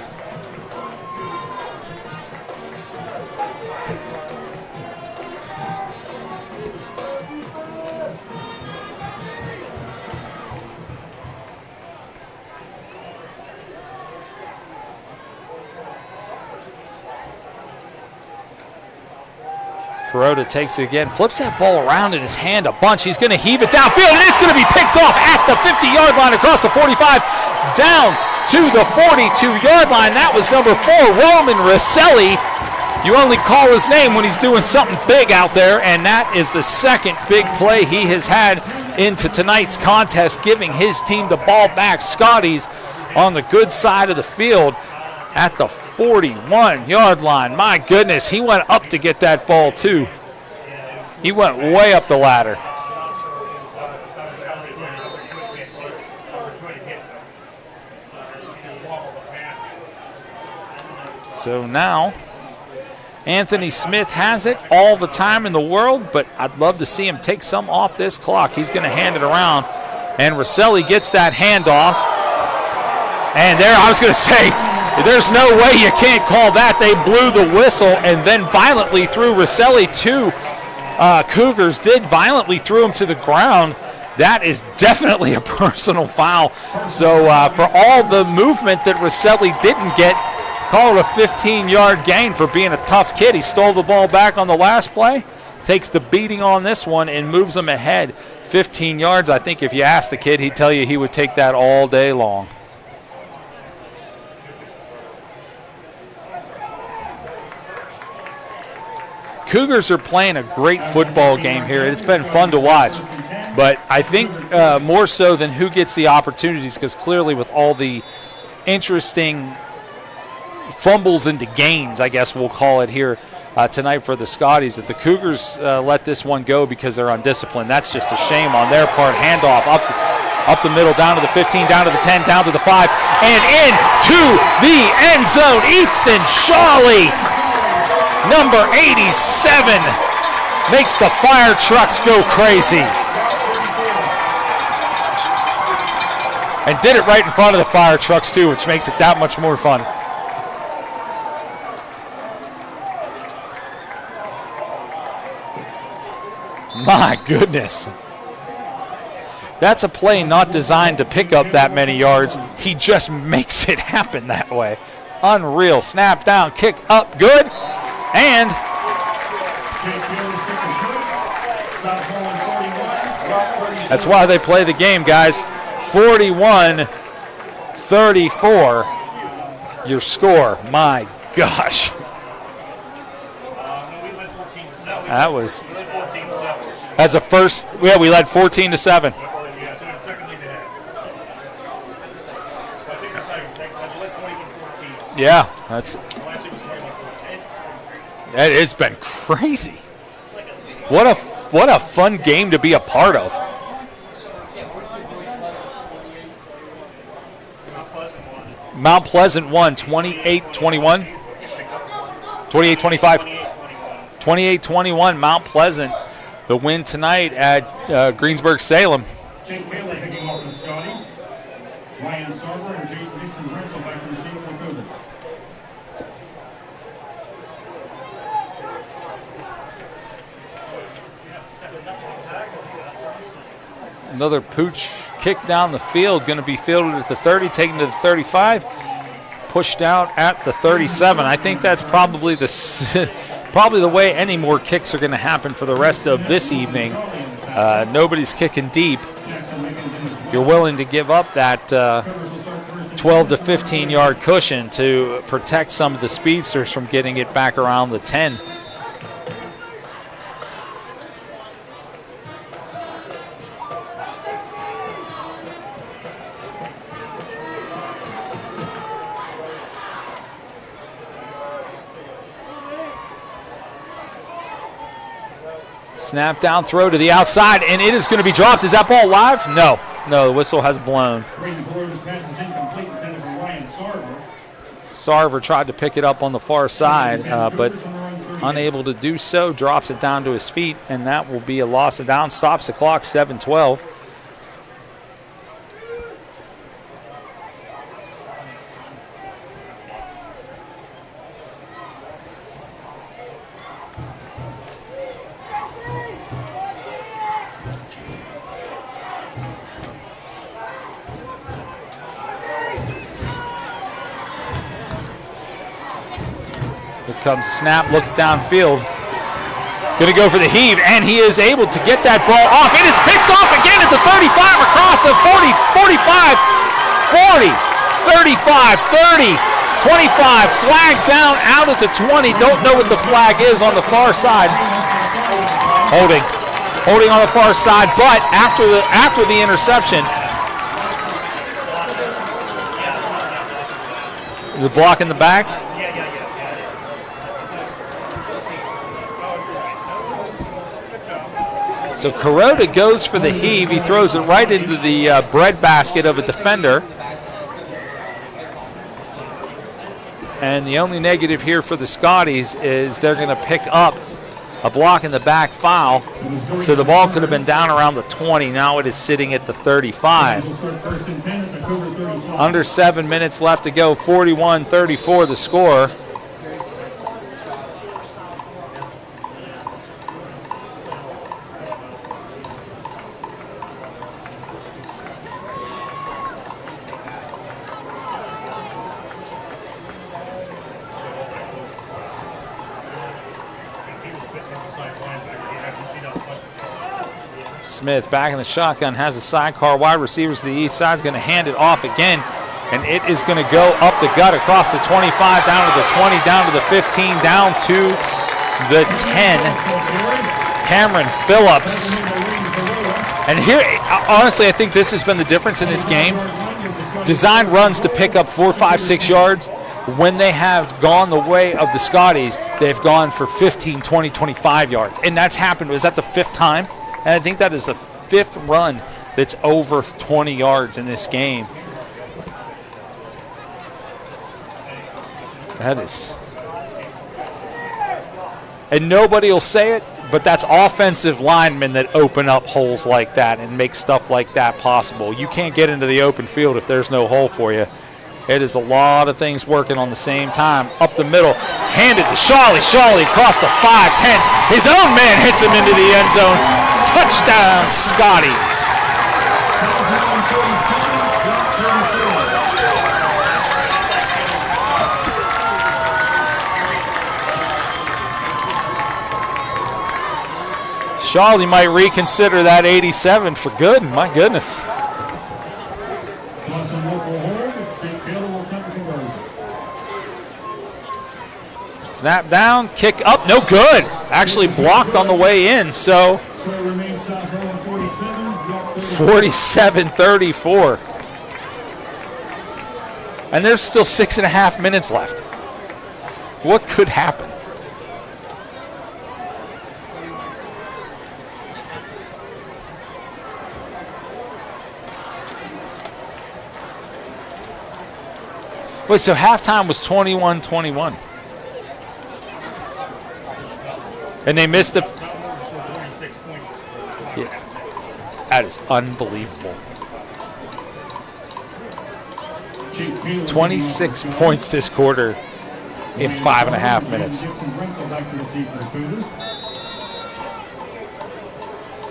Kuroda takes it again, flips that ball around in his hand a bunch. He's going to heave it downfield, and it's going to be picked off at the 50-yard line across the 45, down to the 42-yard line. That was number 4, Roman Rosselli. You only call his name when he's doing something big out there, and that is the second big play he has had into tonight's contest, giving his team the ball back. Scotties on the good side of the field at the 41-yard line. My goodness, he went up to get that ball too. He went way up the ladder. So now Anthony Smith has it all the time in the world, but I'd love to see him take some off this clock. He's going to hand it around, and Rosselli gets that handoff. And there, I was going to say, there's no way you can't call that. They blew the whistle and then violently threw Rosselli to Cougars, did violently threw him to the ground. That is definitely a personal foul. So for all the movement that Rosselli didn't get, call it a 15-yard gain for being a tough kid. He stole the ball back on the last play, takes the beating on this one, and moves them ahead 15 yards. I think if you asked the kid, he'd tell you he would take that all day long. Cougars are playing a great football game here. It's been fun to watch. But I think more so than who gets the opportunities, because clearly with all the interesting fumbles into gains, I guess we'll call it here tonight for the Scotties, that the Cougars let this one go because they're undisciplined. That's just a shame on their part. Handoff up the middle, down to the 15, down to the 10, down to the 5, and into the end zone. Ethan Shawley, number 87, makes the fire trucks go crazy. And did it right in front of the fire trucks, too, which makes it that much more fun. My goodness. That's a play not designed to pick up that many yards. He just makes it happen that way. Unreal. Snap down, kick up, good. And that's why they play the game, guys. 41-34, your score. My gosh. That was, as a first, yeah, we led 14-7. Yeah, it's been crazy. What a fun game to be a part of. Mount Pleasant won 28-21. 28-25. 28-21, Mount Pleasant. The win tonight at Greensburg-Salem. Jake Bailey picking off the Scotties. Ryan Sarver and Jake Dixon Renzel back to receive for the Cougars. Another pooch kick down the field, going to be fielded at the 30, taken to the 35, pushed out at the 37. I think that's probably the way any more kicks are going to happen for the rest of this evening. Nobody's kicking deep. You're willing to give up that 12 to 15 yard cushion to protect some of the speedsters from getting it back around the 10. Snap down, throw to the outside, and it is going to be dropped. Is that ball live? No, the whistle has blown. Sarver tried to pick it up on the far side, but unable to do so, drops it down to his feet, and that will be a loss of down. Stops the clock, 7-12. Comes snap, looks downfield. Going to go for the heave, and he is able to get that ball off. It is picked off again at the 35, across the 40, 45, 40, 35, 30, 25. Flag down out at the 20. Don't know what the flag is on the far side. Holding on the far side, but after the interception, the block in the back. So Kuroda goes for the heave. He throws it right into the breadbasket of a defender. And the only negative here for the Scotties is they're going to pick up a block in the back foul. So the ball could have been down around the 20. Now it is sitting at the 35. Under 7 minutes left to go. 41-34 the score. Smith back in the shotgun, has a sidecar. Wide receivers to the east side is going to hand it off again, and it is going to go up the gut across the 25, down to the 20, down to the 15, down to the 10. Cameron Phillips. And here, honestly, I think this has been the difference in this game. Design runs to pick up 4, 5, 6 yards. When they have gone the way of the Scotties, they've gone for 15, 20, 25 yards. And that's happened. Was that the 5th time? And I think that is the 5th run that's over 20 yards in this game. That is. And nobody will say it, but that's offensive linemen that open up holes like that and make stuff like that possible. You can't get into the open field if there's no hole for you. It is a lot of things working on the same time. Up the middle, handed to Shawley. Shawley across the 5-10. His own man hits him into the end zone. Touchdown, Scotties. Shawley might reconsider that 87 for good. My goodness. Snap down, kick up, no good. Actually blocked on the way in, so 47-34. And there's still 6.5 minutes left. What could happen? Wait, so halftime was 21-21. And they missed the. Yeah, that is unbelievable. 26 points this quarter in 5.5 minutes.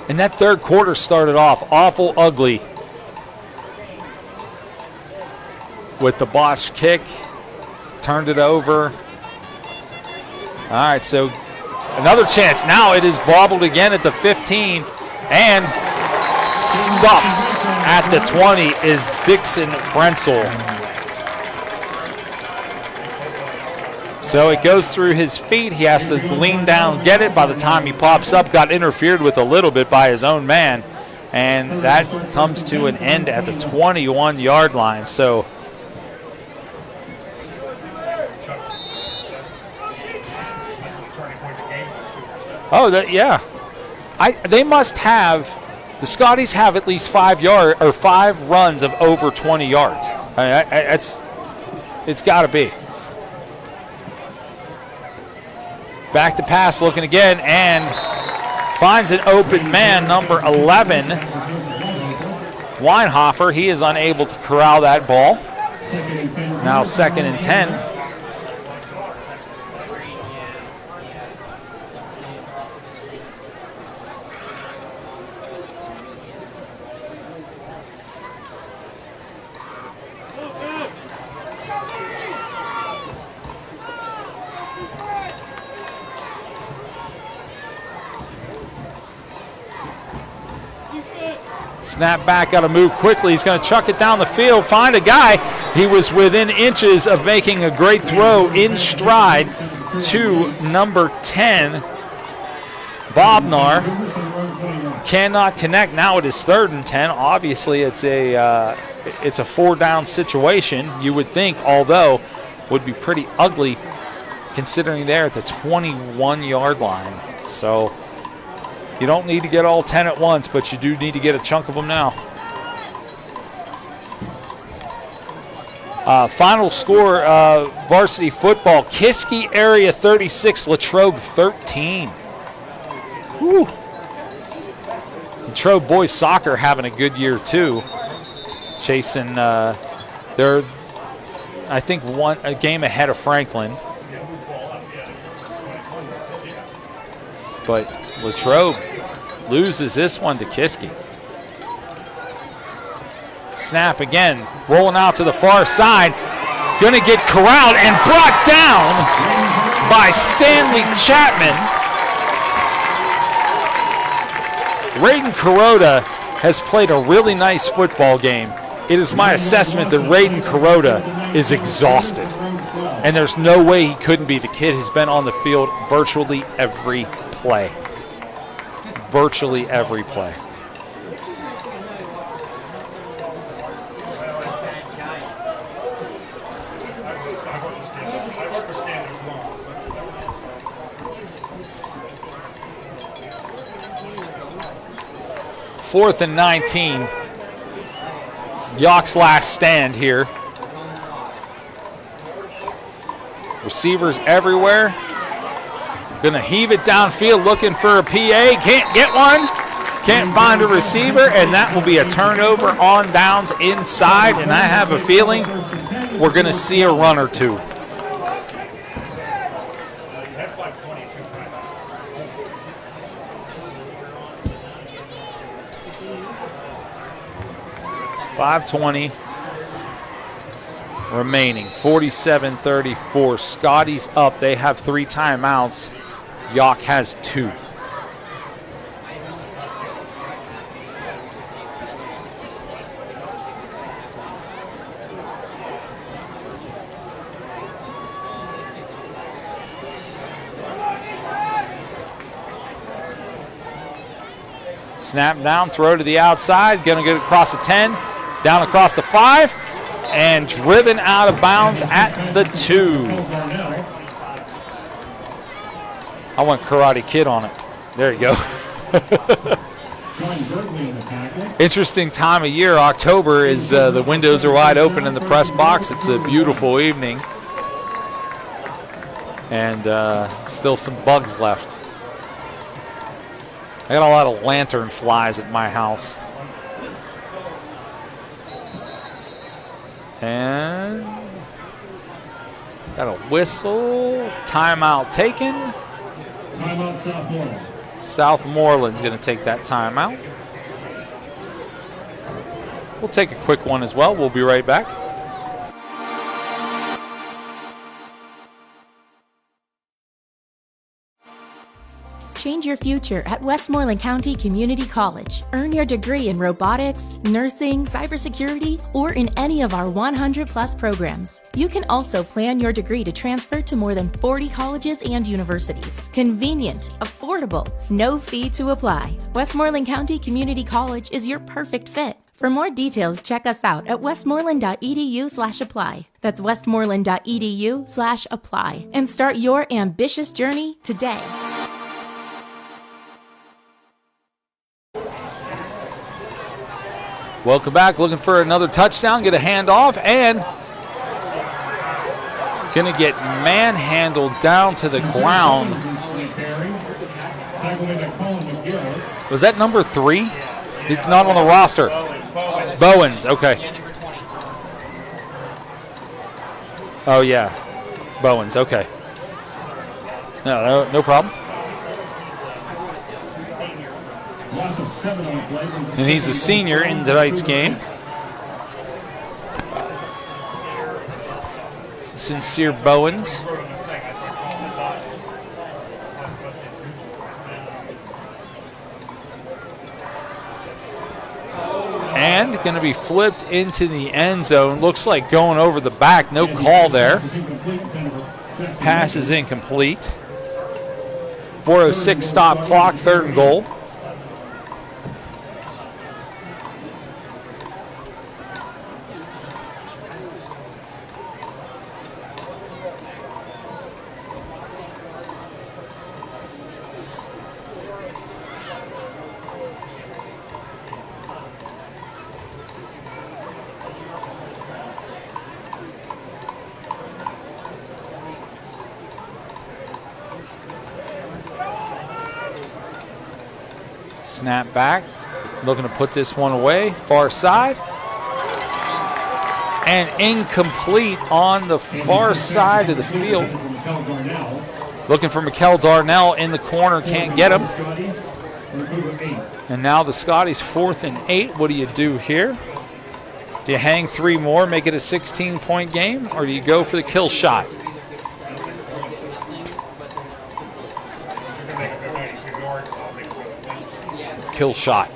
And that third quarter started off awful ugly with the botched kick, turned it over. All right, so another chance. Now it is bobbled again at the 15, and stuffed at the 20 is Dixon Brentzel. So it goes through his feet. He has to lean down, get it. By the time he pops up, got interfered with a little bit by his own man, and that comes to an end at the 21-yard line. So yeah. They must have, the Scotties have at least 5 runs of over 20 yards. It's got to be. Back to pass, looking again, and finds an open man, number 11, Weinhofer. He is unable to corral that ball. Now 2nd and 10. Snap back, got to move quickly. He's going to chuck it down the field, find a guy. He was within inches of making a great throw in stride to number 10, Bobnar. Cannot connect. Now it is 3rd and 10. Obviously, it's a 4-down situation, you would think, although would be pretty ugly considering they're at the 21-yard line. So you don't need to get all 10 at once, but you do need to get a chunk of them now. Final score, varsity football, Kiski area 36, Latrobe 13. Whew. Latrobe boys soccer having a good year too. Chasing, they're, I think, a game ahead of Franklin. But Latrobe loses this one to Kiski. Snap again, rolling out to the far side. Going to get corralled and brought down by Stanley Chapman. Rayden Kuroda has played a really nice football game. It is my assessment that Rayden Kuroda is exhausted. And there's no way he couldn't be. The kid has been on the field virtually every play. Virtually every play. Fourth and 19. Yough's last stand here. Receivers everywhere. Gonna heave it downfield looking for a PA. Can't get one. Can't find a receiver, and that will be a turnover on downs inside, and I have a feeling we're gonna see a run or two. .520 remaining, 47-34. Scotty's up. They have 3 timeouts. Yough has 2. Snap down, throw to the outside. Going to get across the 10. Down across the 5, and driven out of bounds at the 2. I want Karate Kid on it. There you go. Interesting time of year. October is the windows are wide open in the press box. It's a beautiful evening. And still some bugs left. I got a lot of lantern flies at my house. And got a whistle. Timeout taken. Timeout Southmoreland. Southmoreland's going to take that timeout. We'll take a quick one as well. We'll be right back. Change your future at Westmoreland County Community College. Earn your degree in robotics, nursing, cybersecurity, or in any of our 100+ programs. You can also plan your degree to transfer to more than 40 colleges and universities. Convenient, affordable, no fee to apply. Westmoreland County Community College is your perfect fit. For more details, check us out at westmoreland.edu/apply. That's westmoreland.edu/apply. And start your ambitious journey today. Welcome back. Looking for another touchdown. Get a handoff and going to get manhandled down to the ground. Was that number 3? He's not on the roster. Bowens. Okay. Oh, yeah. Bowens. Okay. No problem. And he's a senior in tonight's game. Sincere Bowens. And going to be flipped into the end zone. Looks like going over the back. No call there. Pass is incomplete. 4:06 stop clock, 3rd and goal. Snap back, looking to put this one away, far side. And incomplete on the far side of the field. Looking for Mikel Darnell in the corner, can't get him. And now the Scotties 4th and 8. What do you do here? Do you hang 3 more, make it a 16-point game, or do you go for the kill shot? Kill shot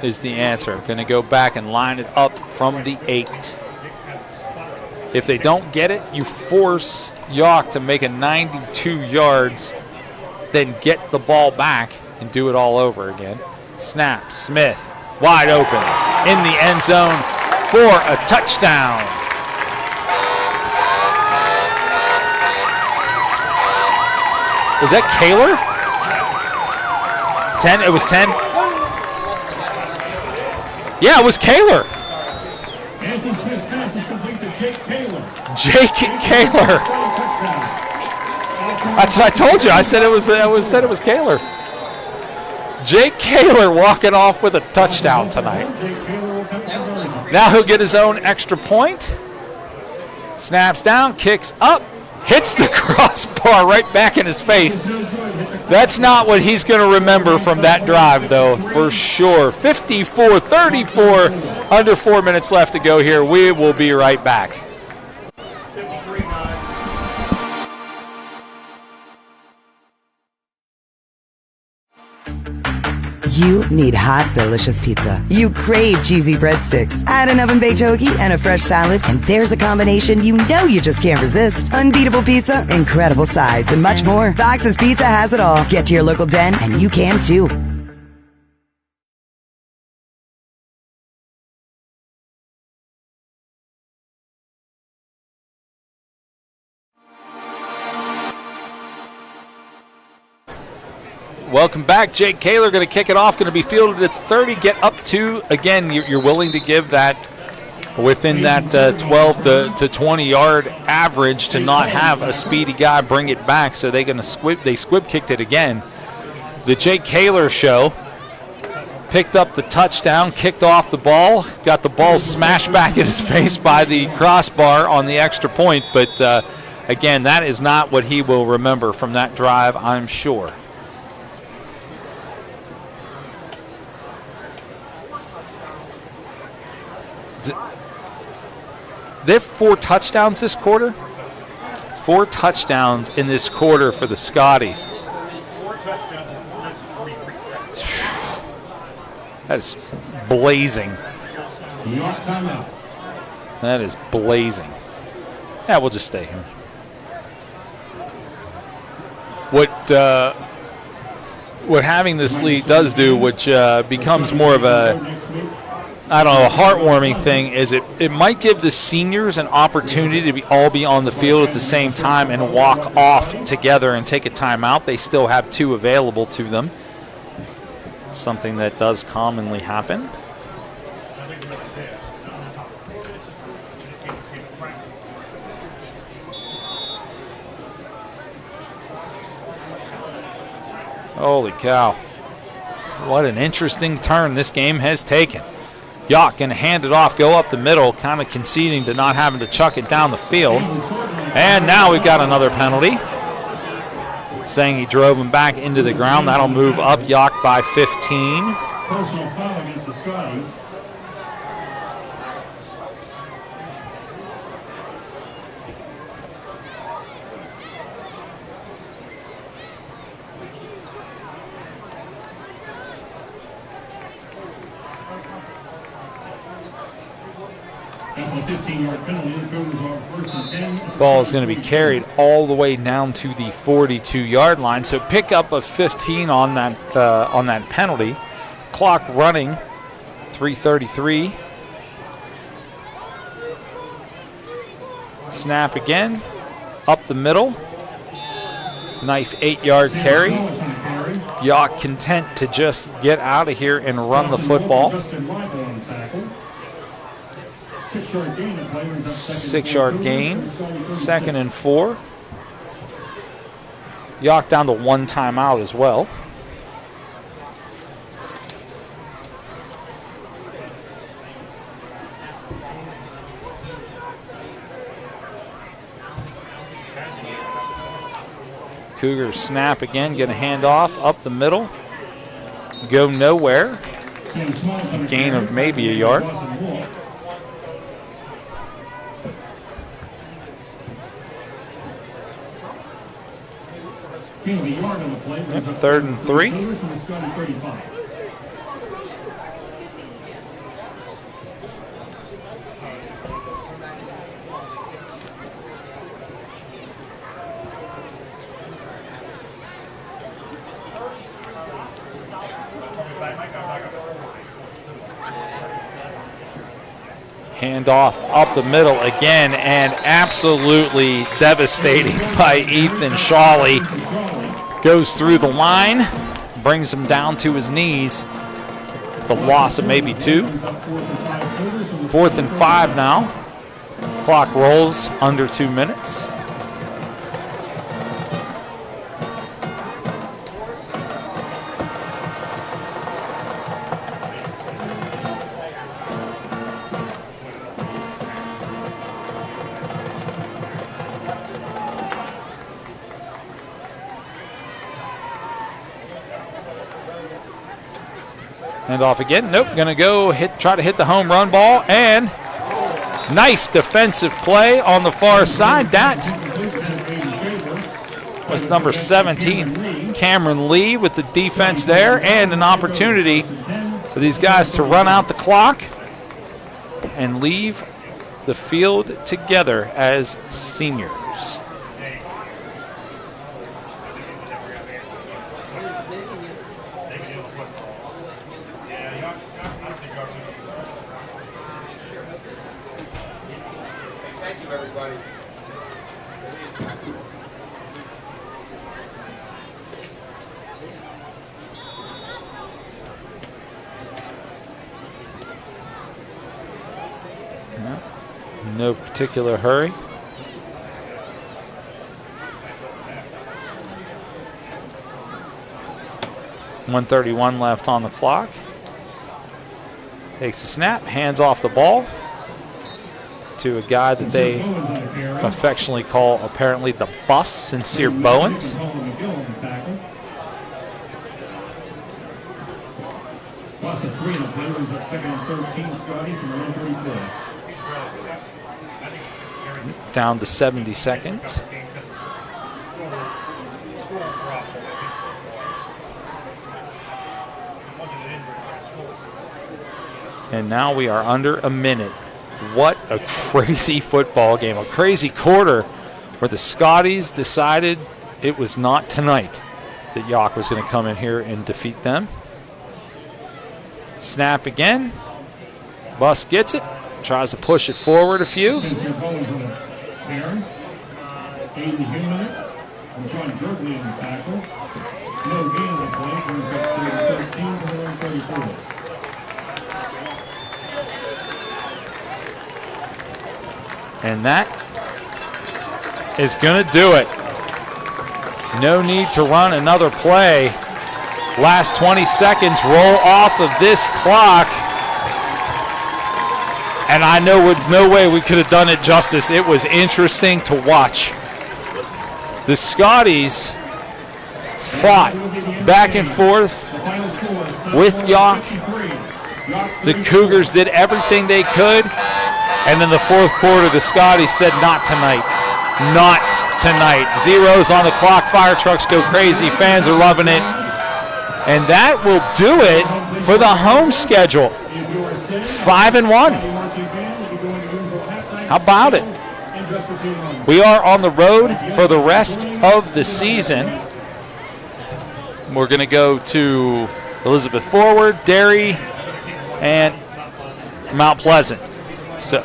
is the answer. Going to go back and line it up from the 8. If they don't get it, you force Yough to make a 92 yards, then get the ball back and do it all over again. Snap, Smith, wide open in the end zone for a touchdown. Was that Kaler? 10? It was 10? Yeah, it was Kaler. Anthony Smith's pass is complete to Jake Kaler. Jake Kaler. That's what I told you. I said it was Kaler. Jake Kaler walking off with a touchdown tonight. Now he'll get his own extra point. Snaps down, kicks up, hits the crossbar right back in his face. That's not what he's going to remember from that drive, though, for sure. 54-34, under 4 minutes left to go here. We will be right back. You need hot, delicious pizza. You crave cheesy breadsticks. Add an oven-baked hoagie and a fresh salad, and there's a combination you know you just can't resist. Unbeatable pizza, incredible sides, and much more. Fox's Pizza has it all. Get to your local den, and you can too. Welcome back. Jake Kaler going to kick it off, going to be fielded at 30, get up to, again, you're willing to give that within that 12 to 20 yard average to not have a speedy guy bring it back, so they squib kicked it again. The Jake Kaler show picked up the touchdown, kicked off the ball, got the ball smashed back in his face by the crossbar on the extra point, but again, that is not what he will remember from that drive, I'm sure. They have 4 touchdowns this quarter. 4 touchdowns in this quarter for the Scotties. 4 touchdowns in 4 minutes and 43 seconds. That is blazing. Timeout. That is blazing. Yeah, we'll just stay here. What having this lead does do, which becomes more of a, I don't know, a heartwarming thing, is it might give the seniors an opportunity to all be on the field at the same time and walk off together and take a timeout. They still have 2 available to them. It's something that does commonly happen. Holy cow. What an interesting turn this game has taken. Yough going to hand it off, go up the middle, kind of conceding to not having to chuck it down the field. And now we've got another penalty, saying he drove him back into the ground. That'll move up Yough by 15. Personal foul against the Scotties. After the 15-yard penalty, the Cougars are first and 10. Ball is going to be carried all the way down to the 42-yard line. So pick up a 15 on that penalty. Clock running, 3:33. Snap again, up the middle. Nice 8-yard carry. Yough content to just get out of here and run the football. 6-yard gain, 2nd and 4. Yough down to 1 timeout as well. Cougars snap again, going to hand off up the middle. Go nowhere. Gain of maybe a yard. Yep, 3rd and 3. Handoff up the middle again, and absolutely devastating by Ethan Shawley. Goes through the line, brings him down to his knees. The loss of maybe 2. 4th and 5 now. Clock rolls under 2 minutes. Hand off again. Nope. Going to go try to hit the home run ball. And nice defensive play on the far side. That was number 17, Cameron Lee, with the defense there. And an opportunity for these guys to run out the clock and leave the field together as seniors. No particular hurry. .131 left on the clock. Takes the snap, hands off the ball to a guy that they affectionately call apparently the Bus, Sincere Bowens. Plus a 3 and a play was at 2nd and 13, Scotty, from around 34. Down to 70 seconds. And now we are under a minute. What a crazy football game. A crazy quarter where the Scotties decided it was not tonight that Yough was going to come in here and defeat them. Snap again. Bus gets it. Tries to push it forward a few. And that is going to do it. No need to run another play. Last 20 seconds roll off of this clock. And I know there's no way we could have done it justice. It was interesting to watch. The Scotties fought back and forth with Yough. The Cougars did everything they could. And in the 4th quarter, the Scotties said, not tonight. Not tonight. Zeros on the clock. Fire trucks go crazy. Fans are loving it. And that will do it for the home schedule. 5-1. How about it? We are on the road for the rest of the season. We're going to go to Elizabeth Forward, Derry, and Mount Pleasant. So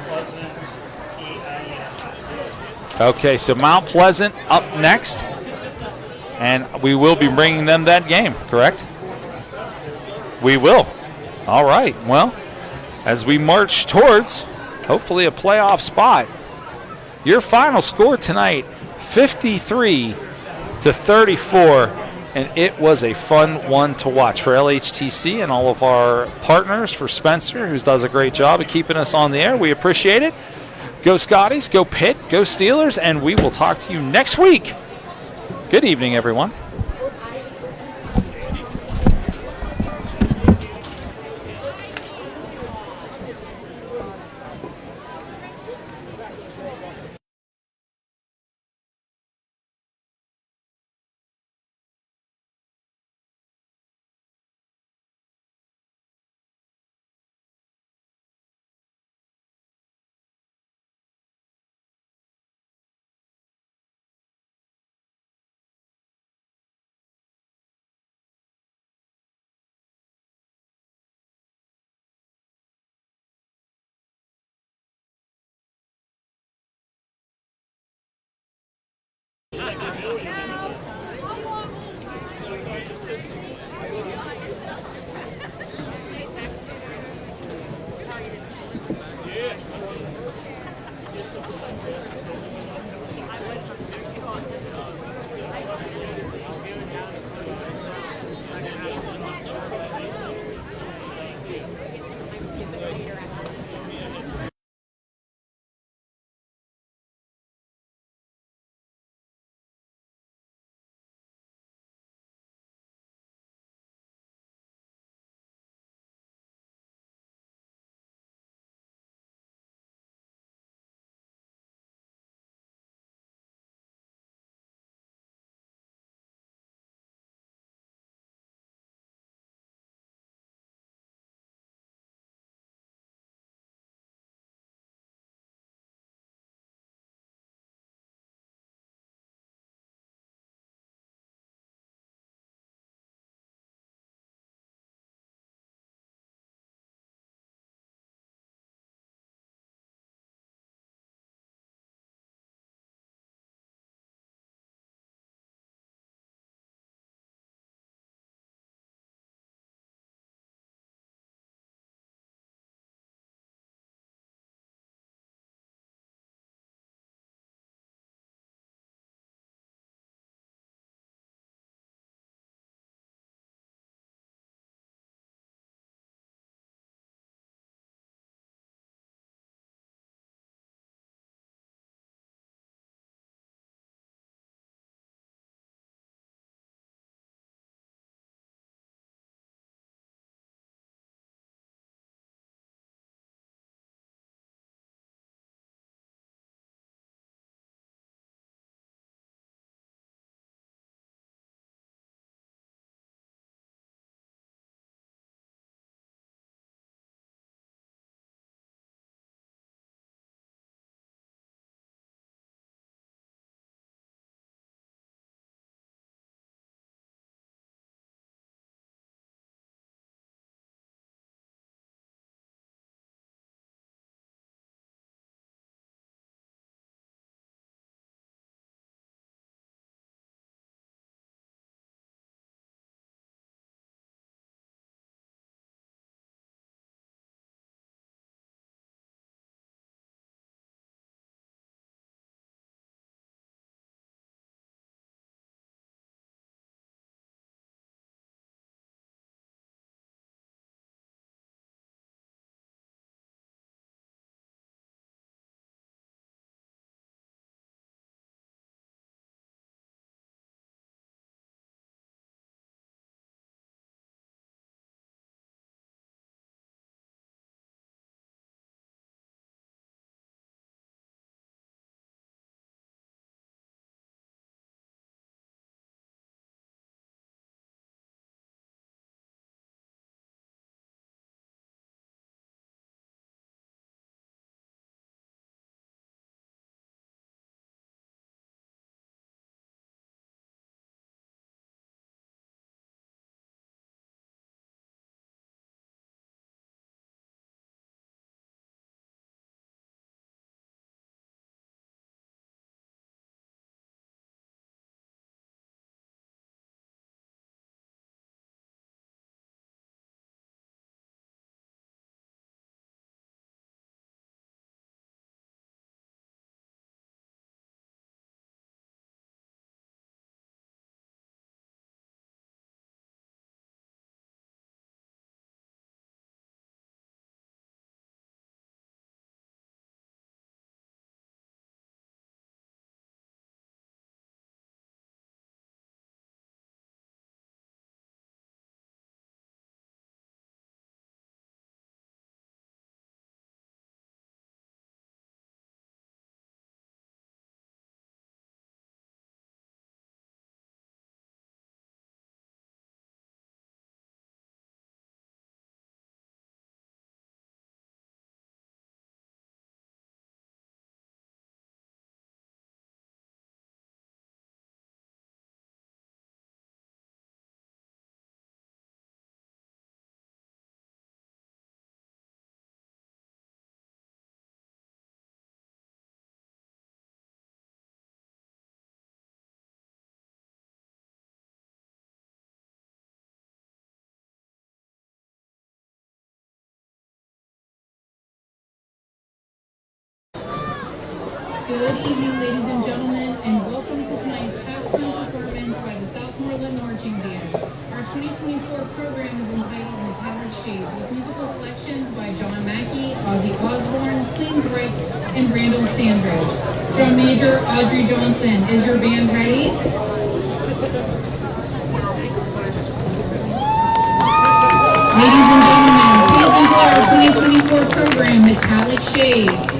Mount Pleasant up next, and we will be bringing them that game, correct? We will. All right. Well, as we march towards hopefully a playoff spot, your final score tonight, 53-34, and it was a fun one to watch for LHTC and all of our partners, for Spencer, who does a great job of keeping us on the air. We appreciate it. Go Scotties, go Pitt, go Steelers, and we will talk to you next week. Good evening, everyone. Good evening, ladies and gentlemen, and welcome to tonight's halftime performance by the Southmoreland Marching Band. Our 2024 program is entitled Metallic Shades, with musical selections by John Mackey, Ozzy Osbourne, Queensryche, and Randall Sandridge. Drum Major Audrey Johnson, is your band ready? Ladies and gentlemen, please enjoy our 2024 program, Metallic Shades.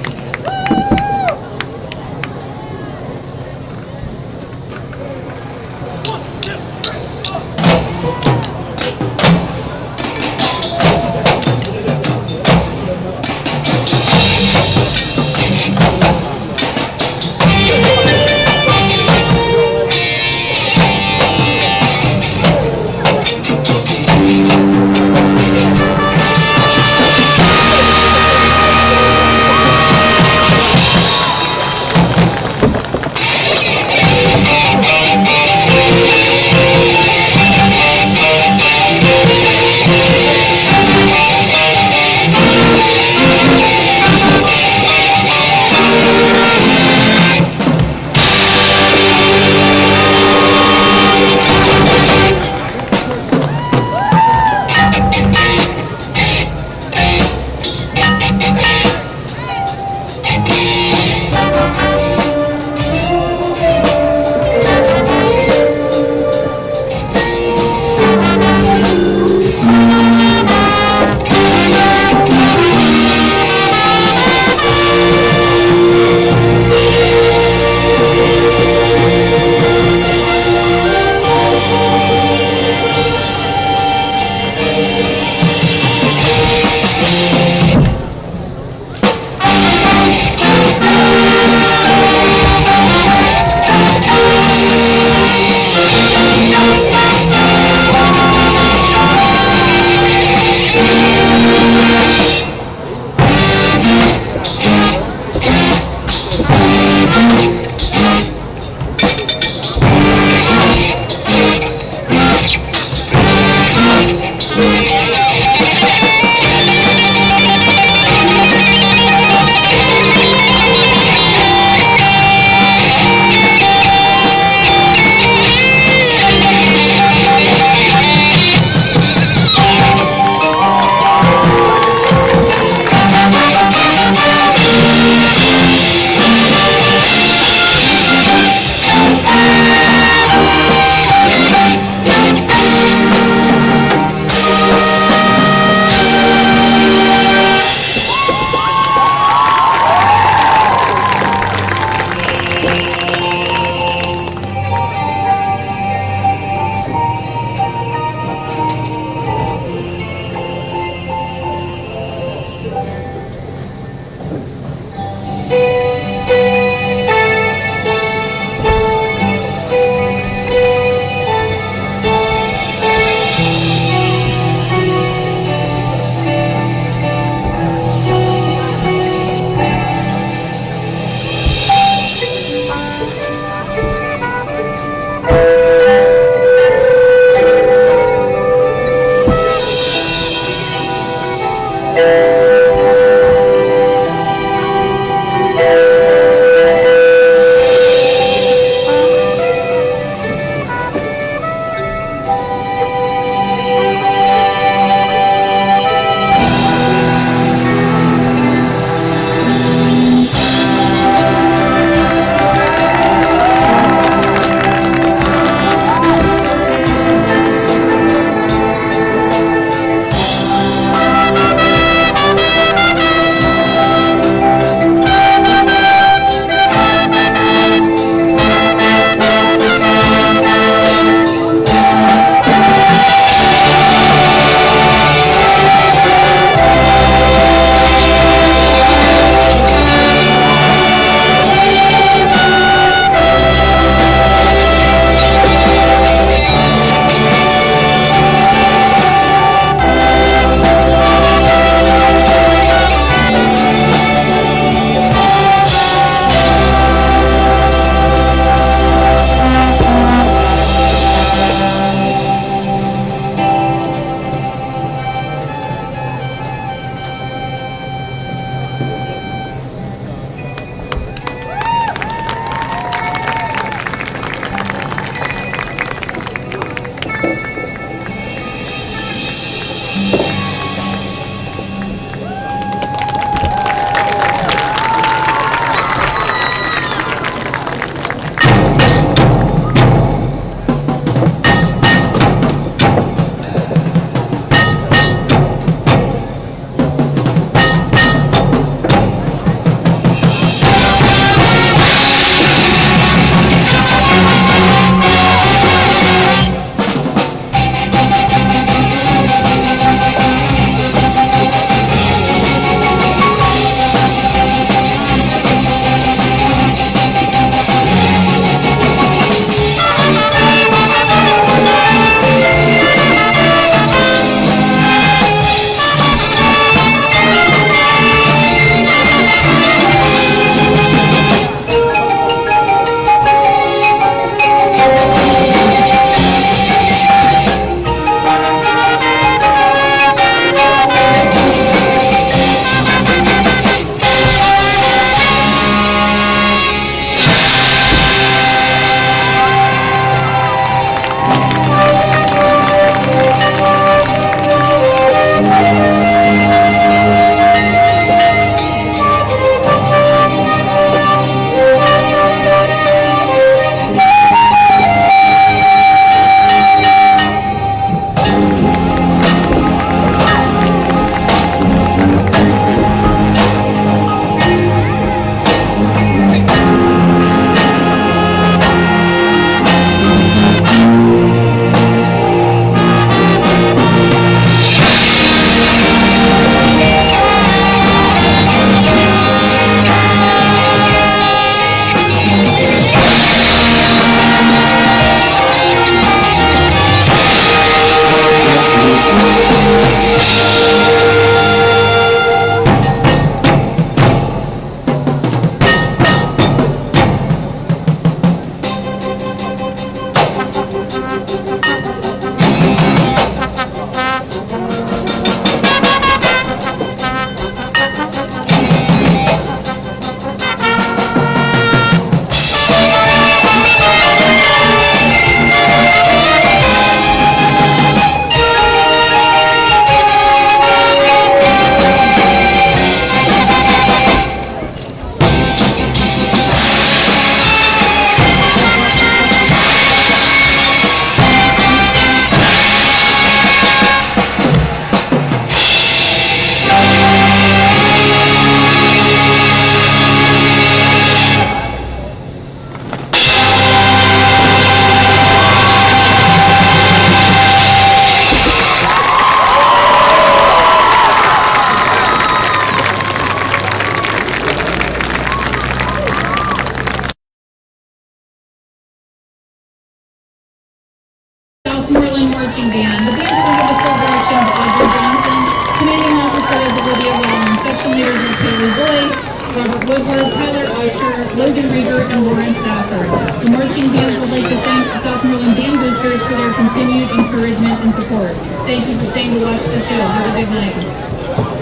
marching band. The band is under the full direction of Audrey Johnson. Commanding officer is Olivia Long. Section leaders are Kaylee Boyce, Robert Woodward, Tyler Usher, Logan Rieger, and Lauren Stafford. The marching band would like to thank the Southmoreland Band Boosters for their continued encouragement and support. Thank you for staying to watch the show. Have a good night.